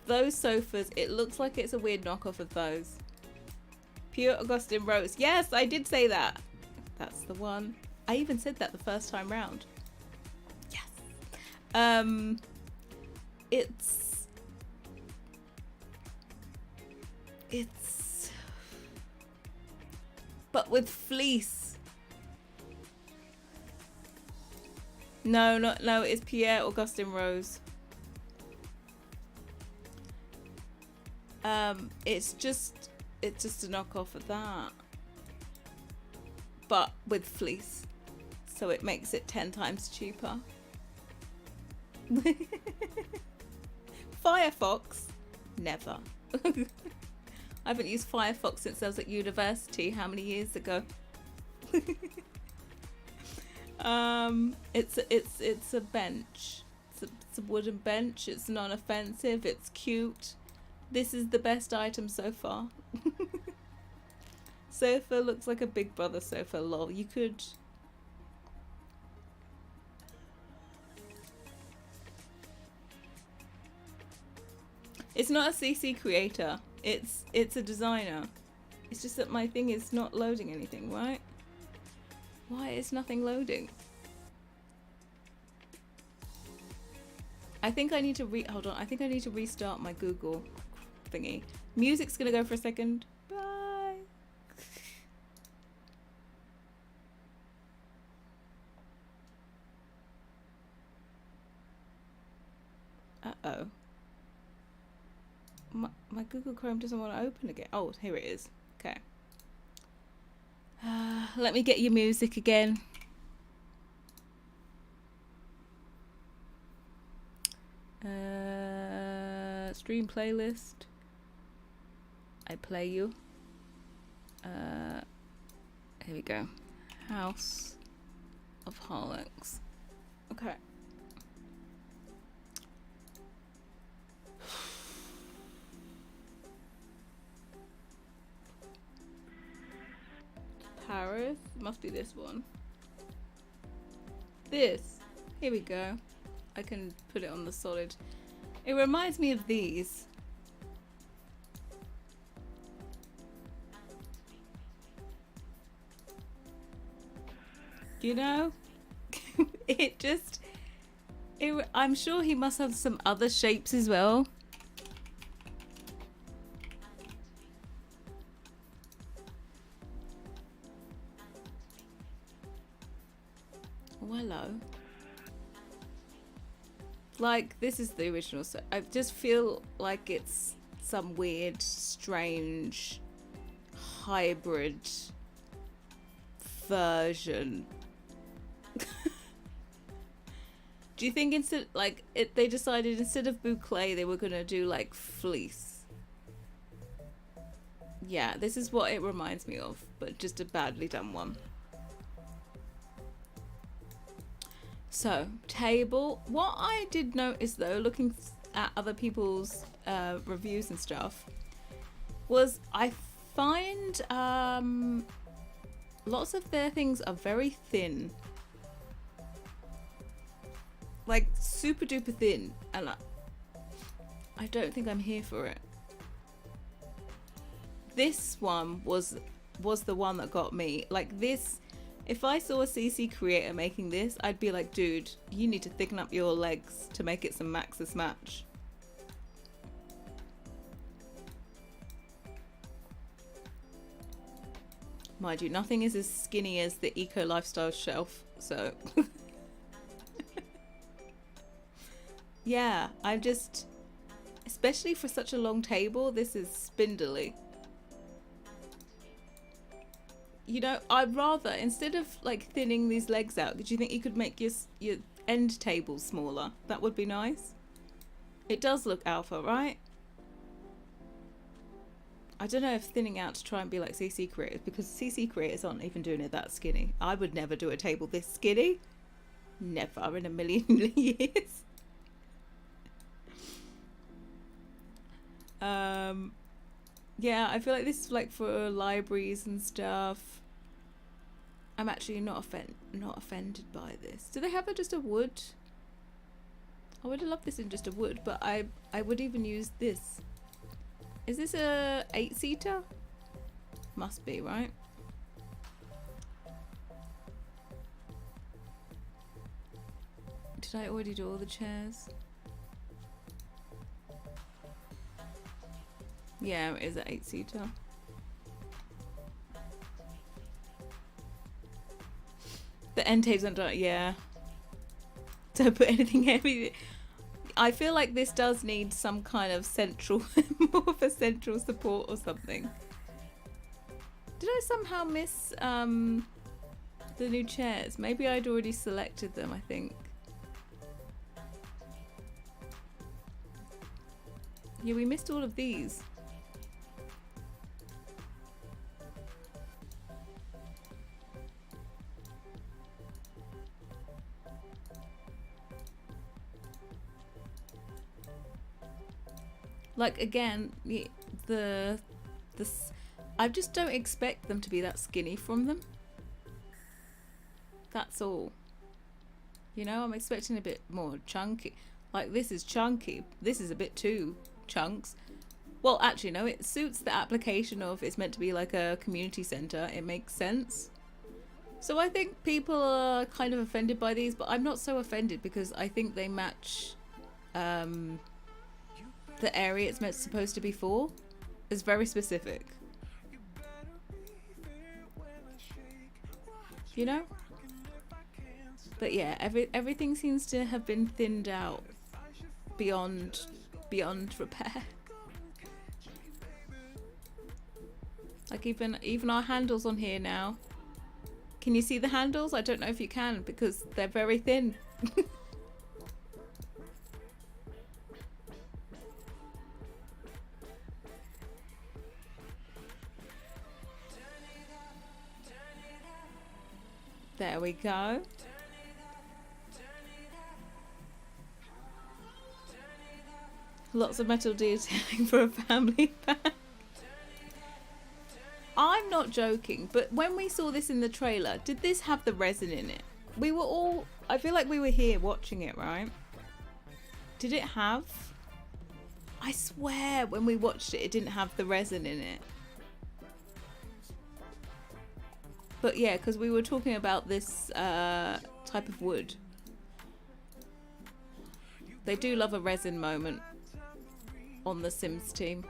those sofas, it looks like it's a weird knockoff of those. Pure Augustin Rose. Yes, I did say that. That's the one. I even said that the first time round. Yes. It's but with fleece. No, it's Pierre Augustin Rose. It's just a knockoff of that, but with fleece, so it makes it 10 times cheaper. Firefox, never. I haven't used Firefox since I was at university. How many years ago? It's a bench. It's a wooden bench. It's non-offensive. It's cute. This is the best item so far. Sofa looks like a Big Brother sofa. Lol. You could. It's not a CC creator. It's a designer. It's just that my thing is not loading anything, right? Why is nothing loading? I think I need to hold on. I think I need to restart my Google thingy. Music's gonna go for a second. Bye. Uh-oh. My Google Chrome doesn't want to open again. Oh, here it is. Okay. Let me get your music again. Stream playlist. I play you. Here we go. House of Harlix. Okay. Paris. Must be this one. This. Here we go. I can put it on the solid. It reminds me of these. You know? It just... I'm sure he must have some other shapes as well. Oh, hello. Like, this is the original, so I just feel like it's some weird, strange, hybrid version. Do you think instead, like, they decided instead of boucle, they were gonna do like fleece? Yeah, this is what it reminds me of, but just a badly done one. So, table. What I did notice though, looking at other people's reviews and stuff, was I find lots of their things are very thin. Like super duper thin, and I don't think I'm here for it. This one was the one that got me. Like this, if I saw a CC creator making this, I'd be like, dude, you need to thicken up your legs to make it some Maxis match. Mind you, nothing is as skinny as the eco lifestyle shelf, so yeah, I'm just, especially for such a long table, this is spindly. You know, I'd rather, instead of like thinning these legs out, do you think you could make your end table smaller? That would be nice. It does look alpha, right? I don't know if thinning out to try and be like CC creators, because CC creators aren't even doing it that skinny. I would never do a table this skinny. Never in a million years. Yeah, I feel like this is like for libraries and stuff. I'm actually not offended by this. Do they have just a wood? I would have loved this in just a wood, but I would even use this. Is this a 8-seater? Must be, right? Did I already do all the chairs? Yeah, it is an 8-seater. The end tape's under, yeah. Don't put anything heavy. I feel like this does need some kind of central, more of a central support or something. Did I somehow miss the new chairs? Maybe I'd already selected them, I think. Yeah, we missed all of these. Like again, I just don't expect them to be that skinny from them. That's all. You know, I'm expecting a bit more chunky. Like this is chunky. This is a bit too chunks. Well, actually, no, it suits the application of it's meant to be like a community center. It makes sense. So I think people are kind of offended by these, but I'm not so offended because I think they match the area it's supposed to be for. Is very specific. You know? But yeah, everything seems to have been thinned out beyond repair. Like even our handles on here now. Can you see the handles? I don't know if you can because they're very thin. There we go. Lots of metal detailing for a family pack. I'm not joking, but when we saw this in the trailer, did this have the resin in it? We were all, I feel like we were here watching it, right? Did it have? I swear when we watched it, it didn't have the resin in it. But yeah, because we were talking about this type of wood. They do love a resin moment on the Sims team.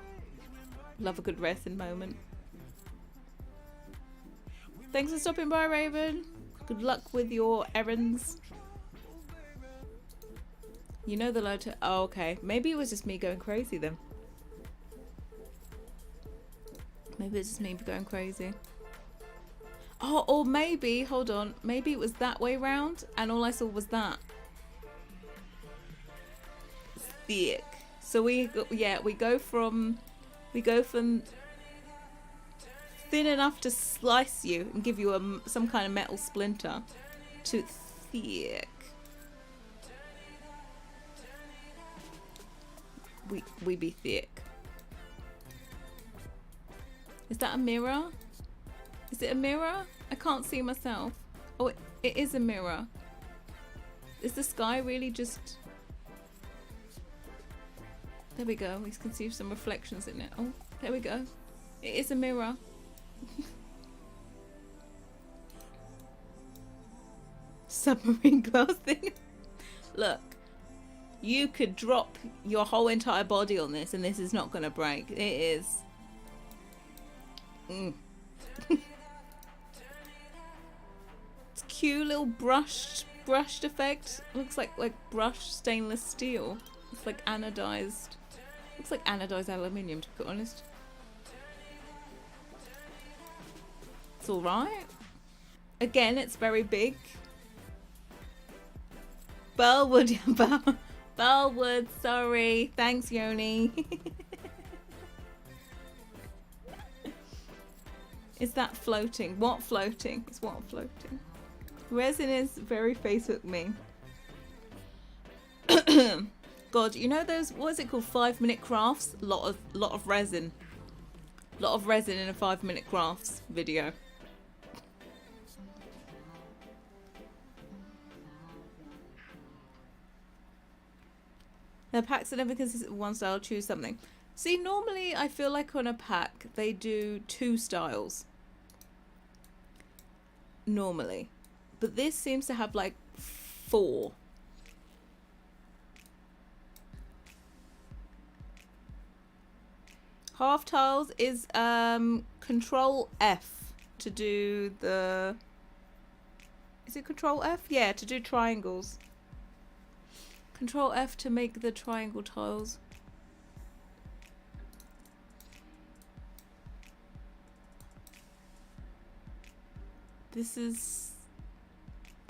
Love a good resin moment. Thanks for stopping by, Raven. Good luck with your errands. You know the low to... Oh, okay. Maybe it was just me going crazy then. Maybe it's just me going crazy. Oh, or maybe... Hold on. Maybe it was that way round and all I saw was that. Thick. So we go from thin enough to slice you and give you some kind of metal splinter to thick. We be thick. Is that a mirror? Is it a mirror? I can't see myself. Oh, it is a mirror. Is the sky really just... There we go. We can see some reflections in it. Oh, there we go. It is a mirror. Submarine glass thing. Look, you could drop your whole entire body on this and this is not going to break. It is. It's cute little brushed effect. Looks like brushed stainless steel. It's like anodized. Looks like anodized aluminium, to be honest. It's alright. Again, it's very big. Bellwood, Bellwood, sorry. Thanks, Yoni. Is that floating? What floating? It's what floating. Resin is very Facebook meme. God, you know those, what is it called, 5-minute crafts? Lot of resin. Lot of resin in a 5-minute crafts video. The packs are never consistent with one style, choose something. See, normally I feel like on a pack they do 2 styles. Normally. But this seems to have like 4. Half tiles is Control F to do the... Is it Control F? Yeah, to do triangles. Control F to make the triangle tiles. This is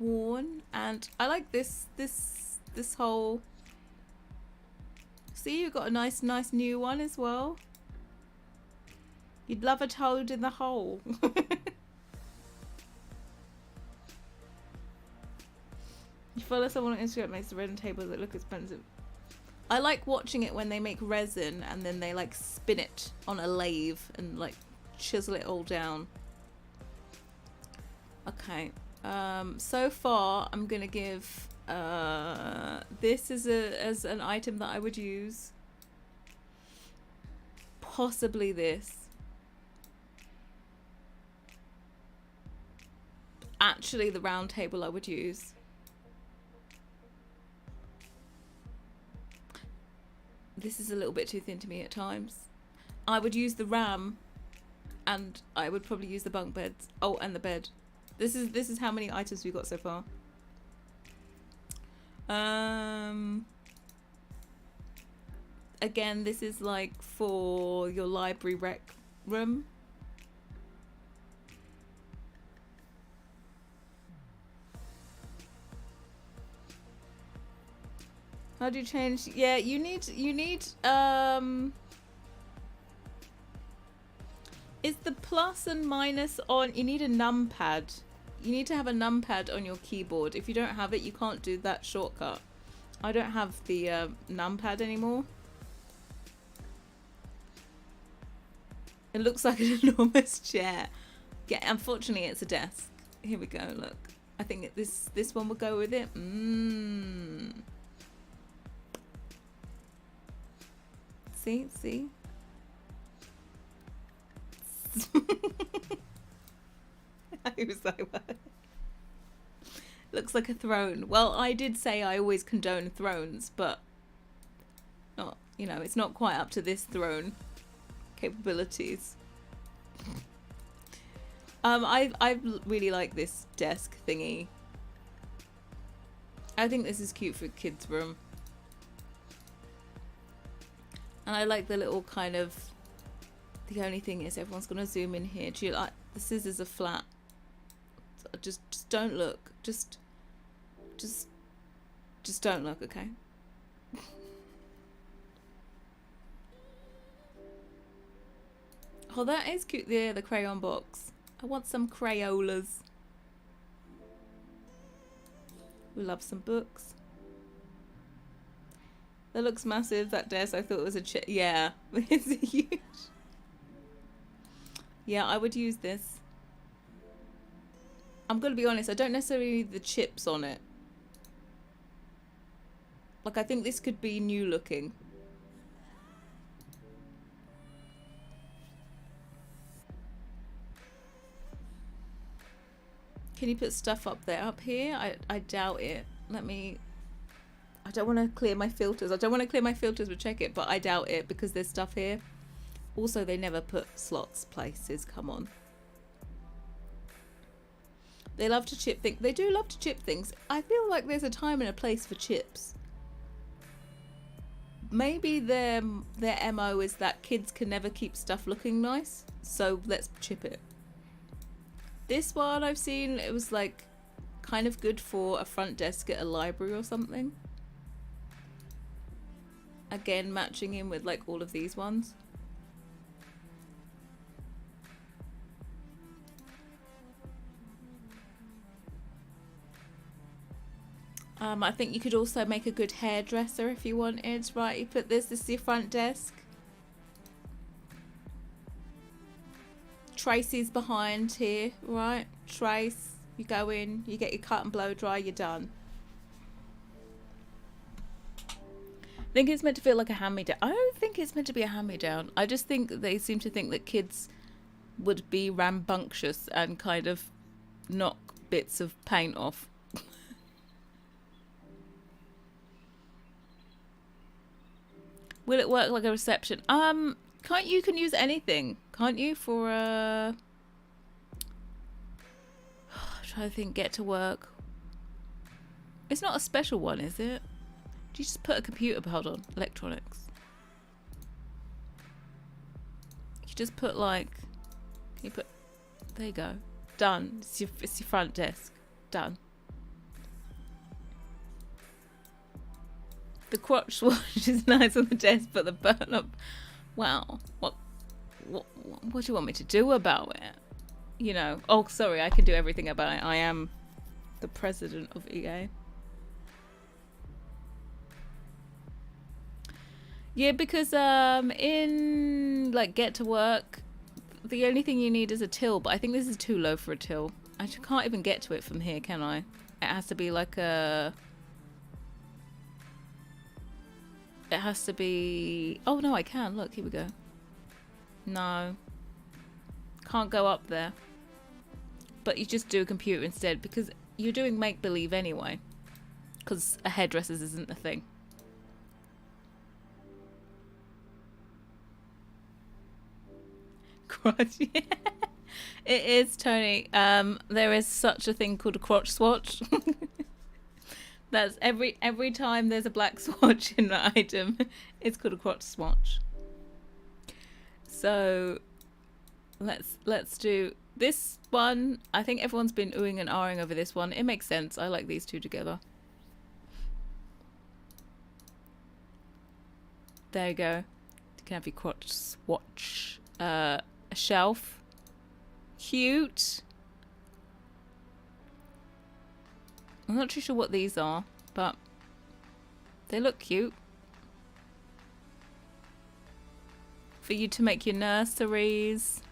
worn and I like this whole... See, you got a nice new one as well. You'd love a toad in the hole. You follow someone on Instagram makes the resin tables that look expensive. I like watching it when they make resin and then they like spin it on a lathe and like chisel it all down. Okay. So far I'm gonna give this as an item that I would use. Possibly this. Actually, the round table I would use. This is a little bit too thin to me at times. I would use the ram, and I would probably use the bunk beds. Oh, and the bed. This is how many items we got so far. Again, this is like for your library rec room. How do you change? Yeah, you need is the plus and minus on? You need a numpad. You need to have a numpad on your keyboard. If you don't have it, you can't do that shortcut. I don't have the numpad anymore. It looks like an enormous chair. Yeah, unfortunately, it's a desk. Here we go. Look, I think this one will go with it. See. I was like, what? Looks like a throne. Well, I did say I always condone thrones, but not, you know, it's not quite up to this throne capabilities. I really like this desk thingy. I think this is cute for a kid's room. And I like the little kind of, the only thing is everyone's gonna zoom in here. Do you like, the scissors are flat. Just don't look. Just don't look, okay? Oh, that is cute. Yeah, the crayon box. I want some Crayolas. We love some books. That looks massive, that desk. I thought it was a chip. Yeah, it's huge. Yeah, I would use this. I'm gonna be honest, I don't necessarily need the chips on it. Like, I think this could be new looking. Can you put stuff up there? Up here? I doubt it. Let me... I don't want to clear my filters. I don't want to clear my filters but check it, but I doubt it because there's stuff here. Also, they never put slots places. Come on. They love to chip things. They do love to chip things. I feel like there's a time and a place for chips. Maybe their MO is that kids can never keep stuff looking nice, so let's chip it. This one I've seen, it was like kind of good for a front desk at a library or something. Again, matching in with like all of these ones. I think you could also make a good hairdresser if you wanted, right? You put this is your front desk. Tracy's behind here, right? Trace, you go in, you get your cut and blow dry, you're done. I think it's meant to feel like a hand-me-down. I don't think it's meant to be a hand-me-down. I just think they seem to think that kids would be rambunctious and kind of knock bits of paint off. Will it work like a reception? Can't you can use anything, can't you? For try to think. Get to work. It's not a special one, is it? Do you just put a computer? Hold on, electronics. You just put like. Can you put? There you go. Done. It's your front desk. Done. The crotch swatch is nice on the desk, but the burn up. Wow. What do you want me to do about it? You know. Oh, sorry. I can do everything about it. I am the president of EA. Yeah, because in like Get to Work, the only thing you need is a till, but I think this is too low for a till. I can't even get to it from here, can I? It has to be like a... It has to be... Oh, no, I can. Look, here we go. No. Can't go up there. But you just do a computer instead, because you're doing make-believe anyway. Because a hairdresser's isn't a thing. Crotch, yeah. It is, Tony. There is such a thing called a crotch swatch. That's every time there's a black swatch in an item, it's called a crotch swatch. So let's do this one. I think everyone's been oohing and ahhing over this one. It makes sense. I like these two together. There you go. You can have your crotch swatch. A shelf. Cute. I'm not too sure what these are, but they look cute. for you to make your nurseries.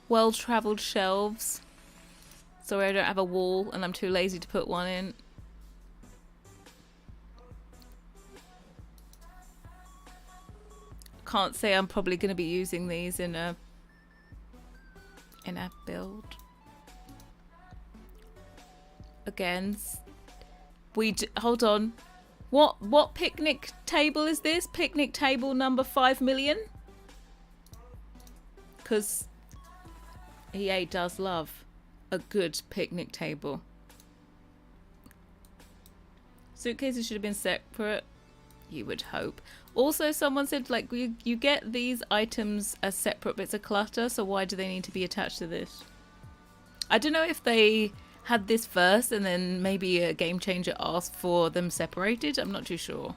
Well-travelled shelves. Sorry, I don't have a wall and I'm too lazy to put one in. Can't say I'm probably going to be using these in a build. Again, hold on. What picnic table is this? Picnic table number 5 million? Because EA does love a good picnic table. Suitcases should have been separate. You would hope. Also, someone said, like, you get these items as separate bits of clutter, so why do they need to be attached to this? I don't know if they had this first and then maybe a game changer asked for them separated. I'm not too sure.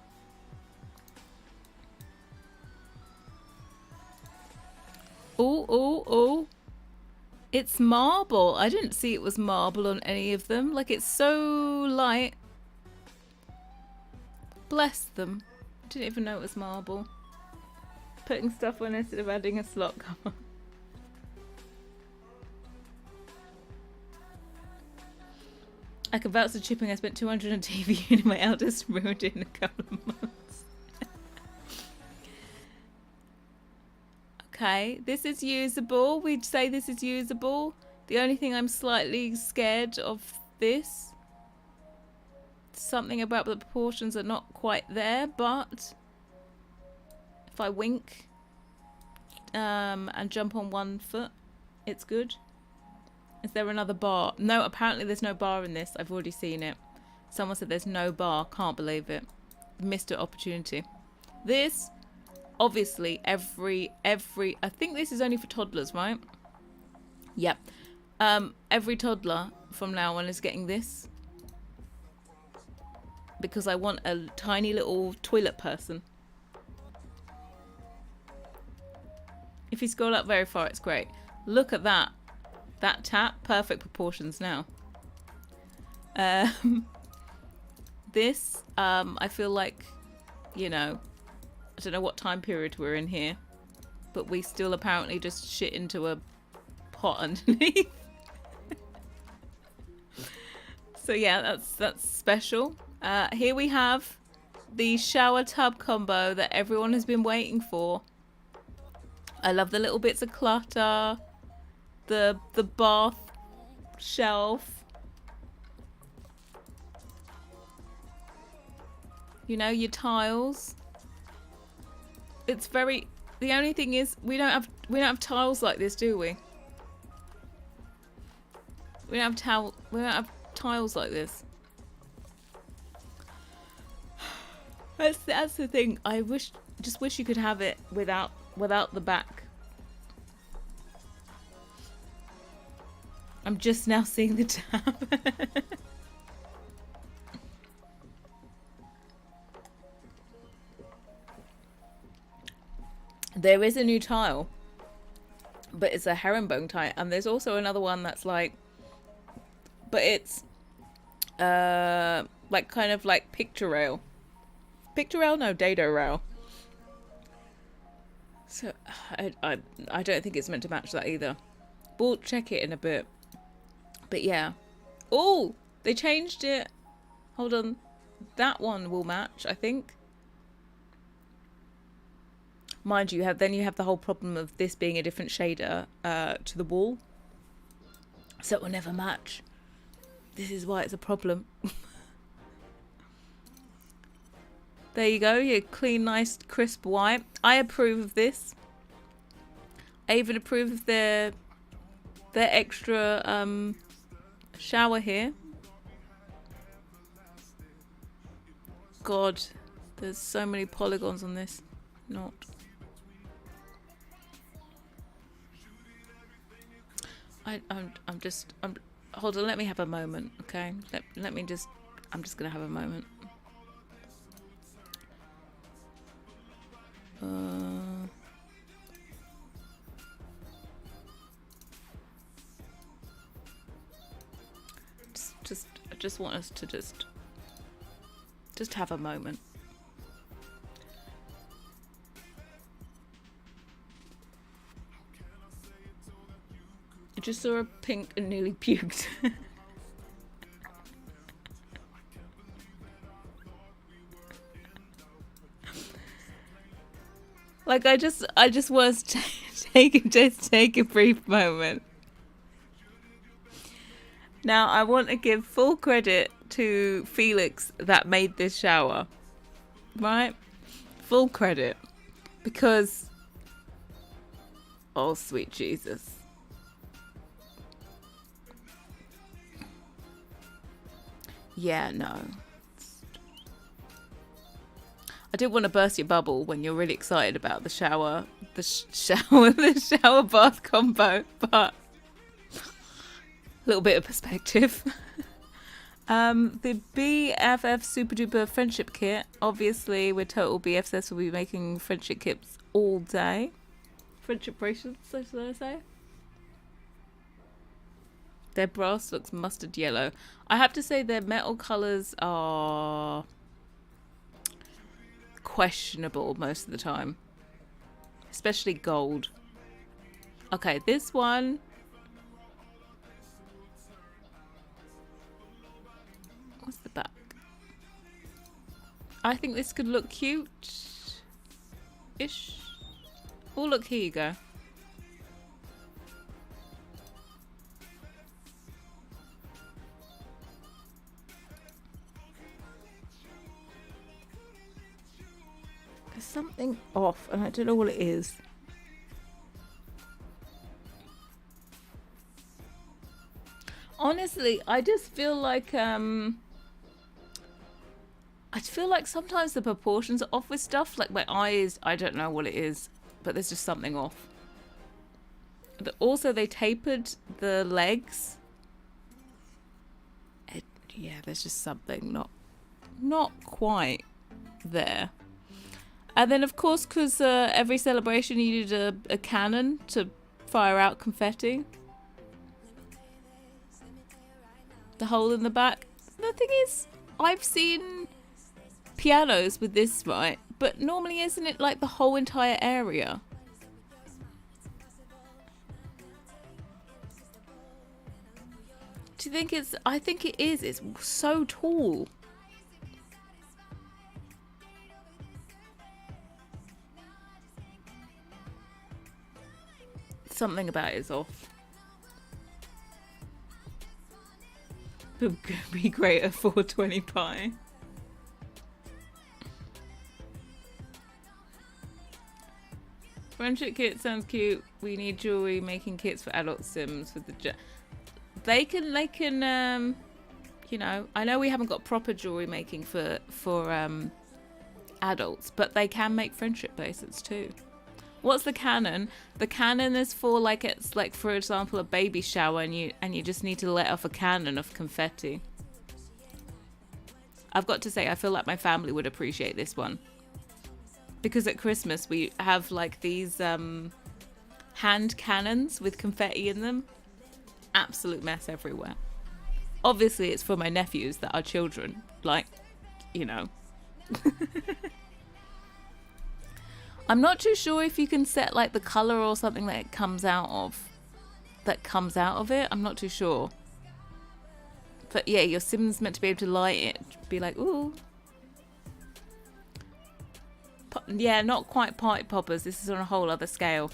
Oh. It's marble. I didn't see it was marble on any of them. Like, it's so light. Bless them. I didn't even know it was marble. Putting stuff on instead of adding a slot cover. I can vouch for chipping. I spent 200 on TV unit. My eldest ruined it in a couple of months. Okay, this is usable. We'd say this is usable. The only thing I'm slightly scared of this, something about the proportions are not quite there, but if I wink and jump on one foot, it's good. Is there another bar? No, apparently there's no bar in this. I've already seen it. Someone said there's no bar. Can't believe it. Missed an opportunity. This, obviously, every I think this is only for toddlers, right? Yep. Every toddler from now on is getting this. Because I want a tiny little toilet person. If you scroll up very far, it's great. Look at that. That tap, perfect proportions now. This, I feel like, you know, I don't know what time period we're in here, but we still apparently just shit into a pot underneath. So yeah, that's special. Here we have the shower tub combo that everyone has been waiting for. I love the little bits of clutter. The bath shelf. You know, your tiles. It's very, the only thing is we don't have tiles like this, do we? We don't have tiles like this. That's the thing. I just wish you could have it without the back. I'm just now seeing the tab. There is a new tile, but it's a herringbone tile, and there's also another one that's like, but it's like kind of like picture rail. Picture rail? No, dado rail. So I don't think it's meant to match that either. We'll check it in a bit. But yeah. Oh, they changed it. Hold on. That one will match, I think. Mind you, then you have the whole problem of this being a different shader to the wall. So it will never match. This is why it's a problem. There you go. Your clean, nice, crisp white. I approve of this. I even approve of their extra shower here. God, there's so many polygons on this. Not. I'm hold on, let me have a moment, okay? Let me just, I'm just gonna have a moment. I just want us to just have a moment. just saw a pink and nearly puked. Like I just was take a brief moment. Now I want to give full credit to Felix that made this shower, right? Full credit, because oh sweet Jesus. Yeah, no. I didn't want to burst your bubble when you're really excited about the shower, the shower bath combo, but a little bit of perspective. The BFF Super Duper Friendship Kit. Obviously, we're total BFFs. We'll be making friendship kits all day. Friendship bracelets, should I say? Their brass looks mustard yellow. I have to say their metal colours are questionable most of the time. Especially gold. Okay, this one. What's the back? I think this could look cute-ish. Oh, look, here you go. There's something off, and I don't know what it is. Honestly, I just feel like sometimes the proportions are off with stuff. Like my eyes, I don't know what it is, but there's just something off. Also, they tapered the legs. Yeah, there's just something not quite there. And then, of course, because every celebration you needed a cannon to fire out confetti. The hole in the back. The thing is, I've seen pianos with this, right? But normally, isn't it like the whole entire area? Do you think it's... I think it is. It's so tall. Something about it is off. It would be great at 420 pie. Friendship kit sounds cute. We need jewelry making kits for adult Sims with the they can you know, I know we haven't got proper jewelry making for adults, but they can make friendship bracelets too. What's the cannon? The cannon is for like, it's like, for example, a baby shower, and you just need to let off a cannon of confetti. I've got to say, I feel like my family would appreciate this one, because at Christmas we have like these hand cannons with confetti in them. Absolute mess everywhere. Obviously, it's for my nephews that are children, like, you know. I'm not too sure if you can set like the color or something that it comes out of. It. I'm not too sure. But yeah, your Sim's meant to be able to light it. Be like, ooh. Yeah, not quite party poppers. This is on a whole other scale.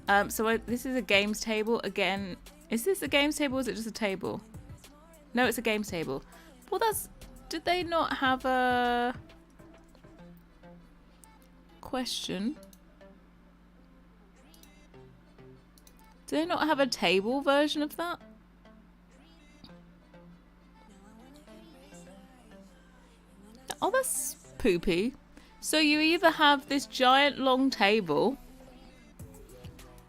This is a games table. Again, is this a games table or is it just a table? No, it's a games table. Well, did they not have a... Question. Do they not have a table version of that? Oh, that's poopy. So you either have this giant long table,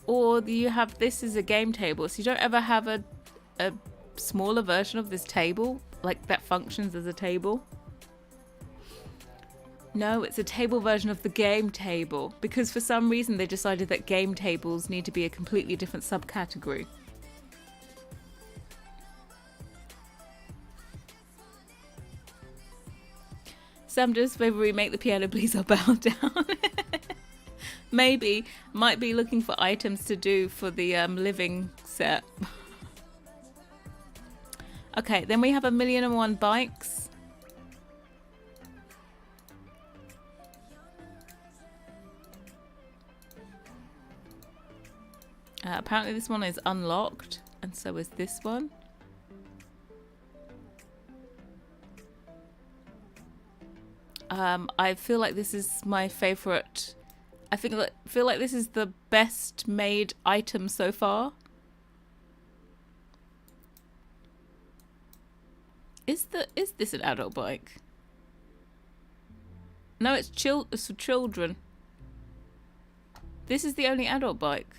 or you have this as a game table. So you don't ever have a smaller version of this table, like that functions as a table. No, it's a table version of the game table, because for some reason they decided that game tables need to be a completely different subcategory. Sam, does favour remake the piano, please? I'll bow down. Maybe. Might be looking for items to do for the living set. Okay, then we have 1,000,001 bikes. Apparently this one is unlocked, and so is this one. I feel like this is my favorite. I feel like this is the best made item so far. Is this an adult bike? No, it's for children. This is the only adult bike.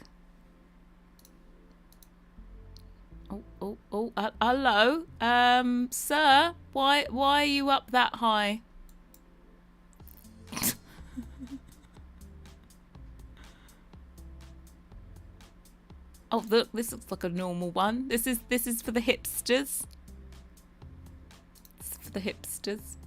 Oh, hello. Sir, why are you up that high? Oh, look, this looks like a normal one. This is for the hipsters. It's for the hipsters.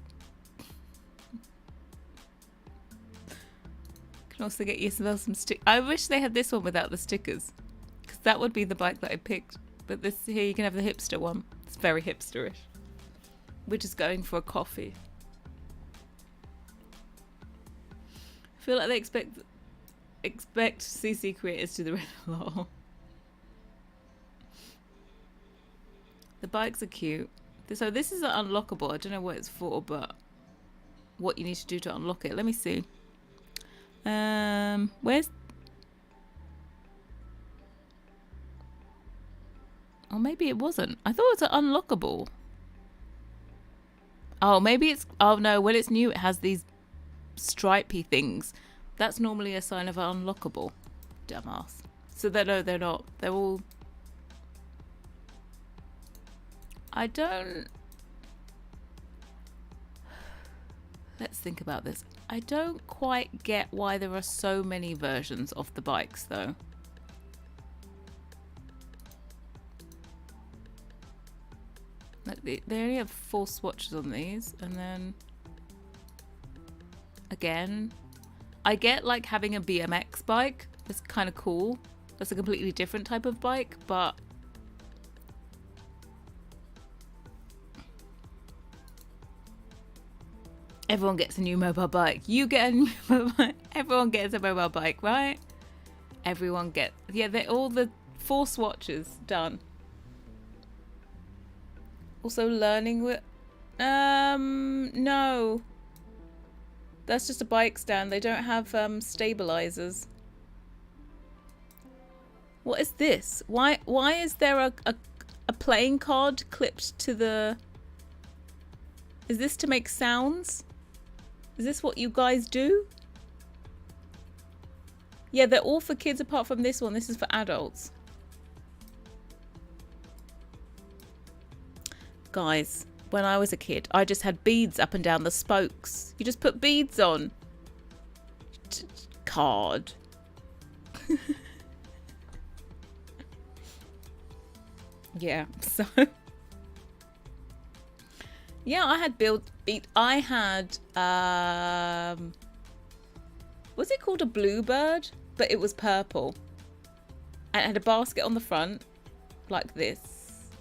Can also get yourself some stick. I wish they had this one without the stickers, because that would be the bike that I picked. But this here, you can have the hipster one. It's very hipsterish. We're just going for a coffee. I feel like they expect CC creators to do it a lot. The bikes are cute. So this is unlockable. I don't know what it's for, but what you need to do to unlock it. Let me see. Where's... Oh, maybe it wasn't. I thought it was unlockable. Oh, maybe it's... Oh, no. When it's new, it has these stripy things. That's normally a sign of unlockable. Dumbass. So no, they're not. They're all... I don't... Let's think about this. I don't quite get why there are so many versions of the bikes, though. Like they only have 4 swatches on these, and then... Again... I get, like, having a BMX bike. That's kind of cool. That's a completely different type of bike, but... Everyone gets a new mobile bike. You get a new mobile bike. Everyone gets a mobile bike, right? Everyone gets... Yeah, they're all the 4 swatches done. Also learning with... No. That's just a bike stand. They don't have stabilizers. What is this? Why is there a playing card clipped to the... Is this to make sounds? Is this what you guys do? Yeah, they're all for kids apart from this one. This is for adults. Guys, when I was a kid, I just had beads up and down the spokes. You just put beads on. Card. Yeah, so... Yeah, I had I had, was it called a bluebird? But it was purple. And it had a basket on the front, like this,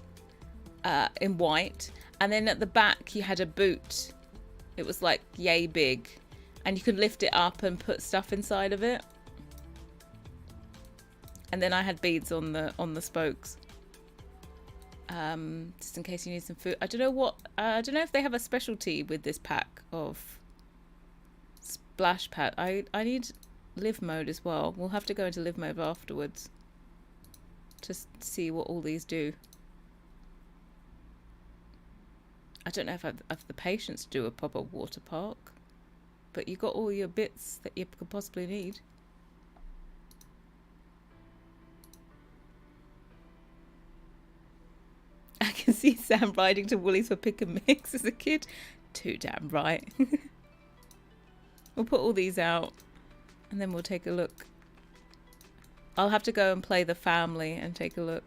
in white. And then at the back, you had a boot. It was like yay big. And you could lift it up and put stuff inside of it. And then I had beads on the spokes. Just in case you need some food. I don't know if they have a specialty with this pack of splash pad. I need live mode as well. We'll have to go into live mode afterwards to see what all these do. I don't know if I have the patience to do a proper water park, but you got all your bits that you could possibly need. I can see Sam riding to Woolies for pick and mix as a kid. Too damn right. We'll put all these out and then we'll take a look. I'll have to go and play the family and take a look.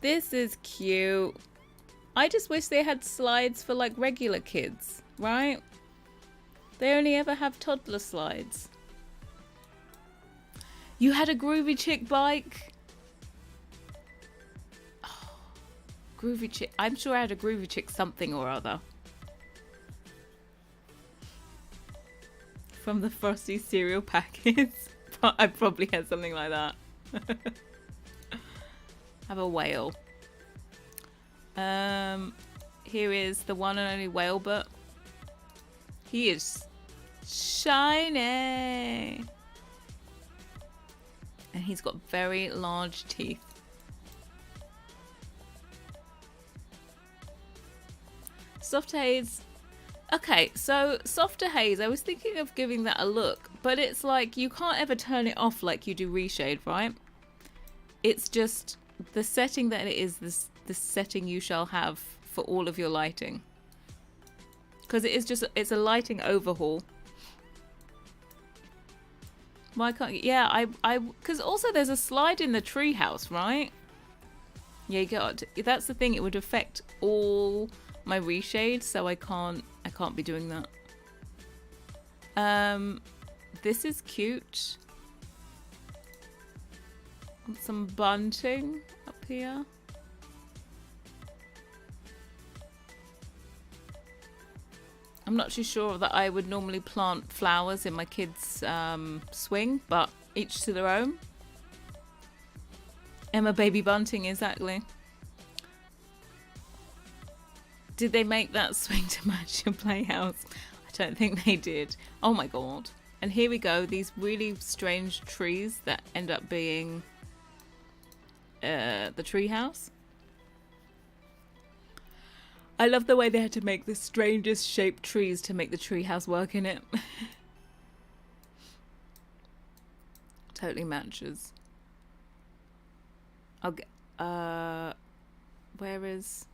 This is cute. I just wish they had slides for like regular kids, right? They only ever have toddler slides. You had a Groovy Chick bike? Oh, Groovy Chick. I'm sure I had a Groovy Chick something or other. From the Frosty cereal packets. I probably had something like that. Have a whale. Here is the one and only Whalebot. He is shiny. And he's got very large teeth. Soft haze. Okay, so softer haze, I was thinking of giving that a look, but it's like you can't ever turn it off like you do reshade, right? It's just the setting that it is, the setting you shall have for all of your lighting. Because it's a lighting overhaul. Why can't you? Yeah, because also there's a slide in the treehouse, right? Yeah, you got. That's the thing. It would affect all my reshade, so I can't be doing that. This is cute. Want some bunting up here. I'm not too sure that I would normally plant flowers in my kids' swing, but each to their own. Emma Baby Bunting, exactly. Did they make that swing to match your playhouse? I don't think they did. Oh my god. And here we go, these really strange trees that end up being the treehouse. I love the way they had to make the strangest shaped trees to make the treehouse work in it. Totally matches. I'll get, where is...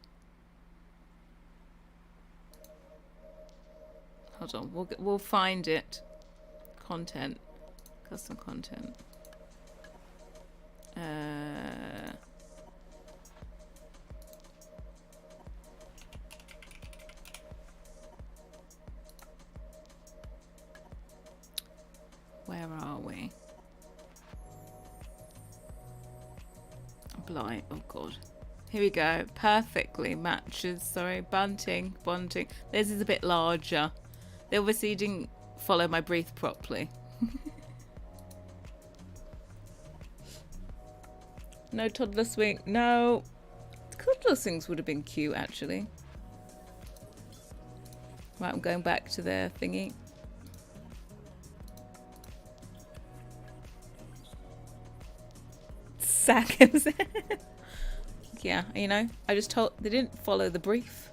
Hold on, we'll find it. Content. Custom content. Where are we? Blight, oh god. Here we go. Perfectly matches. Sorry, bunting. Theirs is a bit larger. They obviously didn't follow my brief properly. No toddler swing. No. Toddler swings would have been cute, actually. Right, I'm going back to their thingy. Sack. Yeah, you know, I just told they didn't follow the brief.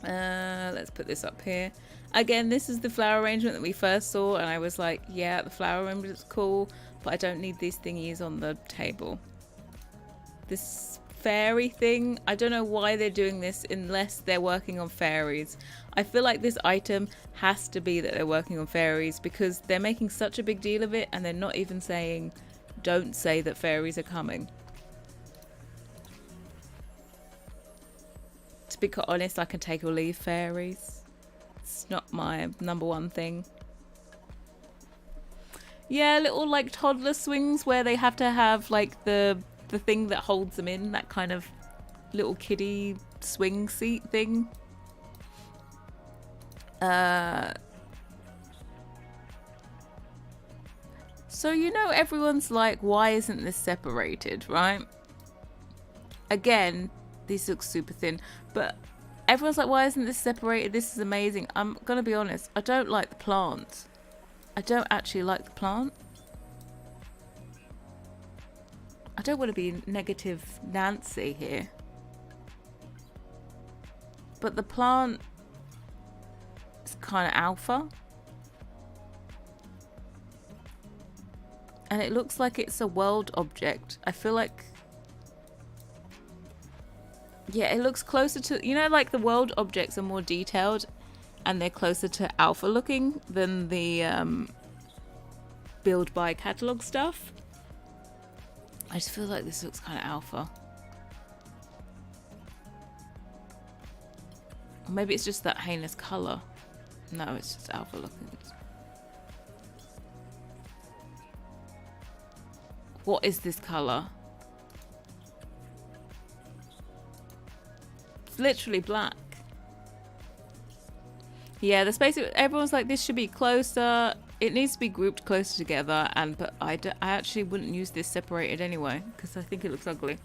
Let's put this up here. Again, this is the flower arrangement that we first saw, and I was like, yeah, the flower arrangement is cool, but I don't need these thingies on the table. This fairy thing, I don't know why they're doing this unless they're working on fairies. I feel like this item has to be that they're working on fairies because they're making such a big deal of it, and they're not even saying, don't say that fairies are coming. To be quite honest, I can take or leave fairies. It's not my number one thing. Yeah, little like toddler swings where they have to have like the thing that holds them in, that kind of little kiddie swing seat thing. So you know everyone's like, why isn't this separated, right? Again, these look super thin, but everyone's like, why isn't this separated? This is amazing. I'm gonna be honest, I don't like the plant. I don't actually like the plant. I don't want to be negative Nancy here, but the plant is kind of alpha. And it looks like it's a world object. I feel like... Yeah, it looks closer to... You know, like the world objects are more detailed and they're closer to alpha looking than the build by catalog stuff. I just feel like this looks kind of alpha. Or maybe it's just that heinous colour. No, it's just alpha looking. What is this colour? It's literally black. Yeah, the space. Everyone's like, this should be closer. It needs to be grouped closer together. But I actually wouldn't use this separated anyway because I think it looks ugly.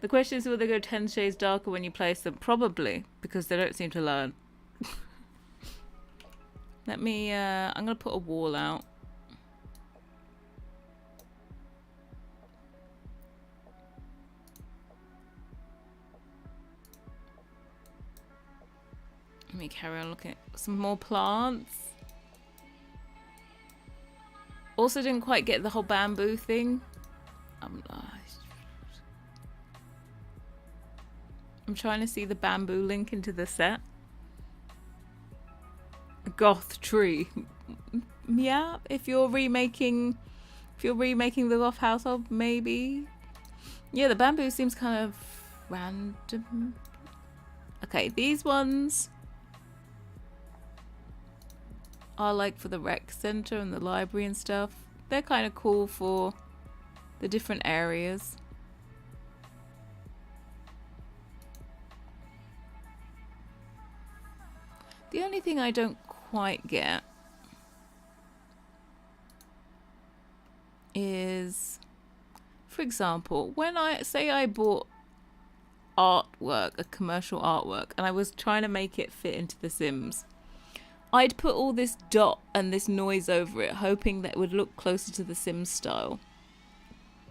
The question is, will they go 10 shades darker when you place them? Probably, because they don't seem to learn. Let me, I'm going to put a wall out. Let me carry on looking at some more plants. Also didn't quite get the whole bamboo thing. I'm trying to see the bamboo link into the set. A goth tree. Yeah, if you're remaking the goth household, maybe. Yeah, the bamboo seems kind of random. Okay, these ones are like for the rec center and the library and stuff. They're kind of cool for the different areas. The only thing I don't quite get is, for example, when I bought artwork, a commercial artwork, and I was trying to make it fit into The Sims, I'd put all this dot and this noise over it, hoping that it would look closer to The Sims style.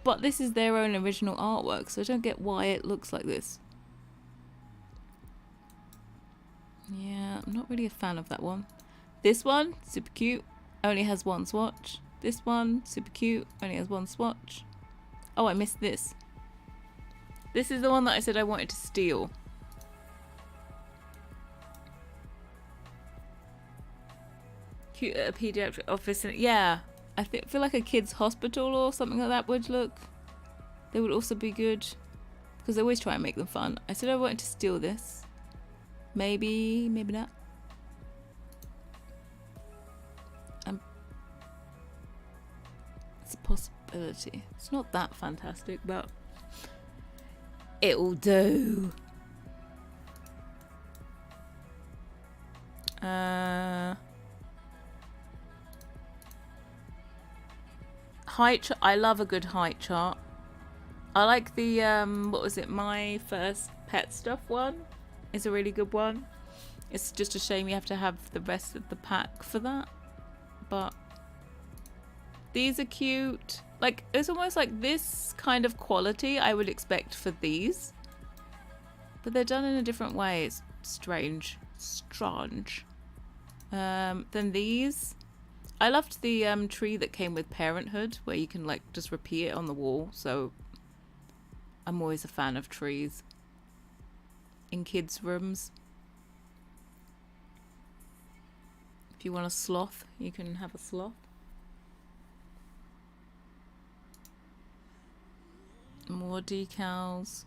But this is their own original artwork, so I don't get why it looks like this. Yeah, I'm not really a fan of that one. This one, super cute, only has one swatch. This one, super cute, only has one swatch. Oh, I missed this. This is the one that I said I wanted to steal. Cute at a pediatric office. Yeah, I feel like a kid's hospital or something like that would look. They would also be good. Because I always try and make them fun. I said I wanted to steal this. Maybe, maybe not. It's a possibility. It's not that fantastic, but it'll do. Height. I love a good height chart. I like the what was it? My First Pet Stuff one. Is a really good one. It's just a shame you have to have the rest of the pack for that. But these are cute. Like, it's almost like this kind of quality I would expect for these. But they're done in a different way. It's strange. Strange. Then these. I loved the tree that came with Parenthood, where you can like just repeat it on the wall. So I'm always a fan of trees in kids' rooms. If you want a sloth, you can have a sloth. More decals.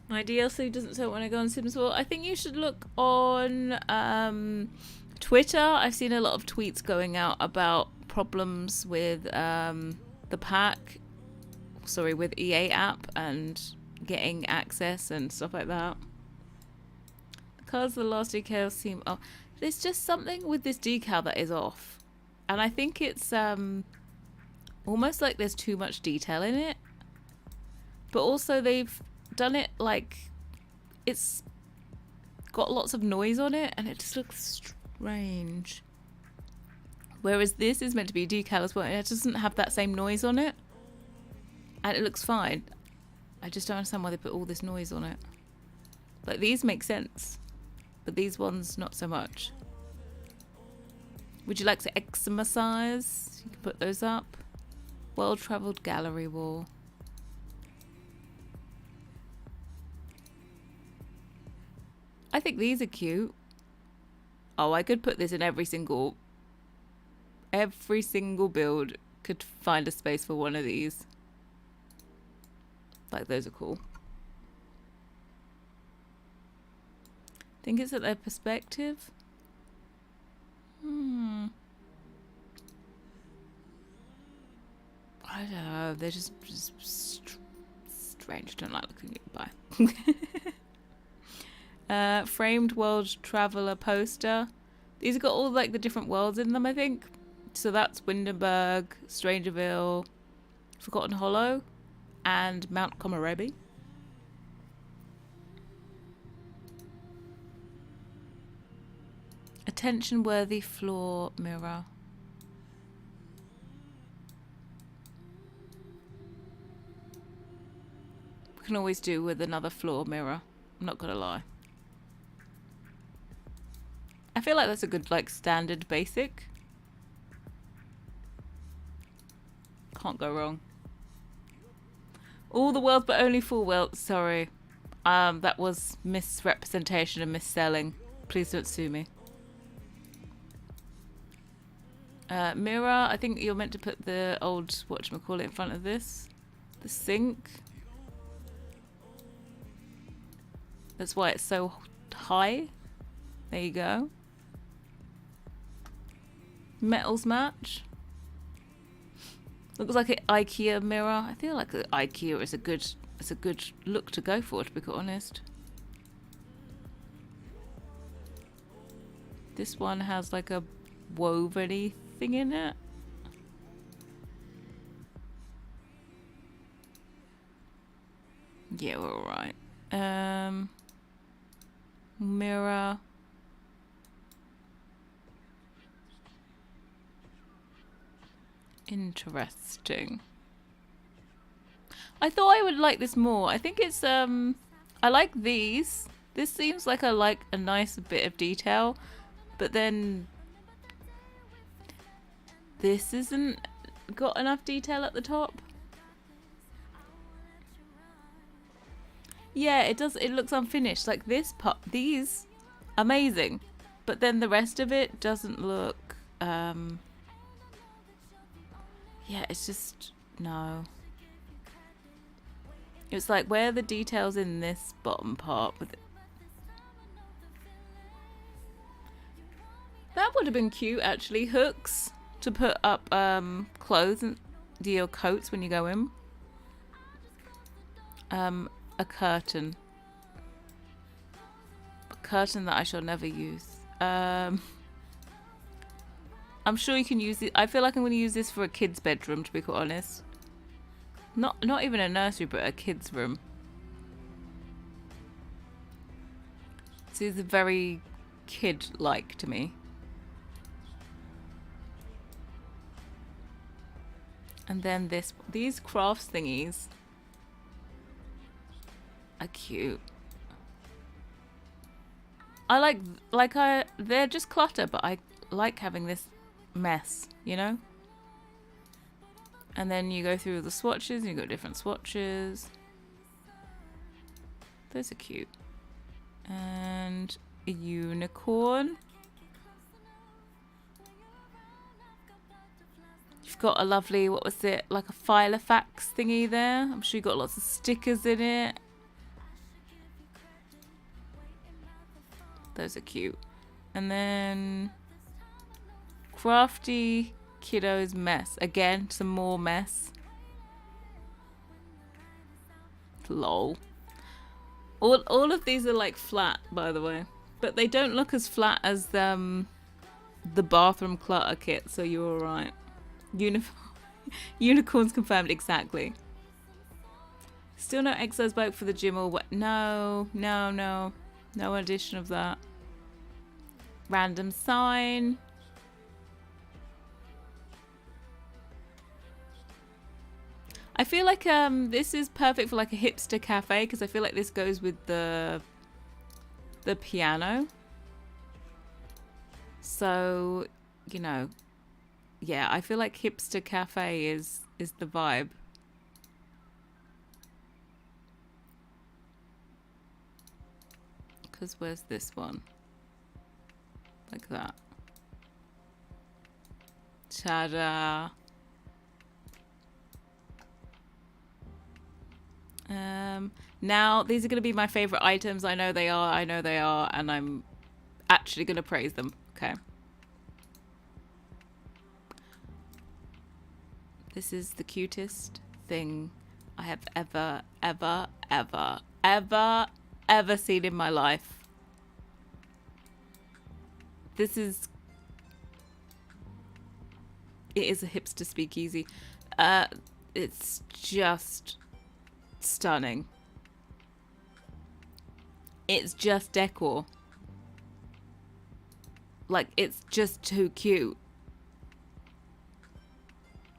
My DLC doesn't say when I go on Sims World. I think you should look on Twitter. I've seen a lot of tweets going out about problems with the pack. Sorry, with EA app and getting access and stuff like that. Because the last decal seem off. There's just something with this decal that is off. And I think it's almost like there's too much detail in it. But also they've done it like it's got lots of noise on it and it just looks strange. Whereas this is meant to be decal as well and it doesn't have that same noise on it. And it looks fine. I just don't understand why they put all this noise on it. Like, these make sense. But these ones, not so much. Would you like to eczema size? You can put those up. Well-travelled gallery wall. I think these are cute. Oh, I could put this in every single build could find a space for one of these. Like, those are cool. Think it's at their perspective? I don't know. They're just strange. Don't like looking at you. Bye. Framed World Traveler poster. These have got all like the different worlds in them, I think. So that's Windenburg, Strangerville, Forgotten Hollow, and Mount Komorebi. Attention-worthy floor mirror. We can always do with another floor mirror. I'm not gonna lie. I feel like that's a good, like, standard basic. Can't go wrong. All the worlds, but only 4 worlds. Sorry. That was misrepresentation and misselling. Please don't sue me. Mirror. I think you're meant to put the old, whatchamacallit, in front of this. The sink. That's why it's so high. There you go. Metals match. Looks like an IKEA mirror. I feel like IKEA is a good look to go for, to be quite honest. This one has like a woven-y thing in it. Yeah, we're alright. Mirror. Interesting. I thought I would like this more. I think it's I like these. This seems like a nice bit of detail, but then this isn't got enough detail at the top. Yeah, it does. It looks unfinished. Like this part, these amazing, but then the rest of it doesn't look yeah, it's just, no. It's like, where are the details in this bottom part? With it? That would have been cute, actually. Hooks to put up clothes and your coats when you go in. A curtain. A curtain that I shall never use. I'm sure you can use it. I feel like I'm going to use this for a kid's bedroom, to be quite honest. Not even a nursery, but a kid's room. So it's very kid-like to me. And then these crafts thingies are cute. I they're just clutter, but I like having this mess, you know? And then you go through the swatches, you've got different swatches. Those are cute. And a unicorn. You've got a lovely, what was it, like a Filofax thingy there. I'm sure you've got lots of stickers in it. Those are cute. And then Crafty Kiddo's Mess. Again, some more mess. Lol. All of these are like flat, by the way. But they don't look as flat as the bathroom clutter kit, so you're alright. Unicorns confirmed, exactly. Still no exercise bike for the gym or what? No. No addition of that. Random sign. I feel like this is perfect for like a hipster cafe, because I feel like this goes with the piano. So, you know, yeah, I feel like hipster cafe is the vibe. Because where's this one? Like that. Ta-da. Now, these are going to be my favorite items. I know they are, and I'm actually going to praise them. Okay. This is the cutest thing I have ever seen in my life. It is a hipster speakeasy. It's just stunning. It's just decor. Like, it's just too cute.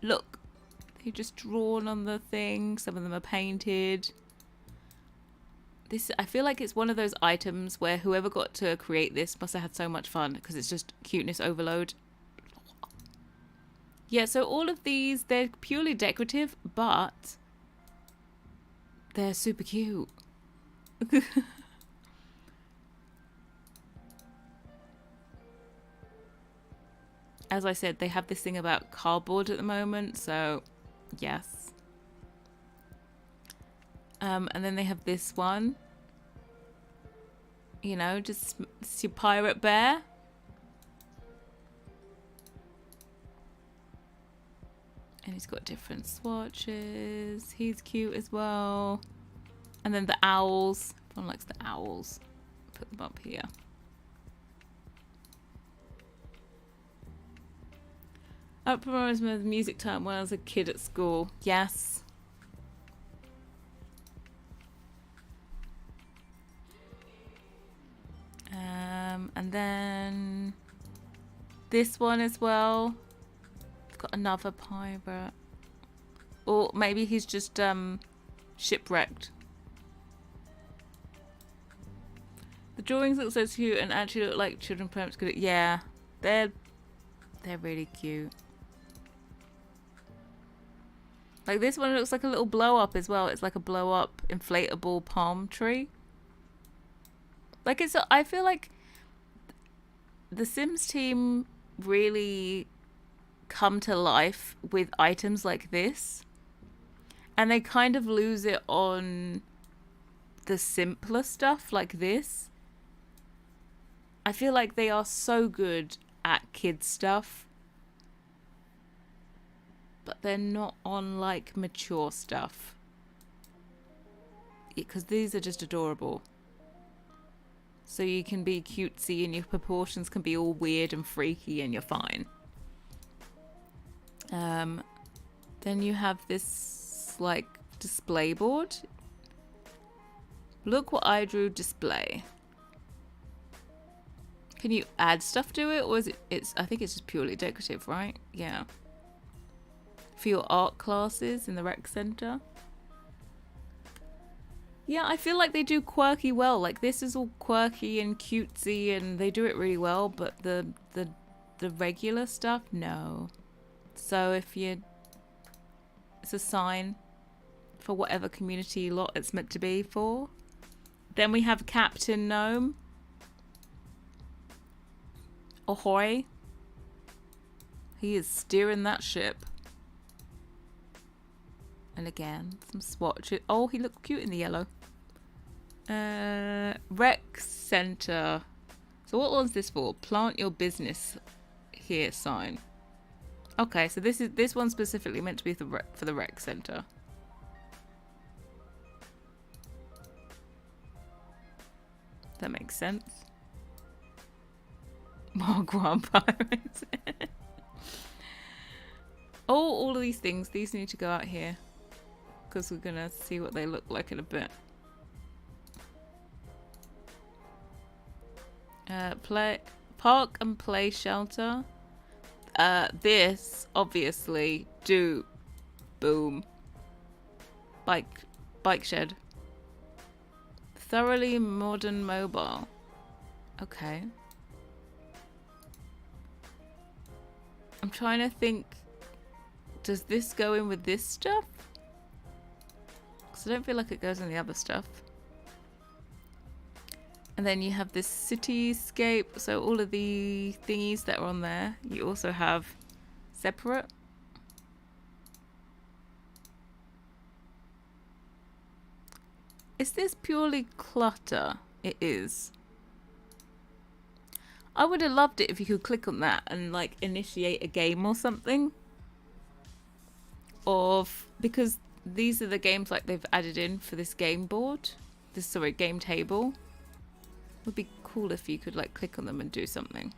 Look, they're just drawn on the thing. Some of them are painted. I feel like it's one of those items where whoever got to create this must have had so much fun, because it's just cuteness overload. Yeah, so all of these, they're purely decorative, but they're super cute. As I said, they have this thing about cardboard at the moment, so yes. And then they have this one. You know, just it's your pirate bear. And he's got different swatches. He's cute as well. And then the owls. Everyone likes the owls. Put them up here. I remember the music time when I was a kid at school. Yes. And then this one as well. It's got another pirate. Or maybe he's just shipwrecked. The drawings look so cute and actually look like children parents could. Yeah, they're really cute. Like this one looks like a little blow up as well. It's like a blow up inflatable palm tree. Like I feel like the Sims team really come to life with items like this. And they kind of lose it on the simpler stuff like this. I feel like they are so good at kids stuff. But they're not on like mature stuff. Because these are just adorable. So you can be cutesy and your proportions can be all weird and freaky and you're fine. Then you have this like display board. Look what I drew display. Can you add stuff to it, or is I think it's just purely decorative, right? Yeah. For your art classes in the rec center. Yeah, I feel like they do quirky well. Like this is all quirky and cutesy and they do it really well, but the regular stuff, no. So it's a sign for whatever community lot it's meant to be for. Then we have Captain Gnome. Ahoy. He is steering that ship. And again, some swatches. Oh, he looks cute in the yellow. Rec Center. So what one's this for? Plant your business here sign. Okay, so this one's specifically meant to be for the rec center. That makes sense. More pirates. Oh, all of these things. These need to go out here. Because we're going to see what they look like in a bit. Park and play shelter. This, obviously, boom. Bike shed. Thoroughly modern mobile. Okay. I'm trying to think, does this go in with this stuff? Because I don't feel like it goes in the other stuff. And then you have this cityscape. So all of the thingies that are on there, you also have separate. Is this purely clutter? It is. I would have loved it if you could click on that and like initiate a game or something. Because these are the games like they've added in for this game board. Game table. Would be cool if you could like click on them and do something.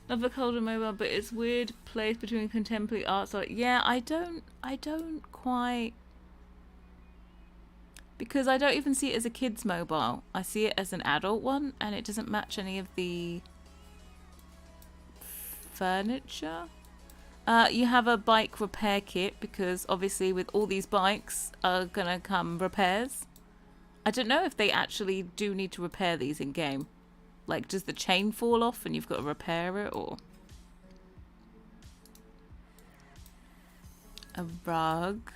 Love the colder mobile, but it's weird place between contemporary art. So yeah, I don't quite, because I don't even see it as a kid's mobile. I see it as an adult one, and it doesn't match any of the furniture. You have a bike repair kit, because obviously with all these bikes are gonna come repairs. I don't know if they actually do need to repair these in game. Like, does the chain fall off and you've got to repair it, or? A rug.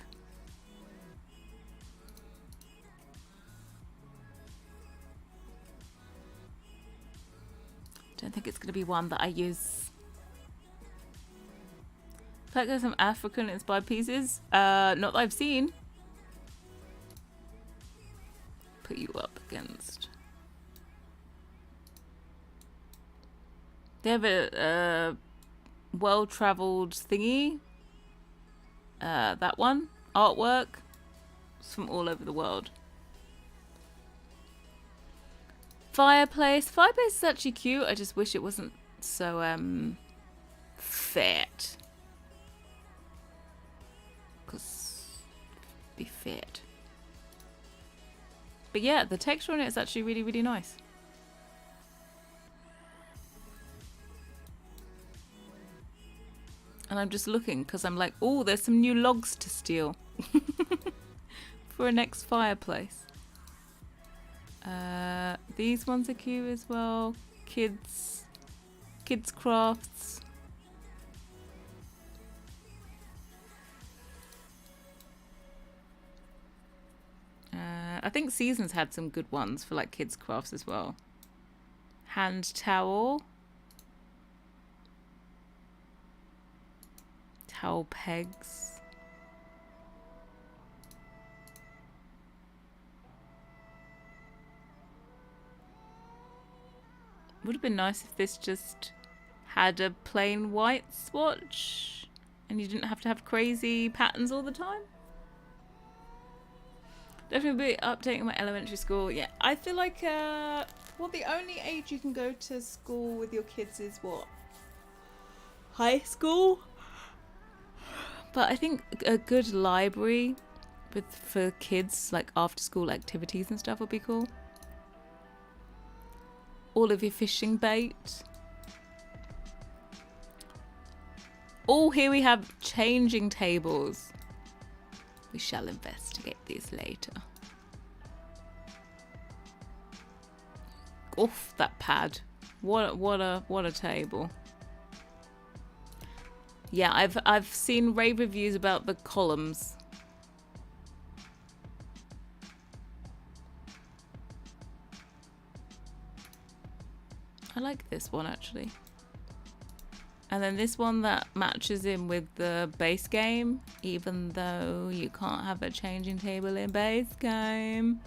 Don't think it's going to be one that I use. I feel like there's some African inspired pieces. Not that I've seen. Put you up against. They have a well-travelled thingy. That one. Artwork. It's from all over the world. Fireplace. Fireplace is actually cute. I just wish it wasn't so fat. Because be fat. But yeah, the texture on it is actually really, really nice. And I'm just looking because I'm like, oh, there's some new logs to steal for a next fireplace. These ones are cute as well. Kids crafts. I think Seasons had some good ones for like kids crafts as well. Hand towel. Towel pegs. Would have been nice if this just had a plain white swatch and you didn't have to have crazy patterns all the time. Definitely be updating my elementary school. Yeah, I feel like well, the only age you can go to school with your kids is what? High school? But I think a good library for kids, like after school activities and stuff, would be cool. All of your fishing bait. Oh, here we have changing tables. We shall investigate these later. Oof, that pad. What a table. Yeah, I've seen rave reviews about the columns. I like this one actually. And then this one that matches in with the base game, even though you can't have a changing table in base game.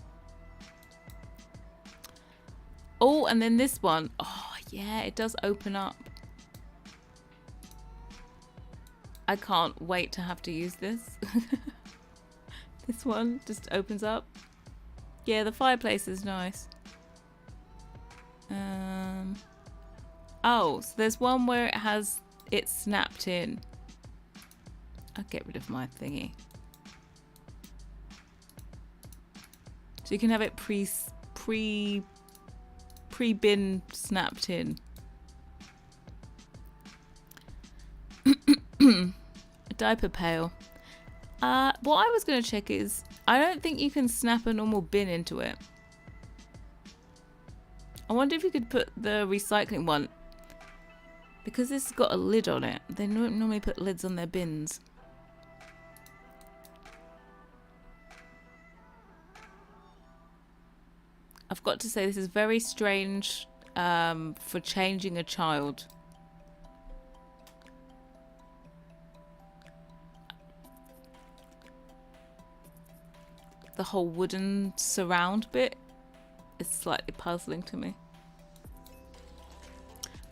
Oh, and then this one. Oh, yeah, it does open up. I can't wait to have to use this. This one just opens up. Yeah, the fireplace is nice. Oh, so there's one where it snapped in. I'll get rid of my thingy. So you can have it pre-bin snapped in. A diaper pail. What I was going to check is, I don't think you can snap a normal bin into it. I wonder if you could put the recycling one, because this has got a lid on it. They don't normally put lids on their bins. I've got to say, this is very strange for changing a child. The whole wooden surround bit is slightly puzzling to me.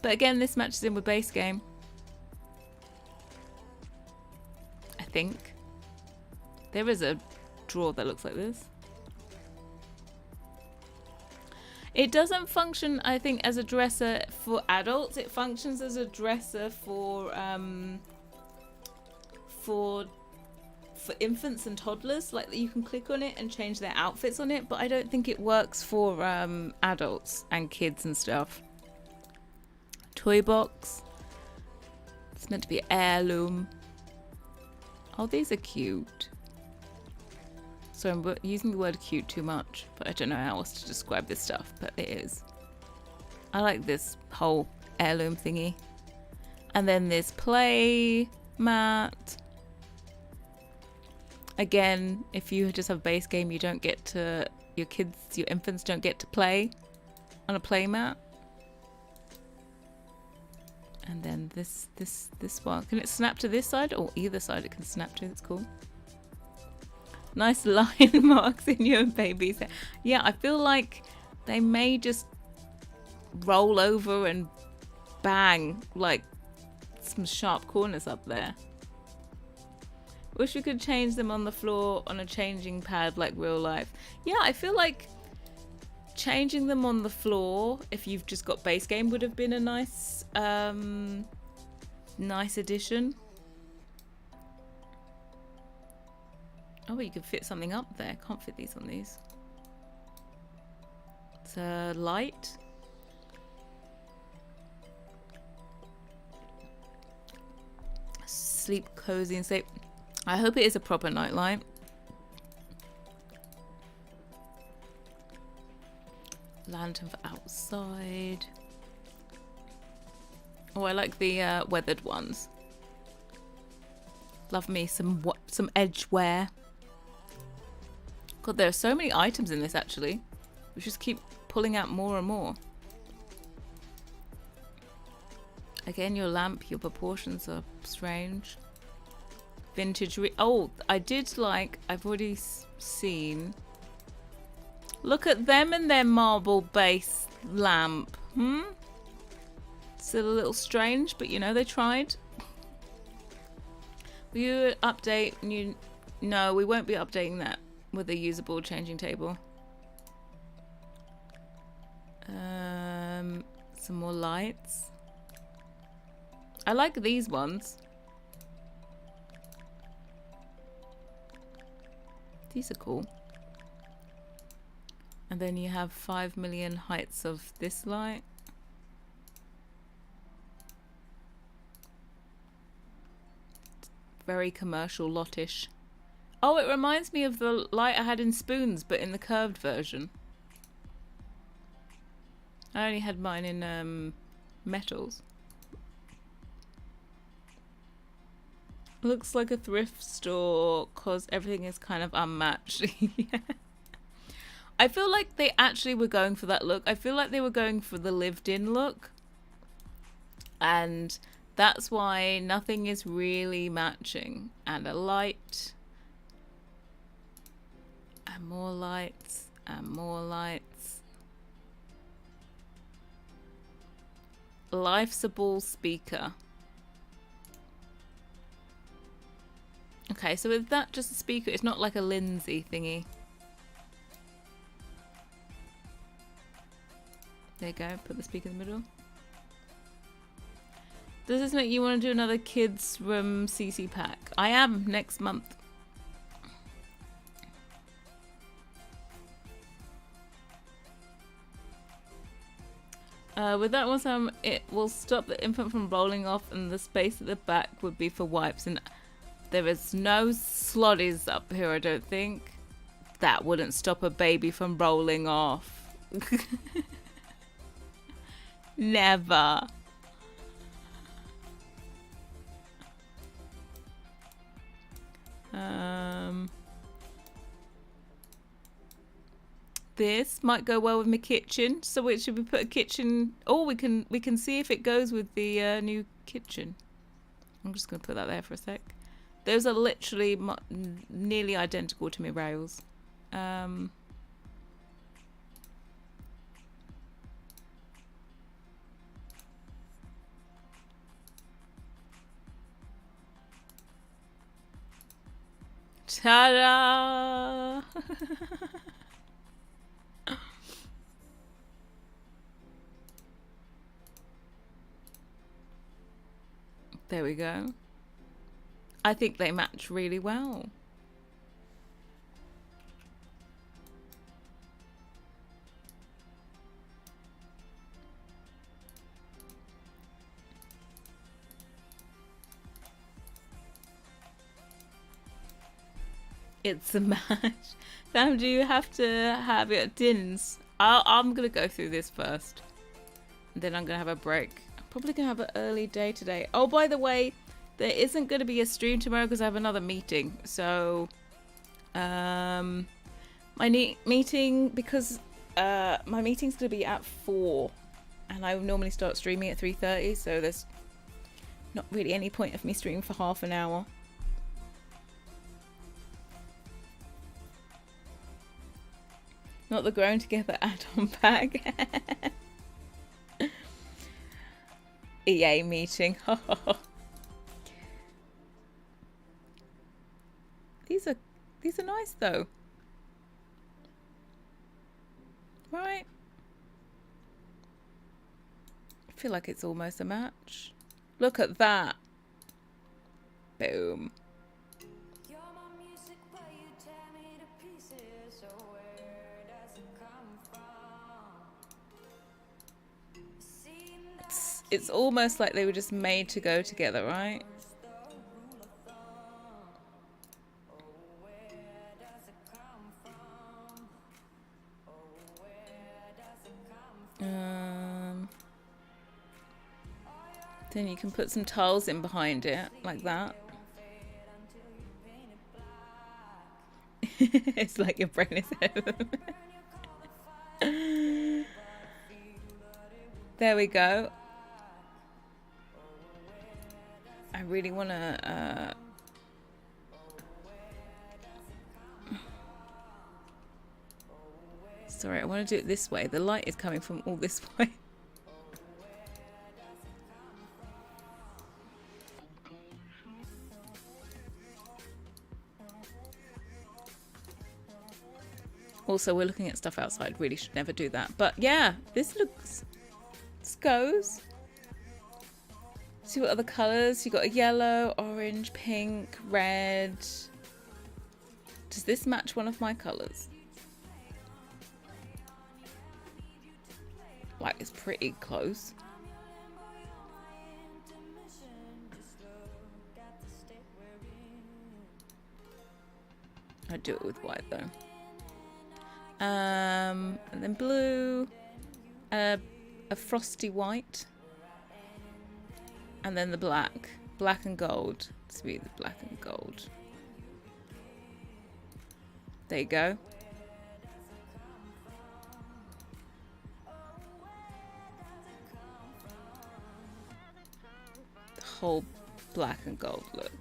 But again, this matches in with base game. I think. There is a drawer that looks like this. It doesn't function, I think, as a dresser for adults. It functions as a dresser for infants and toddlers. Like, you can click on it and change their outfits on it, but I don't think it works for adults and kids and stuff. Toy box. It's meant to be an heirloom. Oh, these are cute. So I'm using the word cute too much, but I don't know how else to describe this stuff, but it is. I like this whole heirloom thingy. And then this play mat. Again, if you just have base game, you don't get to, your infants don't get to play on a play mat. And then this one. Can it snap to this side or either side it can snap to? It's cool. Nice line marks in your baby's hair. Yeah, I feel like they may just roll over and bang like some sharp corners up there. Wish we could change them on the floor on a changing pad like real life. Yeah, I feel like changing them on the floor, if you've just got base game, would have been a nice nice addition. Oh, you could fit something up there. Can't fit these on these. It's a light. Sleep cozy and safe. I hope it is a proper nightlight. Lantern for outside. Oh, I like the weathered ones. Love me some edge wear. God, there are so many items in this actually. We just keep pulling out more and more. Again, your lamp, your proportions are strange. Vintage. Oh, I did like. I've already seen. Look at them and their marble base lamp. Still a little strange, but you know they tried. Will you update? No, we won't be updating that with a usable changing table. Some more lights. I like these ones. These are cool. And then you have 5 million heights of this light. Very commercial lottish. Oh, it reminds me of the light I had in spoons, but in the curved version. I only had mine in metals. Looks like a thrift store because everything is kind of unmatched. Yeah. I feel like they actually were going for that look. I feel like they were going for the lived-in look. And that's why nothing is really matching. And a light. And more lights. And more lights. Life's a ball speaker. Okay, so is that just a speaker? It's not like a Lindsay thingy. There you go, put the speaker in the middle. Does this make you want to do another kids room CC pack? I am next month. With that one, it will stop the infant from rolling off and the space at the back would be for wipes. And there is no slotties up here, I don't think. That wouldn't stop a baby from rolling off. Never. this might go well with my kitchen. So we should we put a kitchen? Oh, we can see if it goes with the new kitchen. I'm just gonna put that there for a sec. Those are literally nearly identical to my rails. Ta-da! There we go. I think they match really well. It's a match. Sam, do you have to have your tins? I'm gonna go through this first. Then I'm gonna have a break. I'm probably gonna have an early day today. Oh, by the way, there isn't gonna be a stream tomorrow because I have another meeting. So, my meeting, because my meeting's gonna be at 4, and I normally start streaming at 3:30. So there's not really any point of me streaming for half an hour. Not the Grown Together add-on pack. EA meeting. These are nice though. Right. I feel like it's almost a match. Look at that. Boom. It's almost like they were just made to go together, right? Then you can put some tiles in behind it, like that. It's like your brain is There we go. I really want to sorry, I want to do it this way. The light is coming from all this way. Also, we're looking at stuff outside. Really should never do that. But yeah, this goes. See what other colours? You got a yellow, orange, pink, red. Does this match one of my colours? Like, it's pretty close. I'd do it with white though. And then blue, a frosty white. And then the black and gold. Let's be the black and gold. There you go. The whole black and gold look.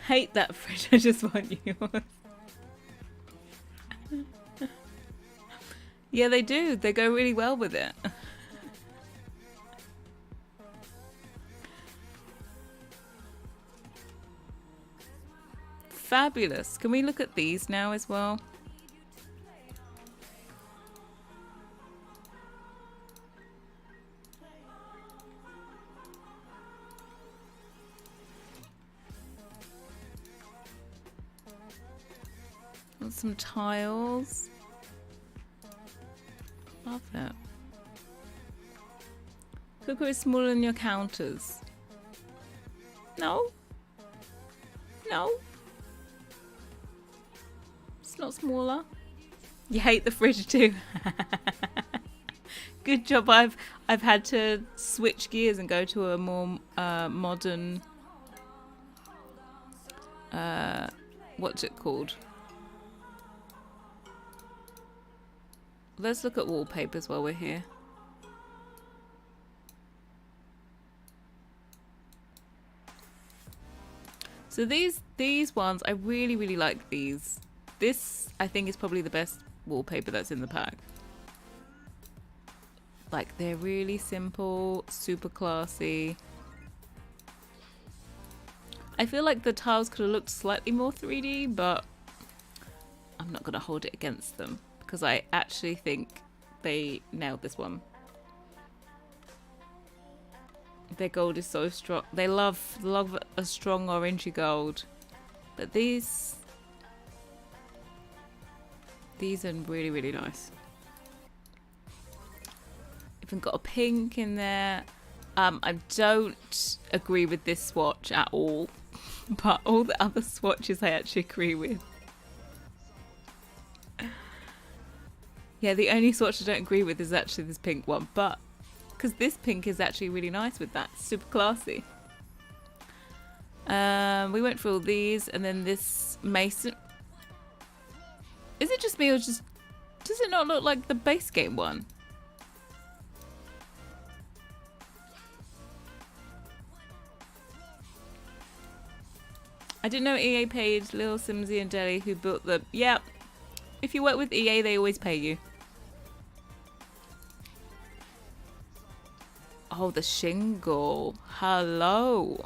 Hate that fridge. I just want yours. Yeah, they do. They go really well with it. Fabulous. Can we look at these now as well? Want some tiles. Love it. Cooker is smaller than your counters. No. No. It's not smaller. You hate the fridge too. Good job. I've had to switch gears and go to a more modern what's it called? let's look at wallpapers while we're here. So these ones, I really like these. This, I think, is probably the best wallpaper that's in the pack. Like, they're really simple, super classy. I feel like the tiles could have looked slightly more 3D, but I'm not going to hold it against them because I actually think they nailed this one. Their gold is so strong. They love a strong orangey gold. But these are really nice. Even got a pink in there. I don't agree with this swatch at all. But all the other swatches I actually agree with. Yeah, the only swatch I don't agree with is actually this pink one. But because this pink is actually really nice with that. Super classy. We went through all these, and then this mason. Is it just me, or does it not look like the base game one? I didn't know EA paid Lil Simsy and Deli who built the. Yeah, if you work with EA, they always pay you. Oh, the shingle. Hello.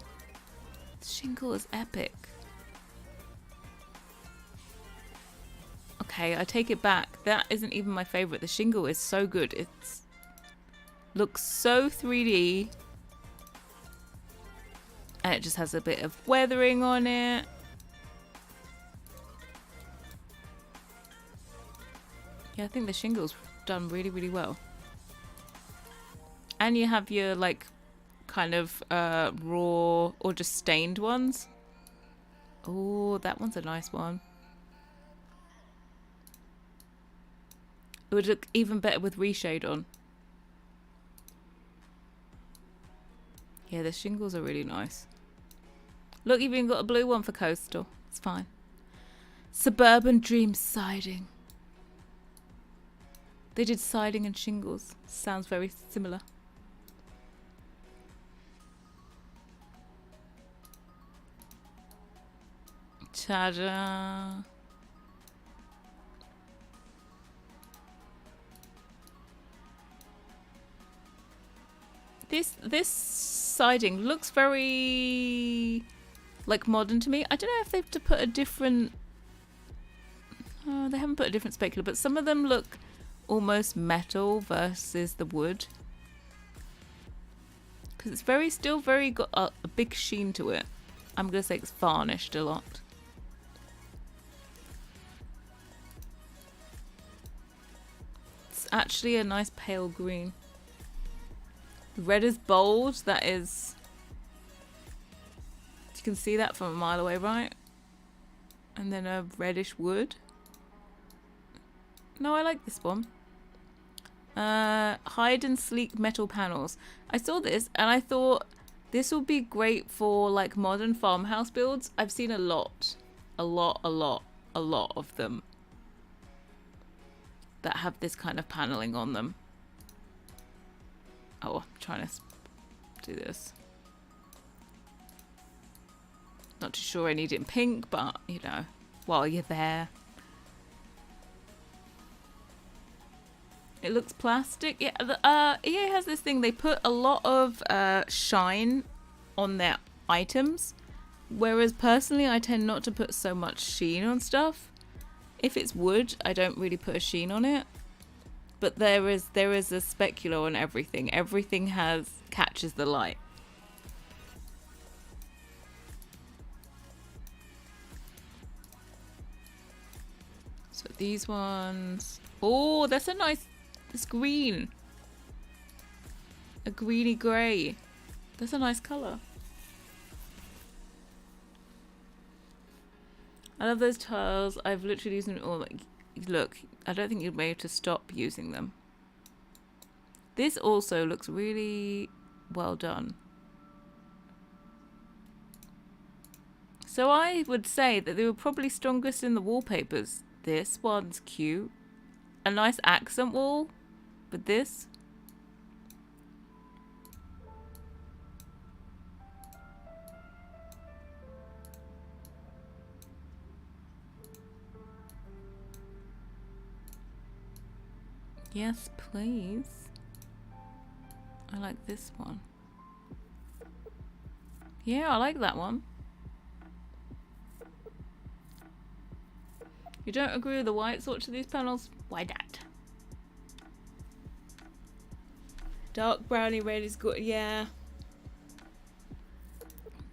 The shingle is epic. Okay, I take it back. That isn't even my favorite. The shingle is so good. It looks so 3D. And it just has a bit of weathering on it. Yeah, I think the shingle's done really well. And you have your, like, kind of raw or just stained ones. Oh, that one's a nice one. It would look even better with reshade on. Yeah, the shingles are really nice. Look, you've even got a blue one for coastal. It's fine. Suburban Dream siding. They did siding and shingles. Sounds very similar. Ta-da! This siding looks very like modern to me. I don't know if they've to put a different. Oh, they haven't put a different specular, but some of them look almost metal versus the wood because it's still very got a big sheen to it. I'm gonna say it's varnished a lot. It's actually a nice pale green. Red is bold. That is. You can see that from a mile away, right? And then a reddish wood. No, I like this one. Hide and sleek metal panels. I saw this and I thought this would be great for like modern farmhouse builds. I've seen a lot of them that have this kind of paneling on them. Oh, I'm trying to do this. Not too sure I need it in pink, but you know, while you're there. It looks plastic. Yeah, EA has this thing. They put a lot of shine on their items, whereas personally, I tend not to put so much sheen on stuff. If it's wood, I don't really put a sheen on it. But there is a specular on everything. Everything catches the light. So these ones. Oh, that's a nice. It's green. A greeny grey. That's a nice colour. I love those tiles. I've literally used them all. Like, look, I don't think you'd be able to stop using them. This also looks really well done. So I would say that they were probably strongest in the wallpapers. This one's cute. a nice accent wall with this. Yes, please. I like this one. Yeah, I like that one. You don't agree with the white swatch of these panels? Why not? Dark brownie red is good. Yeah.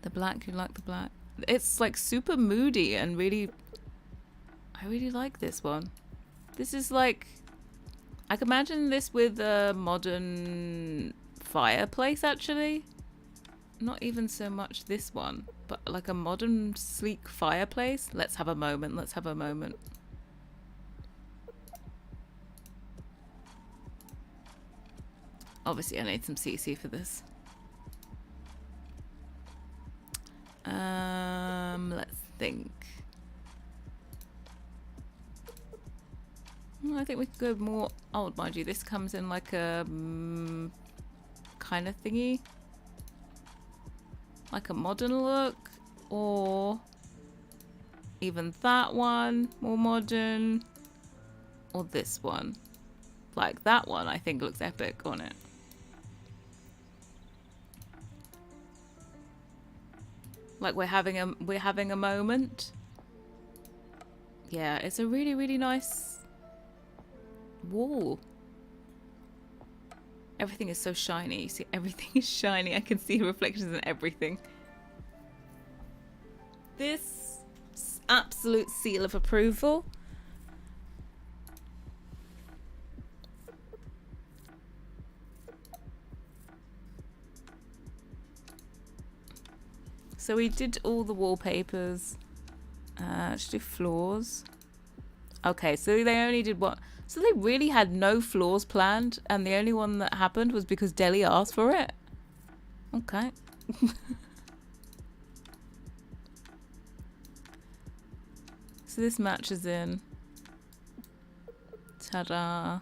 The black, you like the black. It's like super moody and really... I really like this one. This is like... I can imagine this with a modern fireplace, actually. Not even so much this one, but like a modern, sleek fireplace. Let's have a moment. Let's have a moment. Obviously, I need some CC for this. Let's think. I think we could go more... Oh, mind you, this comes in like a kind of thingy. Like a modern look. Or even that one, more modern. Or this one. Like that one, I think looks epic on it. Like we're having a moment. Yeah, it's a really, really nice wall. Everything is so shiny. You see, everything is shiny. I can see reflections in everything. This absolute seal of approval. So we did all the wallpapers. Let's do floors. Okay, so they only did what? So they really had no floors planned, and the only one that happened was because Deli asked for it. Okay. So this matches in. Ta-da.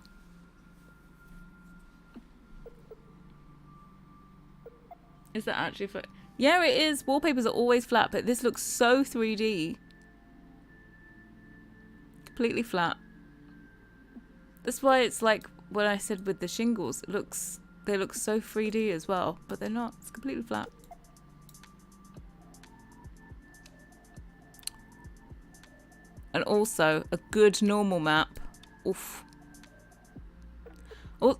Is that actually for... Yeah, it is. Wallpapers are always flat, but this looks so 3D. Completely flat. That's why it's like when I said with the shingles, they look so 3D as well, but they're not. It's completely flat. And also a good normal map. Oof.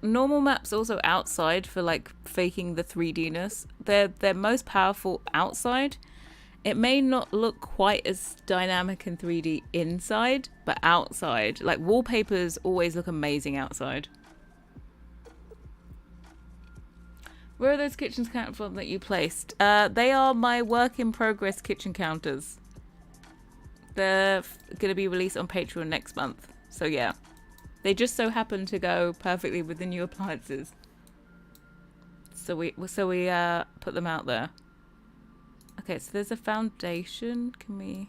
Normal maps also outside for like faking the 3D-ness. They're most powerful outside. It may not look quite as dynamic and 3D inside, but outside, like wallpapers always look amazing outside. Where are those kitchens counted from that you placed? They are my work in progress kitchen counters. They're going to be released on Patreon next month. So yeah. They just so happen to go perfectly with the new appliances. So we put them out there. Okay, so there's a foundation. Can we...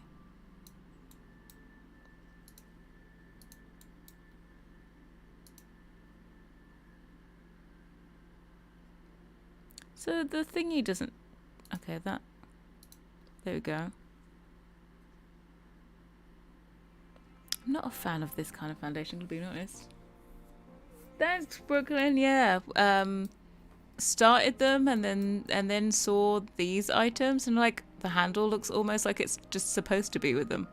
So the thingy doesn't... Okay, that... There we go. I'm not a fan of this kind of foundation, to be honest. Thanks, Brooklyn. Yeah. Started them and then saw these items and like the handle looks almost like it's just supposed to be with them.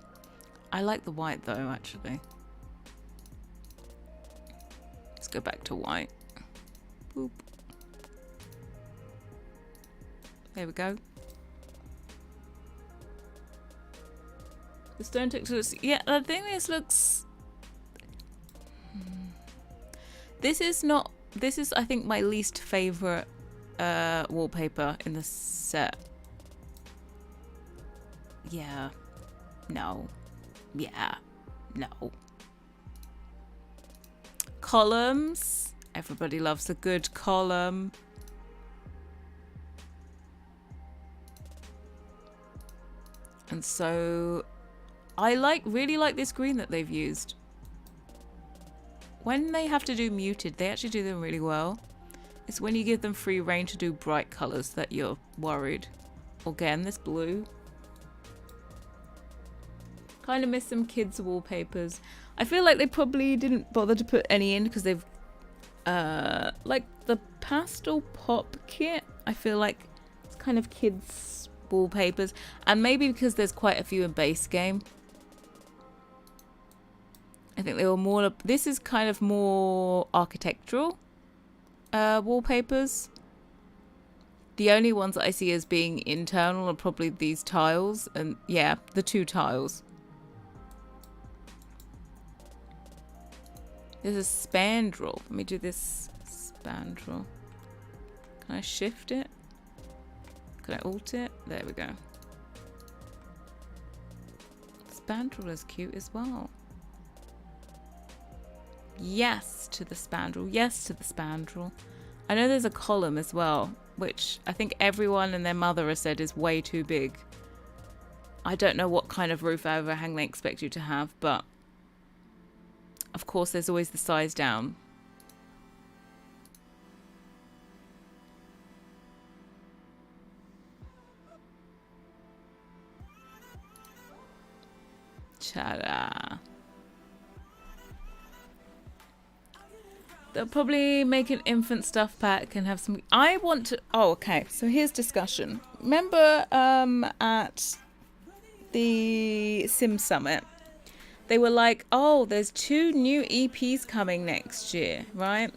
I like the white though, actually. Let's go back to white. Boop. There we go. The stone texture looks... Yeah, I think this looks... This is not... This is, I think, my least favourite wallpaper in the set. Yeah. No. Yeah. No. Columns. Everybody loves a good column. And so... I really like this green that they've used. when they have to do muted, they actually do them really well. It's when you give them free reign to do bright colours that you're worried. Again, this blue. Kind of miss some kids' wallpapers. I feel like they probably didn't bother to put any in because they've like the pastel pop kit. I feel like it's kind of kids' wallpapers, and maybe because there's quite a few in base game. I think they were more. This is kind of more architectural wallpapers. The only ones that I see as being internal are probably these tiles, and yeah, the 2 tiles. There's a spandrel. Let me do this spandrel. Can I shift it? Can I alt it? There we go. Spandrel is cute as well. Yes to the spandrel. Yes to the spandrel. I know there's a column as well, which I think everyone and their mother has said is way too big. I don't know what kind of roof overhang they expect you to have, but of course there's always the size down. Ta-da. They'll probably make an infant stuff pack and have some. I want to. Oh, okay. So here's discussion. Remember, at the Sim Summit, they were like, "Oh, there's 2 new EPs coming next year, right?"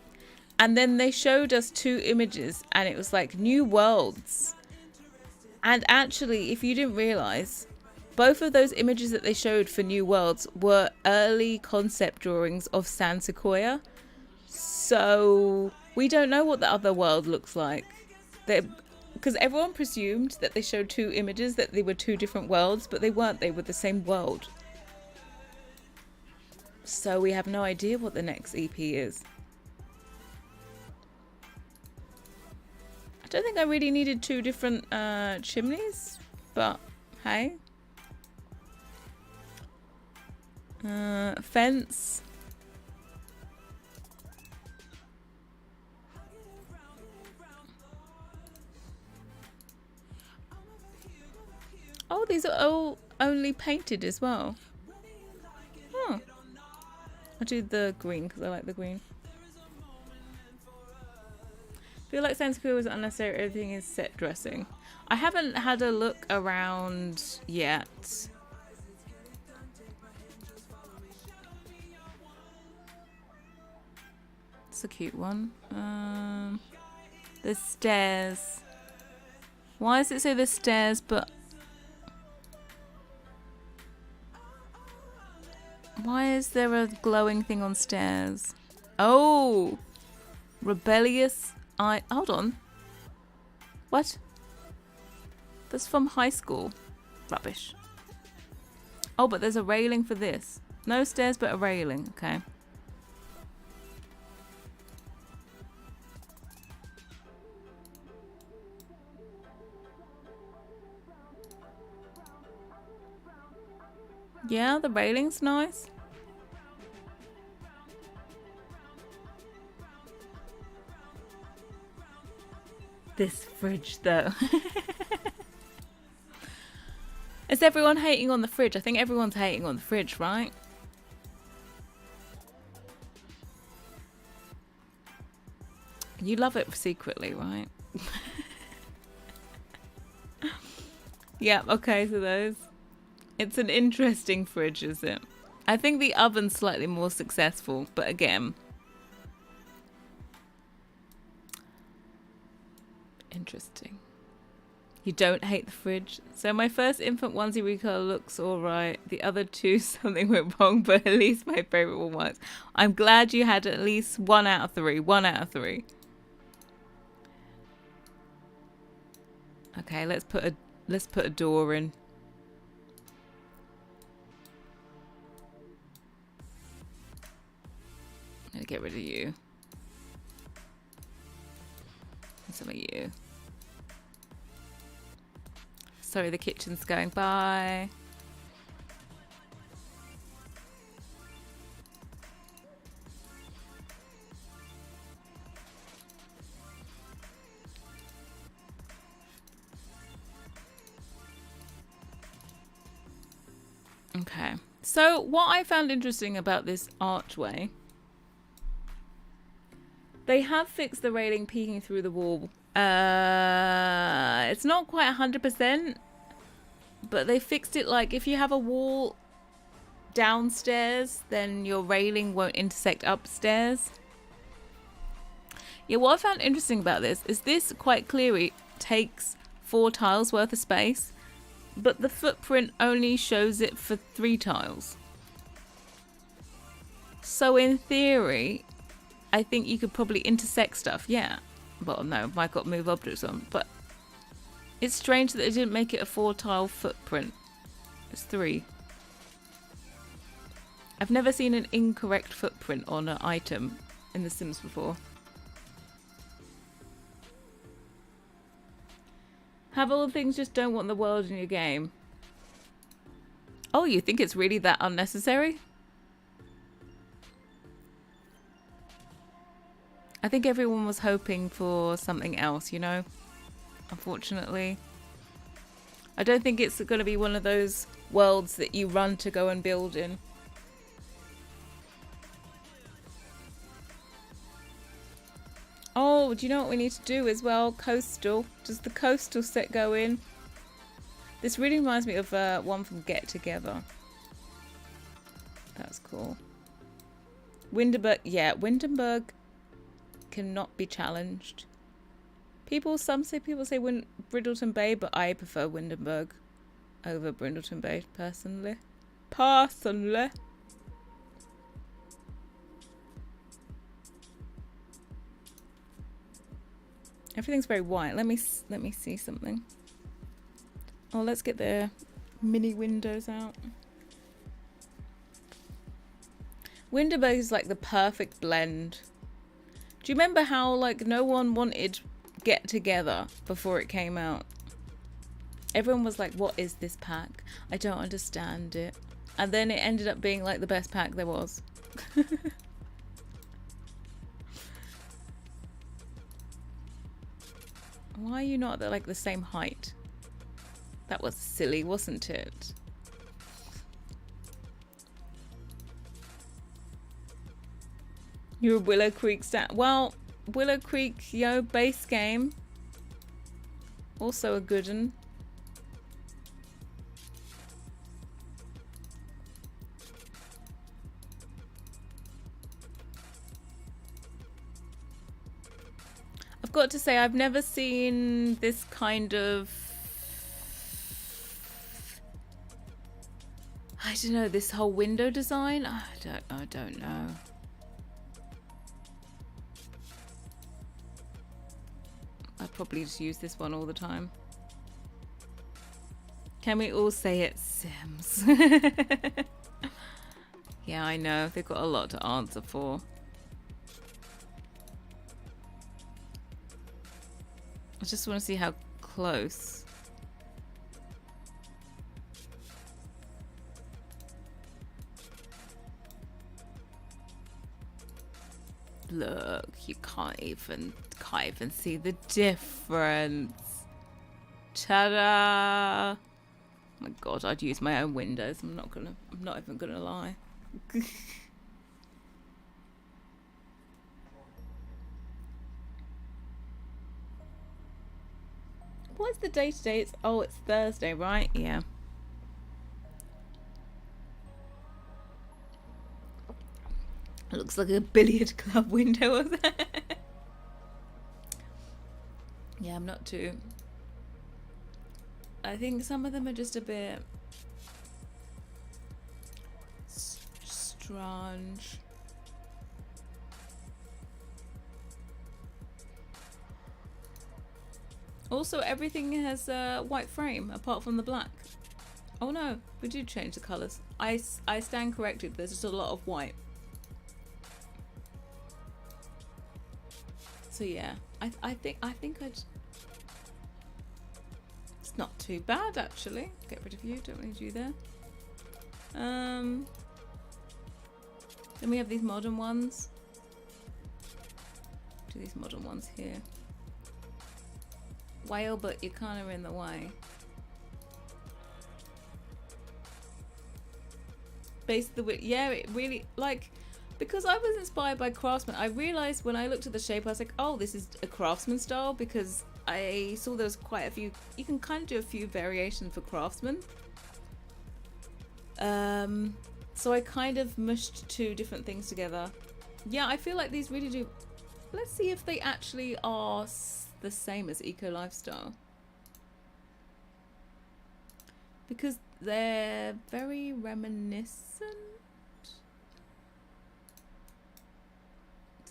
And then they showed us 2 images, and it was like new worlds. And actually, if you didn't realize, both of those images that they showed for new worlds were early concept drawings of San Sequoia. So we don't know what the other world looks like. Because everyone presumed that they showed 2 images, that they were 2 different worlds, but they weren't. They were the same world. So we have no idea what the next EP is. I don't think I really needed 2 different chimneys, but hey. Fence. Oh, these are all only painted as well. Huh. I'll do the green because I like the green. I feel like San Sequoia was unnecessary. Everything is set dressing. I haven't had a look around yet. It's a cute one. There's stairs. Why does it say there's stairs, but why is there a glowing thing on stairs? Oh, rebellious eye. Hold on. What? That's from high school. Rubbish. Oh, but there's a railing for this. No stairs, but a railing. Okay. Yeah, the railing's nice. This fridge, though. Is everyone hating on the fridge? I think everyone's hating on the fridge, right? You love it secretly, right? Yeah, okay, so those. It's an interesting fridge, is it? I think the oven's slightly more successful, but again. Interesting. You don't hate the fridge? So my first infant onesie recolor looks alright. The other 2, something went wrong, but at least my favourite one works. I'm glad you had at least 1 out of 3. 1 out of 3. Okay, let's put a door in. I'm gonna get rid of you. And some of you. Sorry, the kitchen's going by. Okay. So what I found interesting about this archway, they have fixed the railing peeking through the wall. It's not quite 100%, but they fixed it like if you have a wall downstairs, then your railing won't intersect upstairs. Yeah, what I found interesting about this quite clearly takes 4 tiles worth of space, but the footprint only shows it for 3 tiles. So in theory, I think you could probably intersect stuff, yeah. Well, no, I got move objects on, but it's strange that they didn't make it a 4 tile footprint. It's 3. I've never seen an incorrect footprint on an item in The Sims before. Have all the things just don't want the world in your game. Oh, you think it's really that unnecessary? I think everyone was hoping for something else, you know? Unfortunately. I don't think it's going to be one of those worlds that you run to go and build in. Oh, do you know what we need to do as well? Coastal. Does the coastal set go in? This really reminds me of one from Get Together. That's cool. Windenburg. Yeah, Windenburg cannot be challenged. Some people say Brindleton Bay, but I prefer Windenburg over Brindleton Bay personally. Everything's very white. Let me see something. Oh, let's get the mini windows out. Windenburg is like the perfect blend. Do you remember how like no one wanted Get Together before it came out? Everyone was like, what is this pack? I don't understand it. And then it ended up being like the best pack there was. Why are you not at like the same height? That was silly, wasn't it? You're a Willow Creek stat. Well, Willow Creek, yo, base game. Also a good one. I've got to say, I've never seen this kind of, I don't know, this whole window design. I don't know. I'd probably just use this one all the time. Can we all say it's Sims? Yeah, I know. They've got a lot to answer for. I just want to see how close. Look, you can't even see the difference. Ta-da! Oh my god, I'd use my own windows. I'm not even gonna lie. What's the day today? It's Thursday, right? Yeah. It looks like a billiard club window of that. Yeah, I'm not too. I think some of them are just a bit strange. Also, everything has a white frame apart from the black. Oh no, we do change the colours. I stand corrected. There's just a lot of white. So yeah, I think I'd. It's not too bad actually. Get rid of you. Don't need you there. Then we have these modern ones. Do these modern ones here. Whale, but you're kind of in the way. base of the wheel. Yeah, it really, like, because I was inspired by Craftsman, I realized when I looked at the shape, I was like, oh, this is a Craftsman style, because I saw there was quite a few, you can kind of do a few variations for Craftsman. So I kind of mushed two different things together. Yeah, I feel like these really do. Let's see if they actually are the same as Eco Lifestyle, because they're very reminiscent.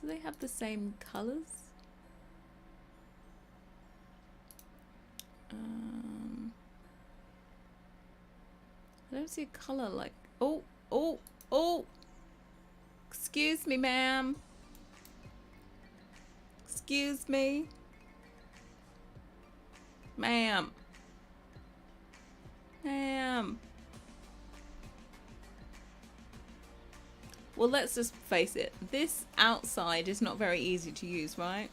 Do they have the same colors? I don't see a color like. Oh! Excuse me, ma'am. Excuse me, ma'am. Well, let's just face it. This outside is not very easy to use, right?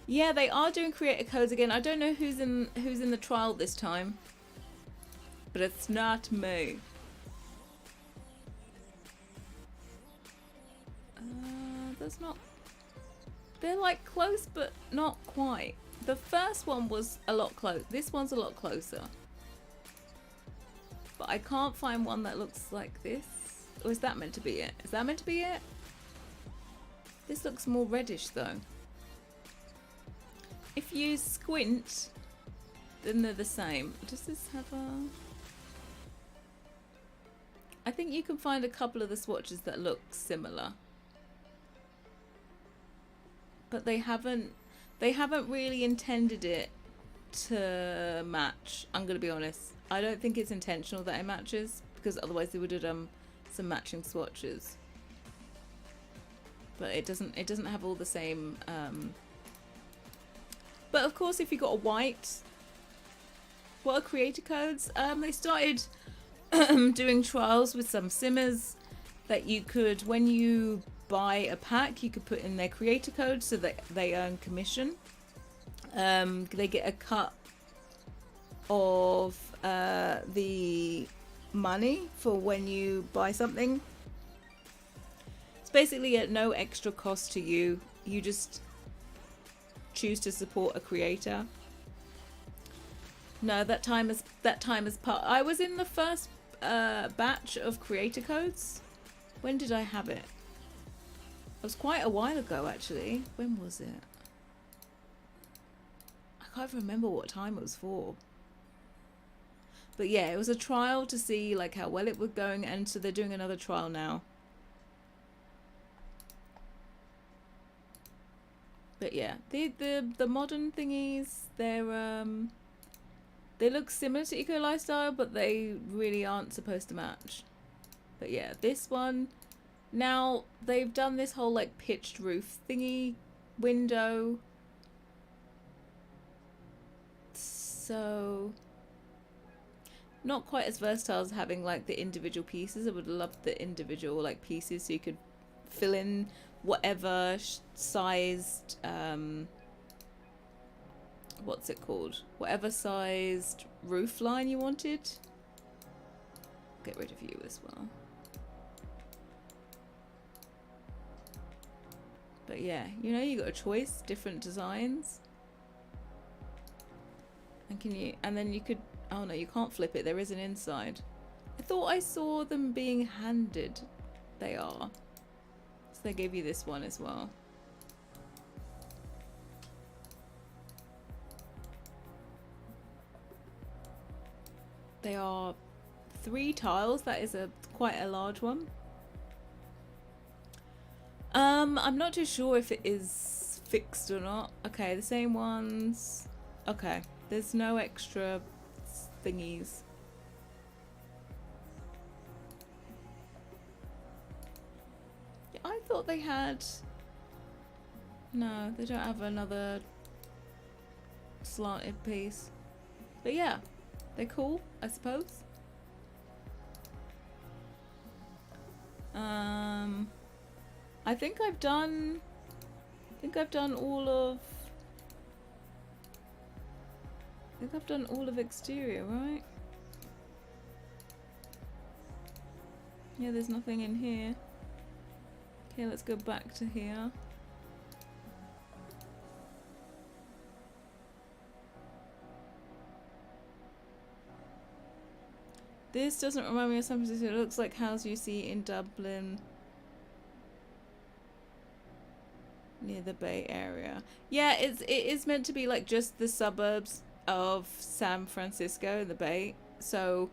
Yeah, they are doing creator codes again. I don't know who's in the trial this time, but it's not me. There's not. They're like close, but not quite. The first one was a lot close. This one's a lot closer. But I can't find one that looks like this. Or is that meant to be it? Is that meant to be it? This looks more reddish though. If you squint, then they're the same. Does this have a... I think you can find a couple of the swatches that look similar. But they haven't really intended it to match. I'm gonna be honest. I don't think it's intentional that it matches, because otherwise they would have done some matching swatches. But it doesn't have all the same. But of course, if you got a white, what are creator codes? They started doing trials with some simmers that you could, when you buy a pack, you could put in their creator code so that they earn commission. They get a cut of the money for when you buy something. It's basically at no extra cost to you. You just choose to support a creator. No, that time is part. I was in the first batch of creator codes. When did I have it? It was quite a while ago, actually. When was it? I can't remember what time it was for. But yeah, it was a trial to see like how well it was going, and so they're doing another trial now. But yeah, the modern thingies, they look similar to Eco Lifestyle, but they really aren't supposed to match. But yeah, this one, now they've done this whole like pitched roof thingy window. So not quite as versatile as having like the individual pieces. I would love the individual like pieces so you could fill in whatever sized what's it called, whatever sized roof line you wanted. Get rid of you as well. But yeah, you know, you got a choice, different designs, and then you could, oh no, you can't flip it, there is an inside. I thought I saw them being handed. They are. So they gave you this one as well. They are 3 tiles. That is quite a large one. I'm not too sure if it is fixed or not. Okay, the same ones. Okay, there's no extra thingies. Yeah, I thought they had. No, they don't have another slanted piece. But yeah, they're cool, I suppose. I think I've done all of exterior, right? Yeah, there's nothing in here. Okay, let's go back to here. This doesn't remind me of San Francisco. It looks like houses you see in Dublin near the Bay Area. Yeah, it is meant to be like just the suburbs of San Francisco, the Bay. So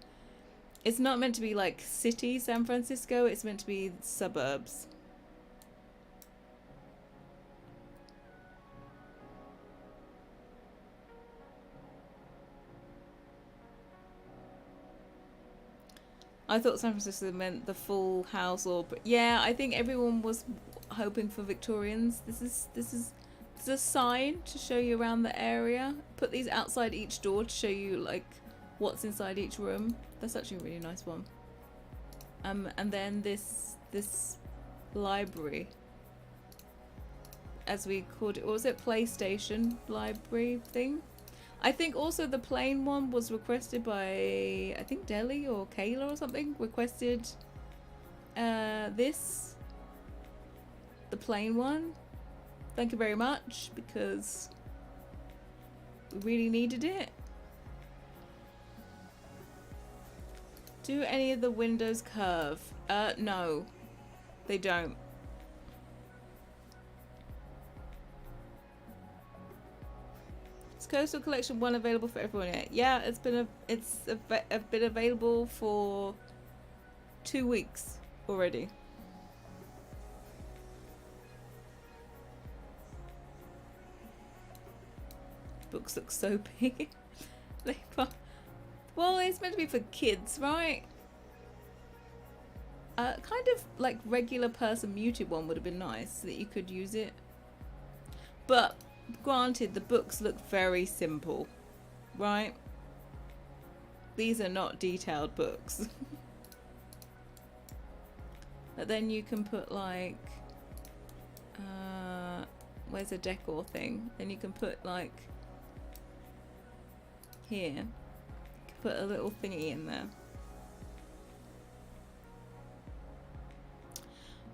it's not meant to be like city San Francisco. It's meant to be suburbs. I thought San Francisco meant the full house, or but yeah, I think everyone was hoping for Victorians. This is a sign to show you around the area. Put these outside each door to show you like what's inside each room. That's actually a really nice one. And then this library, as we called it, what was it, PlayStation library thing? I think also the plain one was requested by, I think Delhi or Kayla or something, requested this, the plain one. Thank you very much, because we really needed it. Do any of the windows curve? No, they don't. Coastal Collection 1 available for everyone yet? Yeah, it's been available for 2 weeks already. Books look so big. Well, it's meant to be for kids, right? Kind of like regular person muted one would have been nice so that you could use it. But granted, the books look very simple, right? These are not detailed books. But then you can put like where's a decor thing? Then you can put like here, you can put a little thingy in there.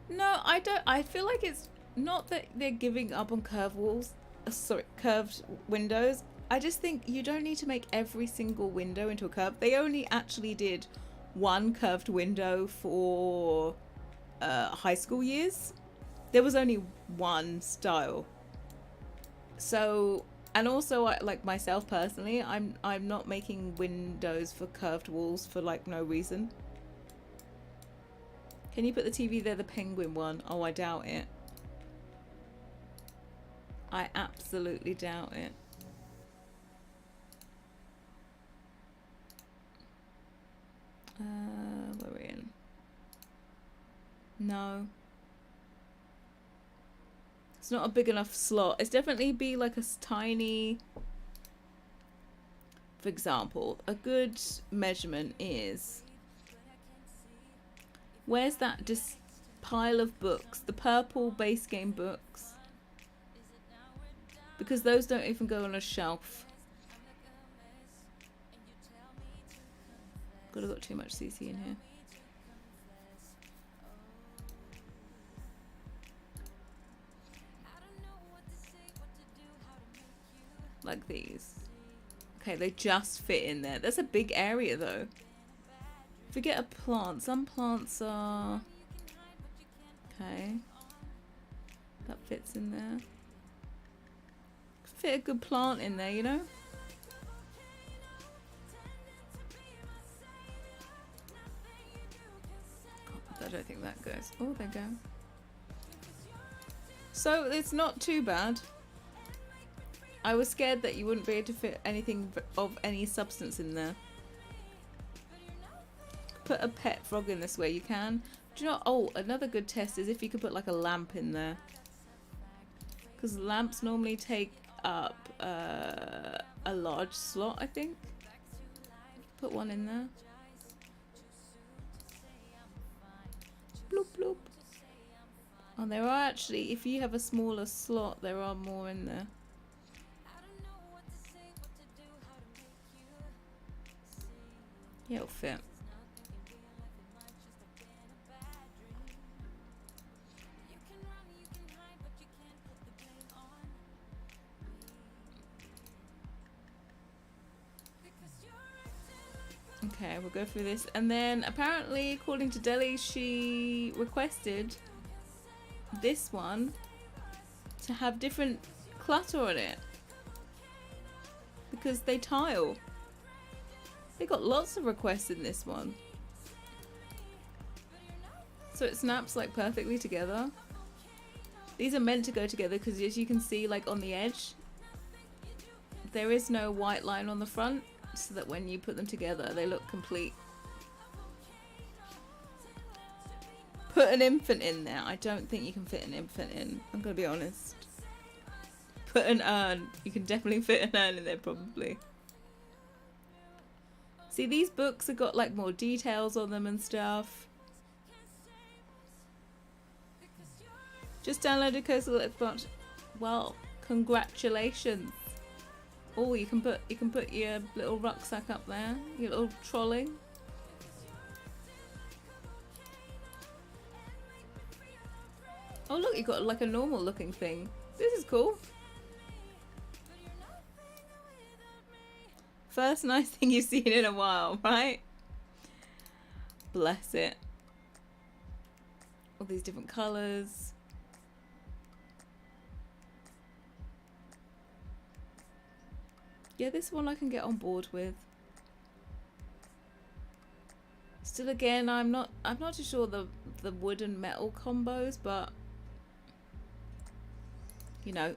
No, I don't. I feel like it's not that they're giving up on curved walls. Curved windows. I just think you don't need to make every single window into a curve. They only actually did one curved window for high school years. There was only one style. So, and also like myself personally, I'm not making windows for curved walls for like no reason. Can you put the TV there, the penguin one? Oh, I doubt it. I absolutely doubt it. Where are we in? No. It's not a big enough slot. It's definitely be like a tiny... For example, a good measurement is... Where's that pile of books? The purple base game books. Because those don't even go on a shelf. God, I've got too much CC in here. Like these. Okay, they just fit in there. That's a big area though. If we get a plant, some plants are... Okay. That fits in there. Fit a good plant in there, you know? I don't think that goes. Oh, there you go. So it's not too bad. I was scared that you wouldn't be able to fit anything of any substance in there. Put a pet frog in this way, you can. Do you know? Oh, another good test is if you could put like a lamp in there. Because lamps normally take up a large slot, I think. Put one in there. Bloop bloop. Oh, there are actually, if you have a smaller slot, there are more in there. Yeah, it'll fit. Okay, we'll go through this. And then apparently, according to Deli, she requested this one to have different clutter on it because they tile. They got lots of requests in this one. So it snaps like perfectly together. These are meant to go together because as you can see, like on the edge, there is no white line on the front, so that when you put them together, they look complete. Put an infant in there. I don't think you can fit an infant in. I'm gonna be honest. Put an urn. You can definitely fit an urn in there probably. See, these books have got like more details on them and stuff. Just downloaded Coastal Xbox. Well, congratulations. Oh, you can put your little rucksack up there, your little trolley. Oh look, you got like a normal looking thing. This is cool. First nice thing you've seen in a while, right? Bless it. All these different colours. Yeah, this one I can get on board with. Still, again, I'm not too sure the wood and metal combos, but you know,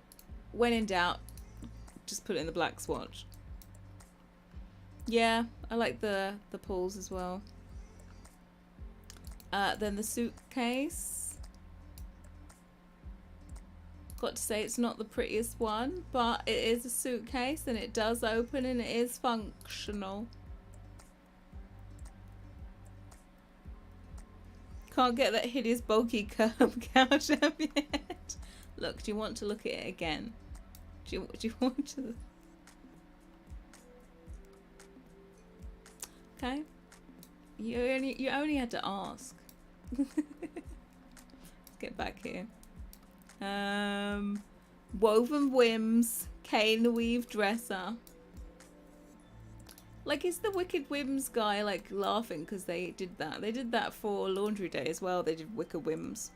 when in doubt, just put it in the black swatch. Yeah, I like the pulls as well. Then the suitcase. Got to say, it's not the prettiest one, but it is a suitcase and it does open and it is functional. Can't get that hideous bulky curb couch up yet. Look, do you want to look at it again? Do you want to? Okay. You only had to ask. Let's get back here. Woven Whims cane weave dresser. Like, is the Wicked Whims guy like laughing because they did that? They did that for Laundry Day as well. They did Wicked Whims.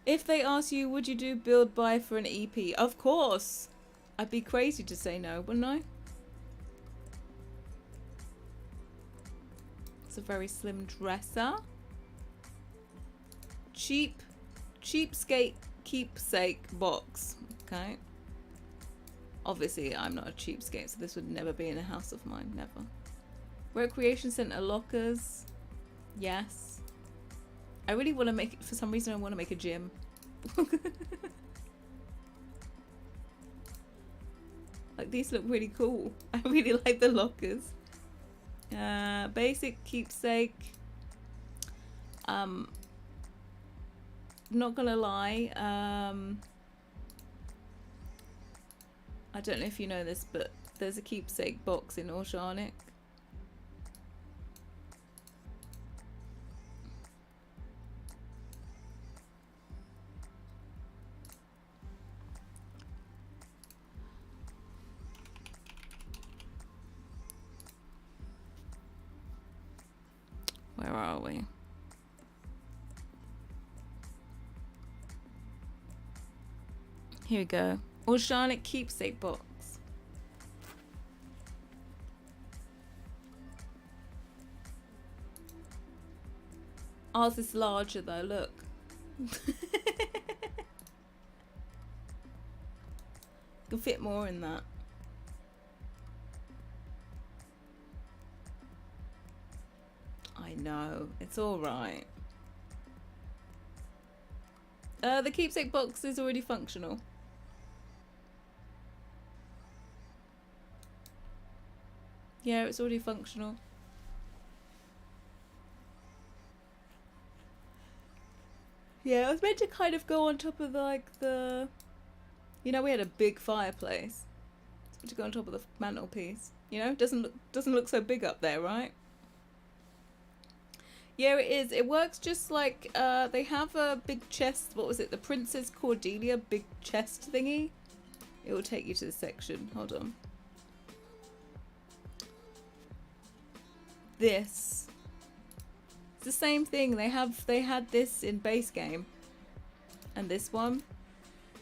If they ask you, would you do build buy for an EP? Of course. I'd be crazy to say no, wouldn't I? It's a very slim dresser. Cheapskate keepsake box. Okay. Obviously, I'm not a cheapskate, so this would never be in a house of mine. Never. Recreation Centre lockers. Yes. I really want to make, for some reason, I want to make a gym. Like, these look really cool. I really like the lockers. Basic keepsake. Not gonna lie. I don't know if you know this, but there's a keepsake box in Oceanic. Where are we? Here we go. Oceanic keepsake box. Ours is larger though, look. Can fit more in that. I know, it's alright. The keepsake box is already functional. Yeah, it's already functional. Yeah, I was meant to kind of go on top of the you know, we had a big fireplace. It's meant to go on top of the mantelpiece. You know, doesn't look so big up there, right? Yeah, it is. It works just like they have a big chest. What was it? The Princess Cordelia big chest thingy. It will take you to this section. Hold on. This. It's the same thing. They had this in base game. And this one.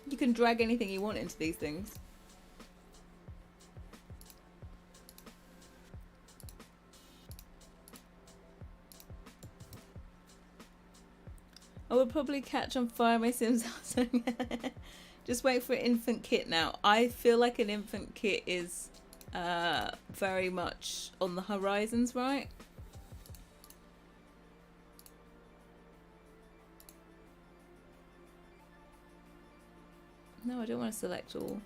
You can drag anything you want into these things. I would probably catch on fire my Sims house. Just wait for an infant kit now. I feel like an infant kit is very much on the horizons, right? No, I don't want to select all.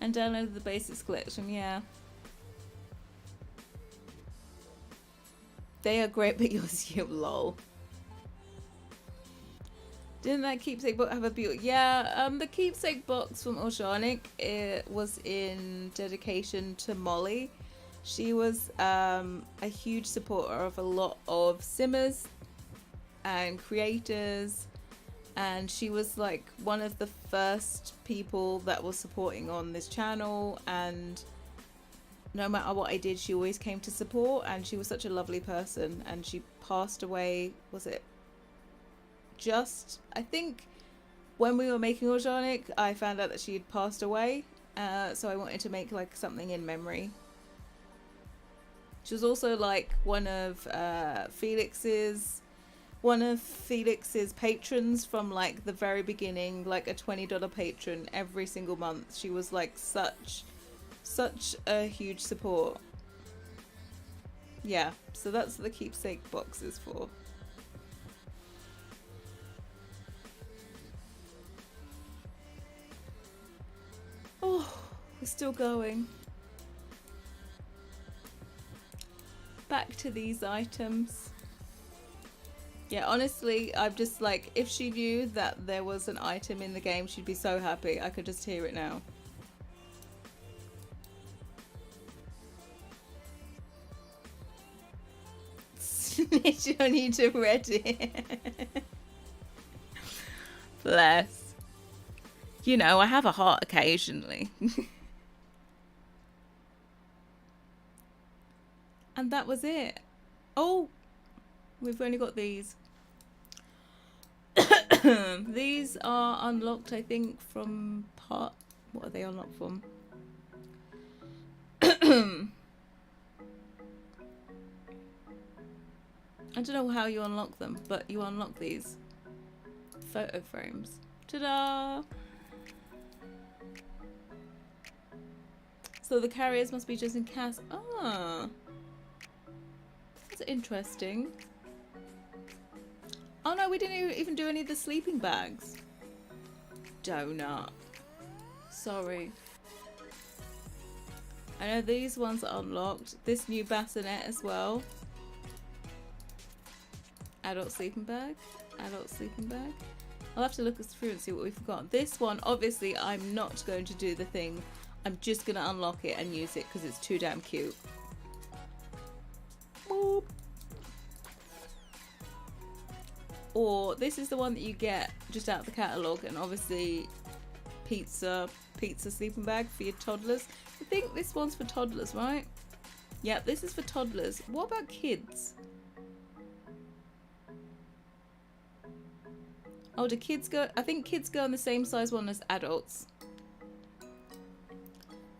And download the basics collection, yeah. They are great, but yours, you lol. Didn't that keepsake box have a beauty? Yeah, the keepsake box from Oceanic, it was in dedication to Molly. She was a huge supporter of a lot of simmers and creators, and she was like one of the first people that was supporting on this channel, and no matter what I did, she always came to support, and she was such a lovely person. And she passed away, was it just, I think when we were making Organic, I found out that she had passed away, so I wanted to make like something in memory. She was also like one of Felix's patrons from like the very beginning, like a $20 patron every single month. She was like such a huge support. Yeah, so that's what the keepsake box is for. Oh, we're still going. Back to these items. Yeah, honestly, I'm just like, if she knew that there was an item in the game, she'd be so happy. I could just hear it now. Snitch on you to Reddit. Bless. You know, I have a heart occasionally. And that was it. Oh, we've only got these. These are unlocked, I think, from part... What are they unlocked from? I don't know how you unlock them, but you unlock these photo frames. Ta-da! So the carriers must be just in cast. Ah, that's interesting. Oh no, we didn't even do any of the sleeping bags. Donut. Sorry. I know these ones are unlocked. This new bassinet as well. Adult sleeping bag. Adult sleeping bag. I'll have to look us through and see what we've got. This one, obviously, I'm not going to do the thing. I'm just going to unlock it and use it because it's too damn cute. Boop. Or this is the one that you get just out of the catalogue, and obviously pizza sleeping bag for your toddlers. I think this one's for toddlers, right? Yeah, this is for toddlers. What about kids? Oh, do kids go? I think kids go in the same size one as adults.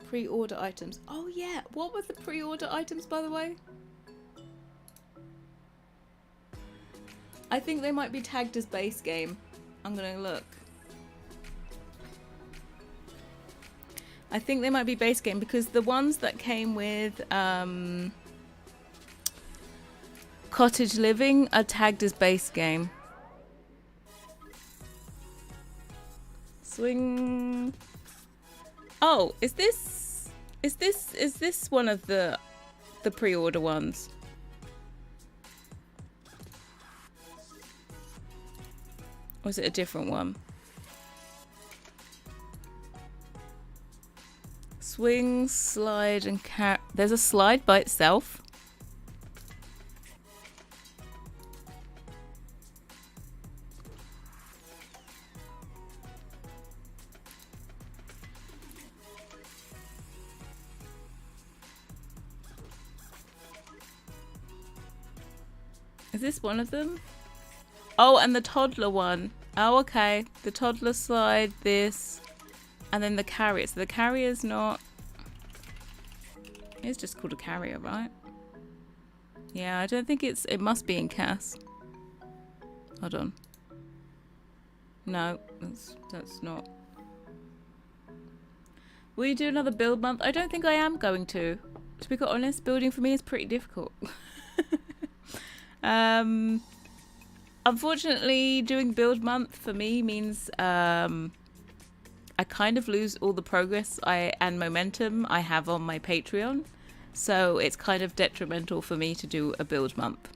Pre-order items. Oh yeah, what were the pre-order items, by the way? I think they might be tagged as base game. I'm gonna look. I think they might be base game because the ones that came with Cottage Living are tagged as base game. Swing. Oh, is this one of the pre-order ones? Or is it a different one? Swing, slide, and there's a slide by itself. Is this one of them? Oh, and the toddler one. Oh, okay. The toddler slide, this, and then the carrier. So the carrier's not... It's just called a carrier, right? Yeah, I don't think it's... It must be in Cass. Hold on. No, that's not... Will you do another build month? I don't think I am going to. To be quite honest, building for me is pretty difficult. Unfortunately, doing build month for me means I kind of lose all the progress and momentum I have on my Patreon. So it's kind of detrimental for me to do a build month.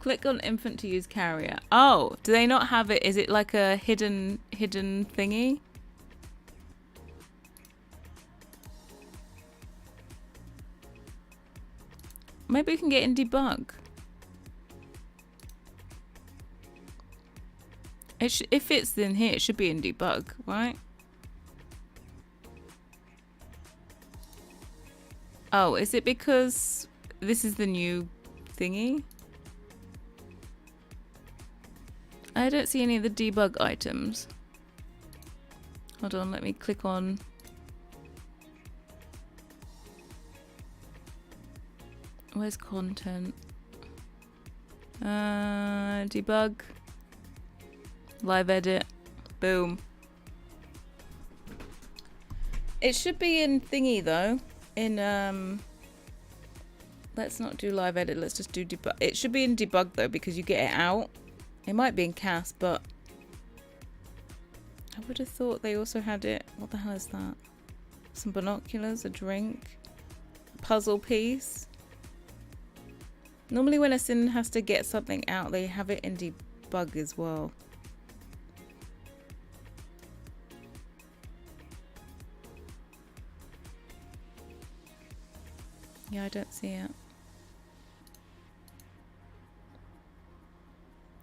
Click on infant to use carrier. Oh, do they not have it? Is it like a hidden thingy? Maybe we can get in debug. If it's in here, it should be in debug, right? Oh, is it because this is the new thingy? I don't see any of the debug items. Hold on, let me click on... Where's content? Debug. Live edit. Boom. It should be in thingy though. In let's not do live edit, let's just do debug. It should be in debug though because you get it out. It might be in Cass, but I would have thought they also had it. What the hell is that? Some binoculars, a drink, a puzzle piece. Normally when a Sin has to get something out, they have it in debug as well. Yeah, I don't see it. Oh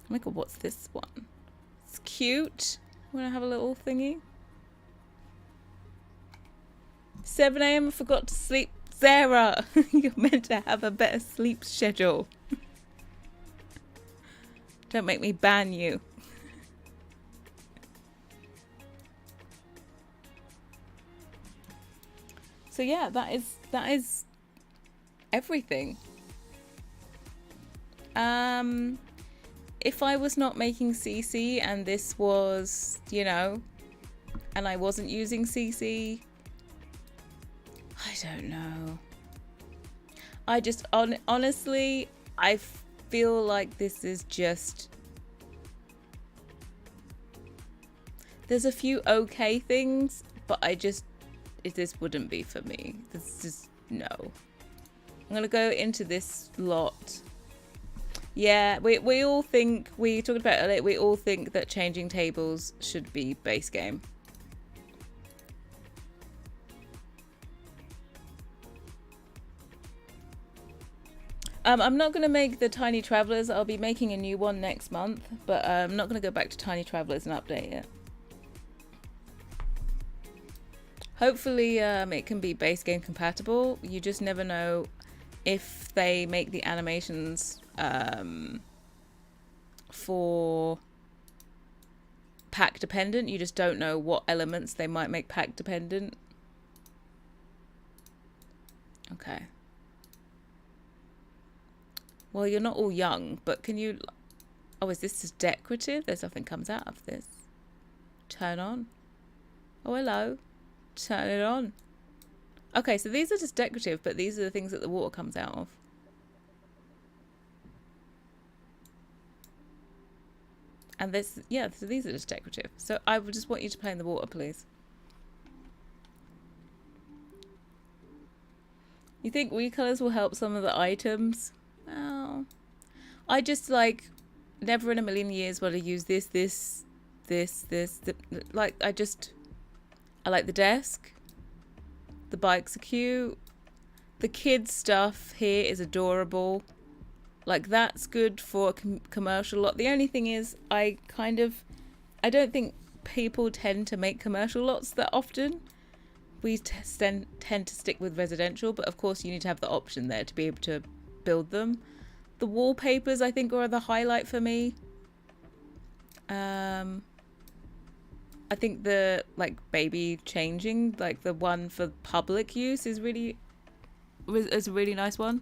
my god, what's this one? It's cute. Wanna have a little thingy? 7 AM, I forgot to sleep. Sarah, you're meant to have a better sleep schedule. Don't make me ban you. So yeah, that is everything. If I was not making CC and this was, you know, and I wasn't using CC, I don't know. I just honestly, I feel like this is just... There's a few okay things, but this wouldn't be for me. This is, no. I'm gonna go into this lot. Yeah, we all think, we talked about it earlier, we all think that changing tables should be base game. I'm not going to make the Tiny Travelers. I'll be making a new one next month, but I'm not going to go back to Tiny Travelers and update it. Hopefully it can be base game compatible. You just never know if they make the animations for pack dependent. You just don't know what elements they might make pack dependent. Okay. Well, you're not all young, but can you... Oh, is this just decorative? There's nothing comes out of this. Turn on. Oh, hello. Turn it on. Okay, so these are just decorative, but these are the things that the water comes out of. And this, yeah, so these are just decorative. So I would just want you to play in the water, please. You think recolors will help some of the items? Oh, I just like never in a million years would I use this. Like I like the desk. The bikes are cute. The kids stuff here is adorable. Like that's good for a commercial lot. The only thing is I don't think people tend to make commercial lots that often. we tend to stick with residential, but of course you need to have the option there to be able to build them. The wallpapers, I think, are the highlight for me. I think the like baby changing, like the one for public use, is a really nice one.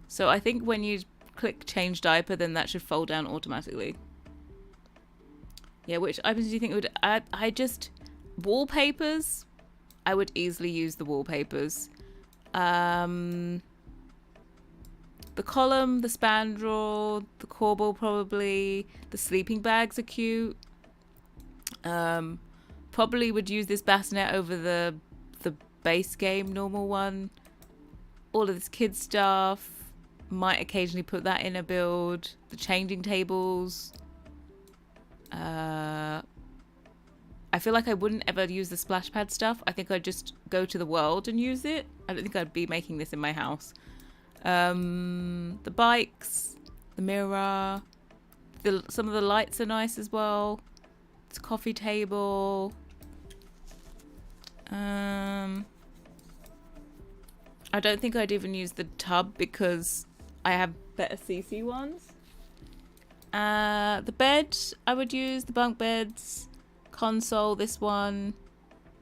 So I think when you click change diaper, then that should fold down automatically. Yeah, which items do you think would add? Wallpapers. I would easily use the wallpapers. The column, the spandrel, the corbel probably. The sleeping bags are cute. Probably would use this bassinet over the base game normal one. All of this kid stuff. Might occasionally put that in a build. The changing tables. I feel like I wouldn't ever use the splash pad stuff. I think I'd just go to the world and use it. I don't think I'd be making this in my house. The bikes, the mirror, some of the lights are nice as well. It's a coffee table. I don't think I'd even use the tub because I have better CC ones. The bed I would use, the bunk beds, console, this one.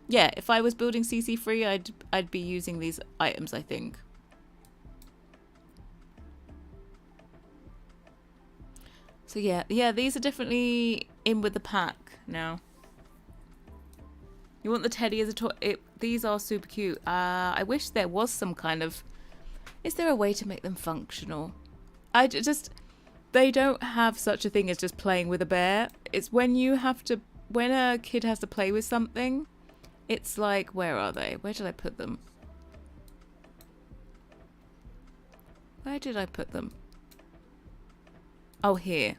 Yeah, if I was building CC free, I'd be using these items, I think. So yeah, these are definitely in with the pack now. You want the teddy as a toy? These are super cute. I wish there was some kind of... Is there a way to make them functional? They don't have such a thing as just playing with a bear. It's when a kid has to play with something, it's like, where are they? Where did I put them? Where did I put them? Oh, here.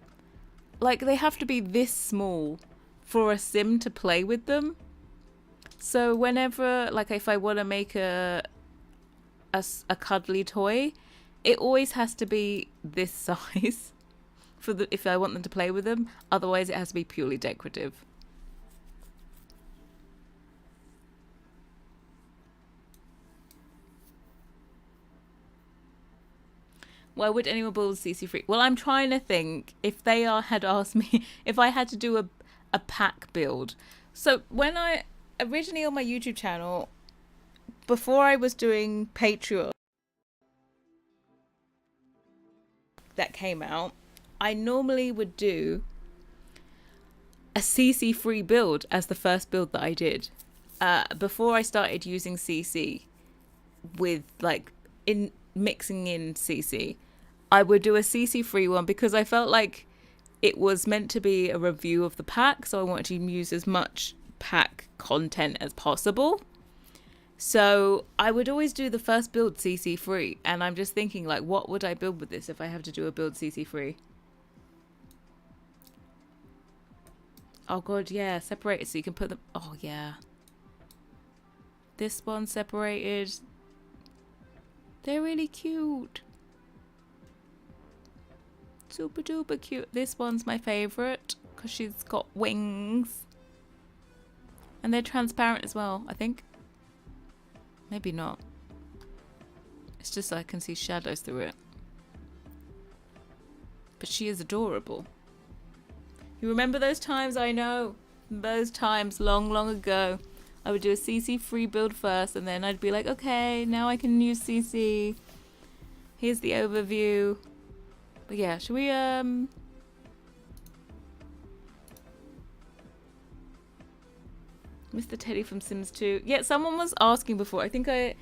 Like, they have to be this small for a sim to play with them. So whenever, like, if I want to make a cuddly toy, it always has to be this size if I want them to play with them. Otherwise, it has to be purely decorative. Why would anyone build CC free? Well, I'm trying to think if they had asked me if I had to do a pack build. So when I originally on my YouTube channel, before I was doing Patreon that came out, I normally would do a CC free build as the first build that I did. Before I started using CC with mixing in CC, I would do a CC free one because I felt like it was meant to be a review of the pack, so I wanted to use as much pack content as possible. So I would always do the first build CC free, and I'm just thinking, like, what would I build with this if I have to do a build CC free? Oh god, yeah, separated so you can put them. Oh yeah, this one separated. They're really cute. Super duper cute. This one's my favorite because she's got wings. And they're transparent as well, I think. Maybe not. It's just I can see shadows through it. But she is adorable. You remember those times? I know. Those times long, long ago. I would do a CC free build first and then I'd be like, okay, now I can use CC. Here's the overview. But yeah, should we Mr. Teddy from Sims 2. Yeah, someone was asking before. I think I've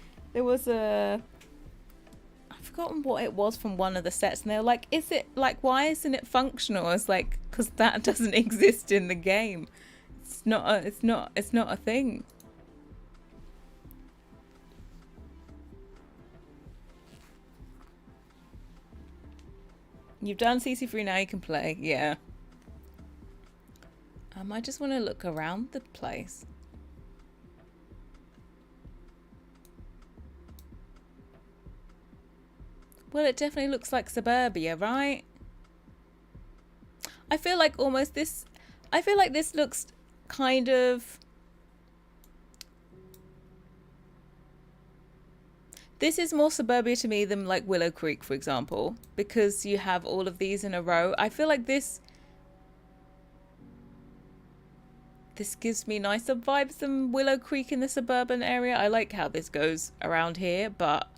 forgotten what it was from one of the sets, and they were like, is it like, why isn't it functional? I was like, because that doesn't exist in the game. It's not a thing. You've done CC3, now you can play. Yeah. I just want to look around the place. Well, it definitely looks like suburbia, right? I feel like this looks kind of... This is more suburbia to me than like Willow Creek, for example, because you have all of these in a row. I feel like this gives me nicer vibes than Willow Creek in the suburban area. I like how this goes around here, but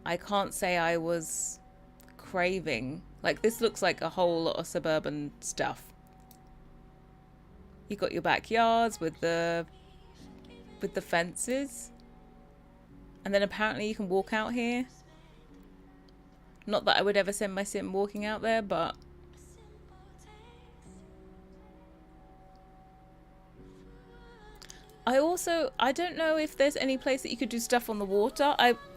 I can't say I was craving. Like, this looks like a whole lot of suburban stuff. You got your backyards with the fences. And then apparently you can walk out here. Not that I would ever send my sim walking out there, but... I don't know if there's any place that you could do stuff on the water.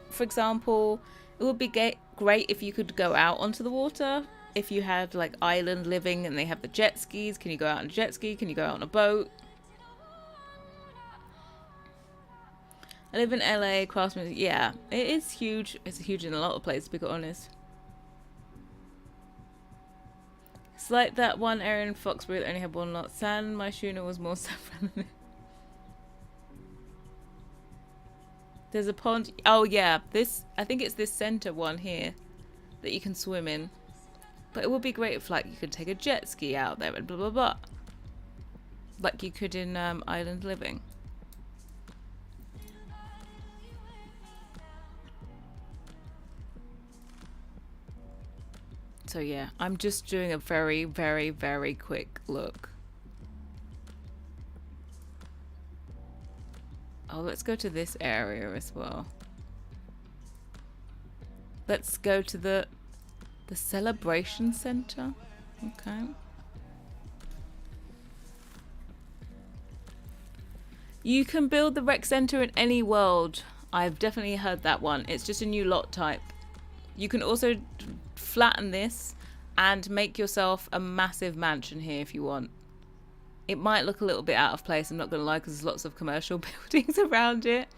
For example, it would be great if you could go out onto the water. If you had like island living and they have the jet skis, can you go out on a jet ski? Can you go out on a boat? I live in LA, Craftsman. Yeah, it is huge. It's huge in a lot of places, to be quite honest. It's like that one area in Foxbury that only had one lot. San Myshuno was more saffron. There's a pond. Oh yeah, I think it's this center one here that you can swim in. But it would be great if like you could take a jet ski out there and blah blah blah, like you could in Island Living. So yeah, I'm just doing a very, very, very quick look. Oh, let's go to this area as well. Let's go to the celebration center. Okay. You can build the rec center in any world. I've definitely heard that one. It's just a new lot type. You can also flatten this and make yourself a massive mansion here if you want. It might look a little bit out of place, I'm not going to lie, because there's lots of commercial buildings around it.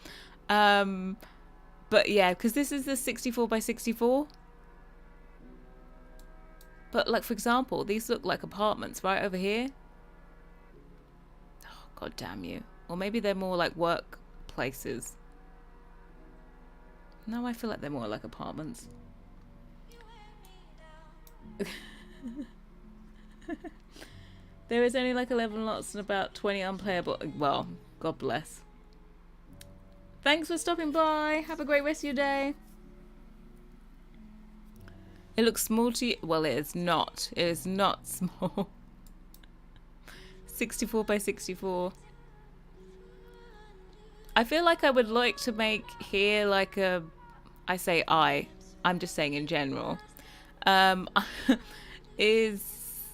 But yeah, because this is the 64 by 64. But like, for example, these look like apartments right over here. Oh, god damn you. Or maybe they're more like workplaces. No, I feel like they're more like apartments. There is only like 11 lots and about 20 unplayable. Well, God bless. Thanks for stopping by. Have a great rest of your day. It looks small to you. Well, it is not. It is not small. 64 by 64. I feel like I would like to make here like a... I'm just saying in general. Is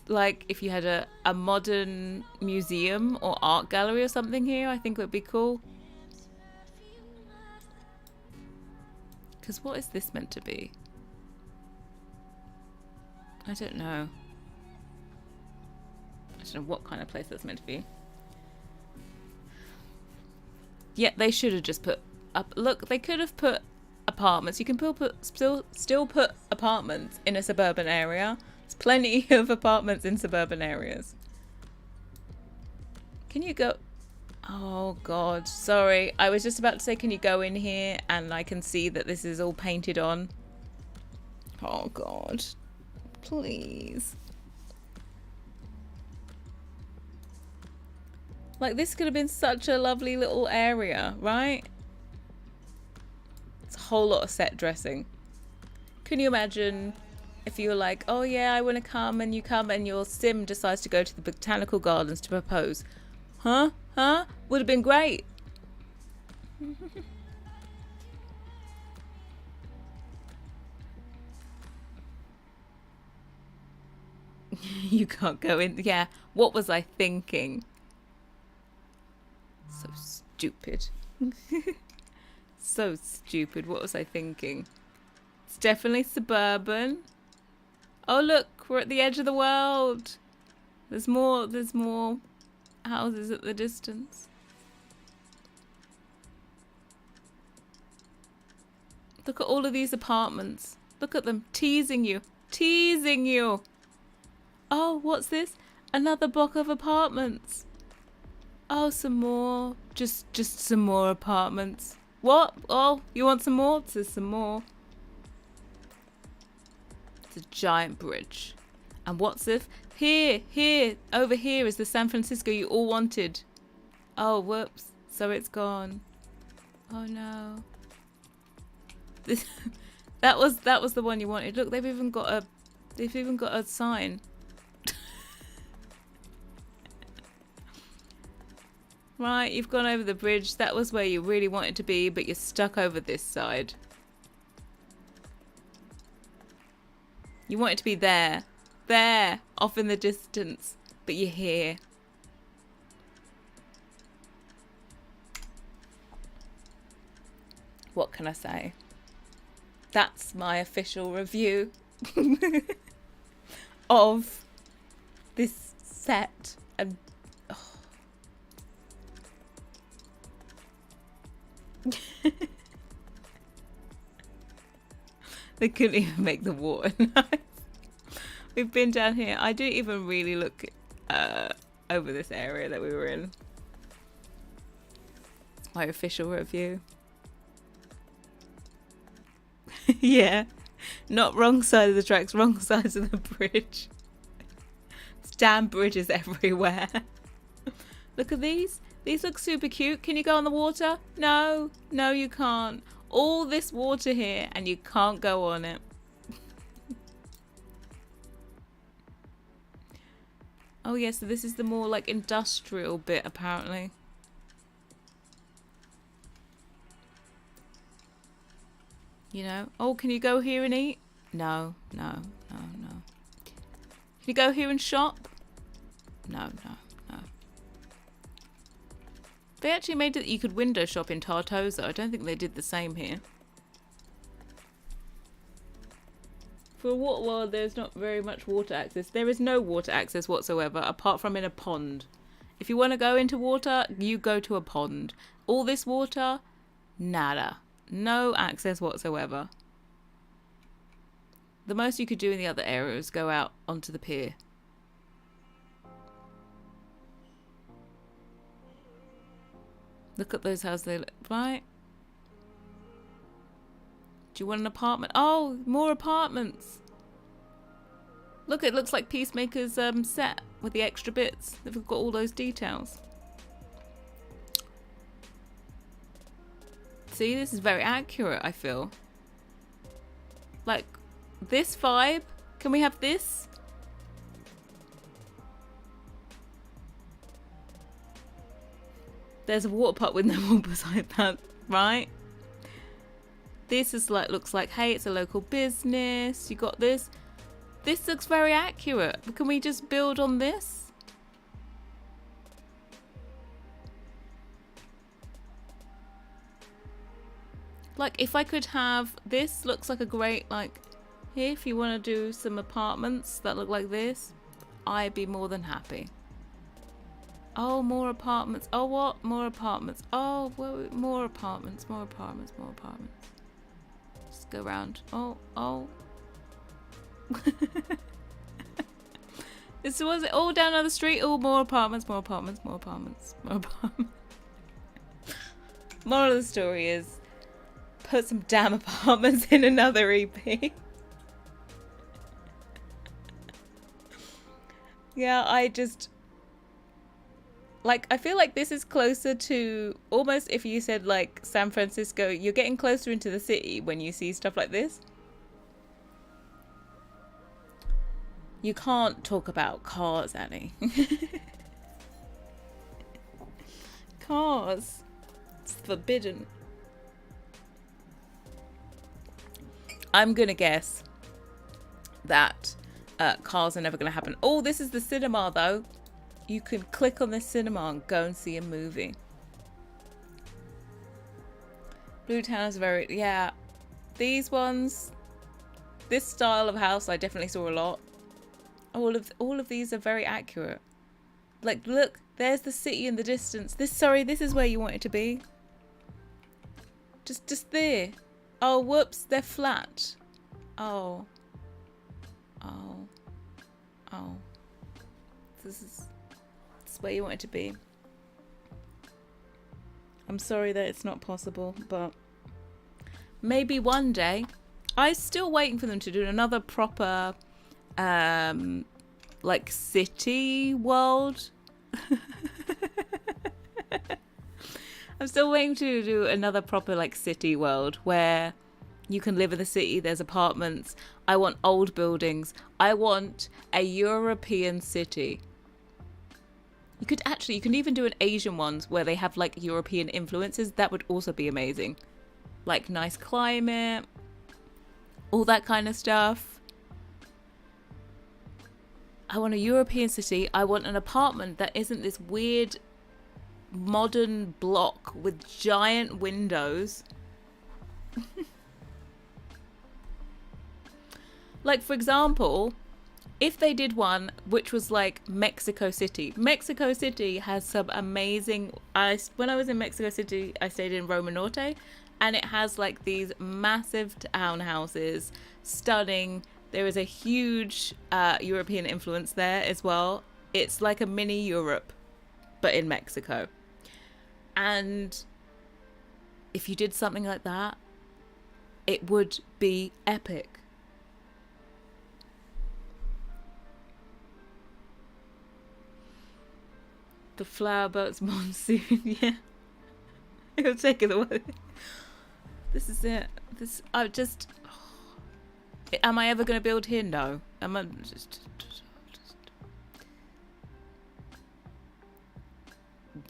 like if you had a modern museum or art gallery or something here, I think it would be cool. Because what is this meant to be? I don't know. I don't know what kind of place that's meant to be. Yeah, they should have just put up. Look, they could have put apartments. You can still put apartments in a suburban area. There's plenty of apartments in suburban areas. Can you go? Oh god, sorry. I was just about to say, can you go in here? And I can see that this is all painted on. Oh god, please. Like, this could have been such a lovely little area, right? It's a whole lot of set dressing. Can you imagine if you were like, oh yeah, I want to come, and you come and your sim decides to go to the botanical gardens to propose? Huh? Huh? Would have been great. You can't go in. Yeah, what was I thinking? So stupid. So stupid. What was I thinking? It's definitely suburban. Oh look, we're at the edge of the world. There's more houses at the distance. Look at all of these apartments. Look at them teasing you. Teasing you. Oh, what's this? Another block of apartments. Oh, some more. Just some more apartments. What? Oh, you want some more? There's some more. It's a giant bridge. And what's if? Here, over here is the San Francisco you all wanted. Oh, whoops. So it's gone. Oh no. This, that was the one you wanted. Look, they've even got a sign. Right, you've gone over the bridge. That was where you really wanted to be, but you're stuck over this side. You wanted to be there. There, off in the distance, but you're here. What can I say? That's my official review of this set. And they couldn't even make the water nice. We've been down here. I didn't even really look over this area that we were in. It's my official review. Yeah. Not wrong side of the tracks, wrong sides of the bridge. There's damn bridges everywhere. Look at these. These look super cute. Can you go on the water? No. No, you can't. All this water here and you can't go on it. Oh yeah, so this is the more like industrial bit apparently. You know? Oh, can you go here and eat? No. Can you go here and shop? No. They actually made it that you could window shop in Tartosa. I don't think they did the same here. For a water world, there's not very much water access. There is no water access whatsoever, apart from in a pond. If you want to go into water, you go to a pond. All this water, nada. No access whatsoever. The most you could do in the other area is go out onto the pier. Look at those houses, they look, right? Do you want an apartment? Oh, more apartments. Look, it looks like Peacemaker's set with the extra bits. They've got all those details. See, this is very accurate, I feel. Like, this vibe. Can we have this? There's a water pot with no one beside that, right? This is like, looks like, hey, it's a local business. You got this. This looks very accurate. Can we just build on this? Like, if I could have, this looks like a great, like, here, if you want to do some apartments that look like this, I'd be more than happy. Oh, more apartments. Oh, what? More apartments. Oh, well, more apartments. Just go around. Oh. This was it all down on the street. Oh, more apartments. Moral of the story is, put some damn apartments in another EP. Yeah, I feel like this is closer to almost, if you said like San Francisco, you're getting closer into the city when you see stuff like this. You can't talk about cars, Annie. Cars. It's forbidden. I'm gonna guess that cars are never gonna happen. Oh, this is the cinema though. You can click on this cinema and go and see a movie. Blue Town is very, yeah. These ones, this style of house I definitely saw a lot. All of these are very accurate. Like, look, there's the city in the distance. This is where you want it to be. Just there. Oh, whoops, they're flat. Oh. This is where you want it to be. I'm sorry that it's not possible, but maybe one day. I'm still waiting for them to do another proper, like, city world. I'm still waiting to do another proper, like, city world where you can live in the city. There's apartments. I want old buildings. I want a European city. You can even do an Asian ones where they have, like, European influences. That would also be amazing. Like, nice climate, all that kind of stuff. I want a European city. I want an apartment that isn't this weird modern block with giant windows. Like, for example, if they did one which was like Mexico City. Mexico City has some amazing... when I was in Mexico City, I stayed in Roma Norte, and it has like these massive townhouses, stunning. There is a huge European influence there as well. It's like a mini Europe, but in Mexico. And if you did something like that, it would be epic. The flower boats monsoon, yeah. It'll take it away. This is it. Am I ever going to build here? No. Am I just...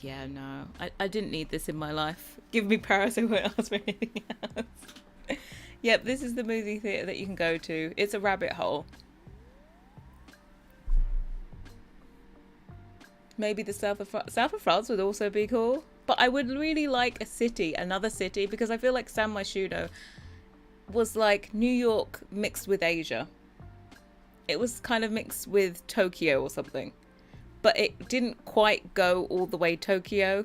Yeah, no. I didn't need this in my life. Give me Paris, I won't ask for anything else. Yep, this is the movie theatre that you can go to. It's a rabbit hole. Maybe the south of France would also be cool. But I would really like a city, another city, because I feel like San Myshuno was like New York mixed with Asia. It was kind of mixed with Tokyo or something. But it didn't quite go all the way Tokyo.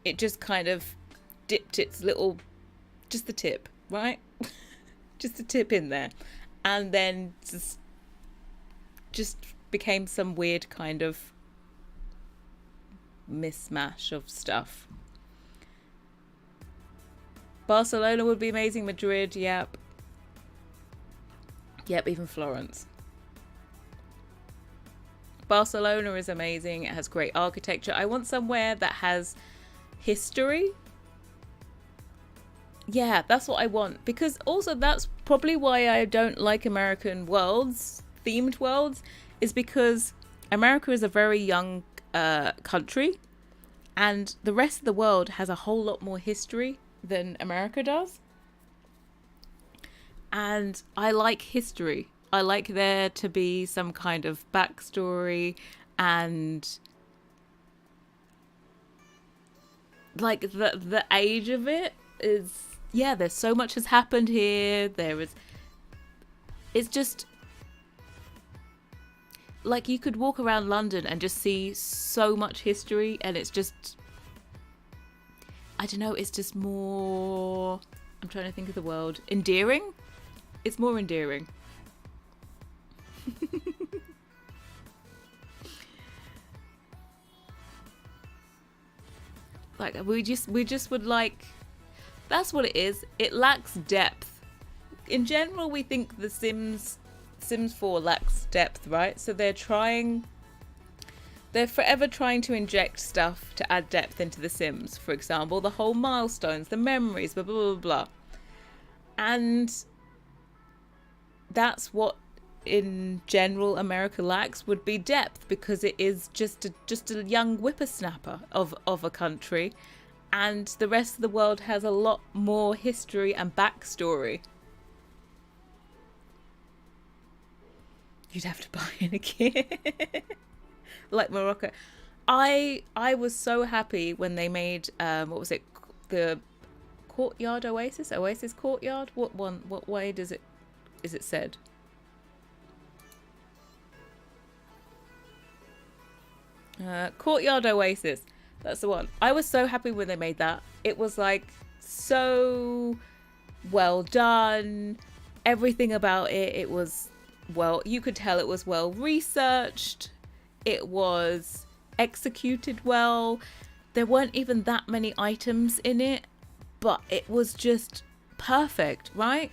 It just kind of dipped its little... just the tip, right? Just the tip in there. And then just became some weird kind of mismatch of stuff. Barcelona would be amazing. Madrid, yep. Yep, even Florence. Barcelona is amazing. It has great architecture. I want somewhere that has history. Yeah, that's what I want. Because also that's probably why I don't like American worlds, themed worlds, is because America is a very young country, and the rest of the world has a whole lot more history than America does. And I like history. I like there to be some kind of backstory, and like the age of it is, yeah, there's so much has happened here. It's just like you could walk around London and just see so much history, and it's just, I don't know, it's just more, I'm trying to think of the word, endearing. It's more endearing. Like we just would like, that's what it is. It lacks depth. In general, we think the Sims 4 lacks depth, right? So they're forever trying to inject stuff to add depth into the Sims. For example, the whole milestones, the memories, blah blah blah blah. And that's what in general America lacks, would be depth, because it is just a young whippersnapper of a country, and the rest of the world has a lot more history and backstory. You'd have to buy in again. Like Morocco. I was so happy when they made what was it, the Courtyard Oasis Courtyard? What way is it said? Courtyard Oasis, that's the one. I was so happy when they made that. It was like so well done. Everything about it was, well, you could tell it was well researched. It was executed well. there weren't even that many items in it, but it was just perfect, right?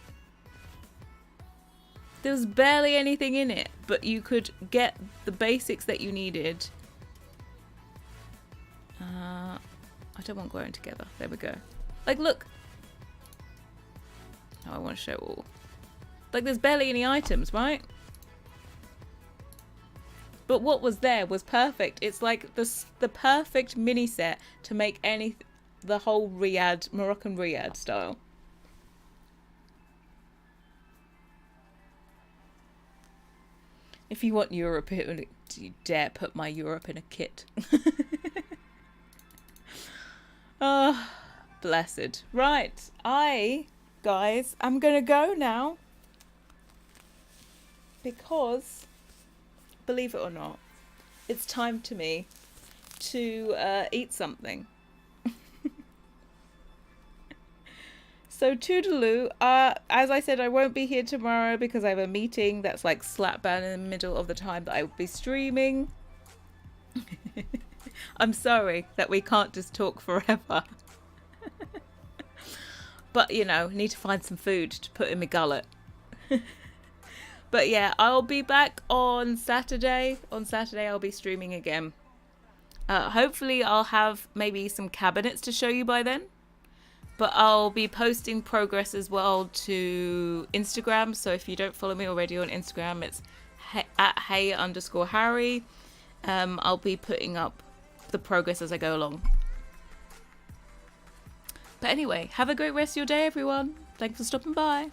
There was barely anything in it, but you could get the basics that you needed. I don't want growing together. There we go. Like, look. Oh, I want to show all. Like, there's barely any items, right? But what was there was perfect. It's like the perfect mini set to make the whole Moroccan Riyadh style. If you want Europe, you dare put my Europe in a kit. Oh, blessed. Right, guys, I'm gonna go now. Because, believe it or not, it's time to me to eat something. So toodaloo. As I said, I won't be here tomorrow because I have a meeting that's like slap bang in the middle of the time that I will be streaming. I'm sorry that we can't just talk forever. But, you know, need to find some food to put in my gullet. But yeah, I'll be back on Saturday. On Saturday, I'll be streaming again. Hopefully, I'll have maybe some cabinets to show you by then. But I'll be posting progress as well to Instagram. So if you don't follow me already on Instagram, it's at @Harrie_. I'll be putting up the progress as I go along. But anyway, have a great rest of your day, everyone. Thanks for stopping by.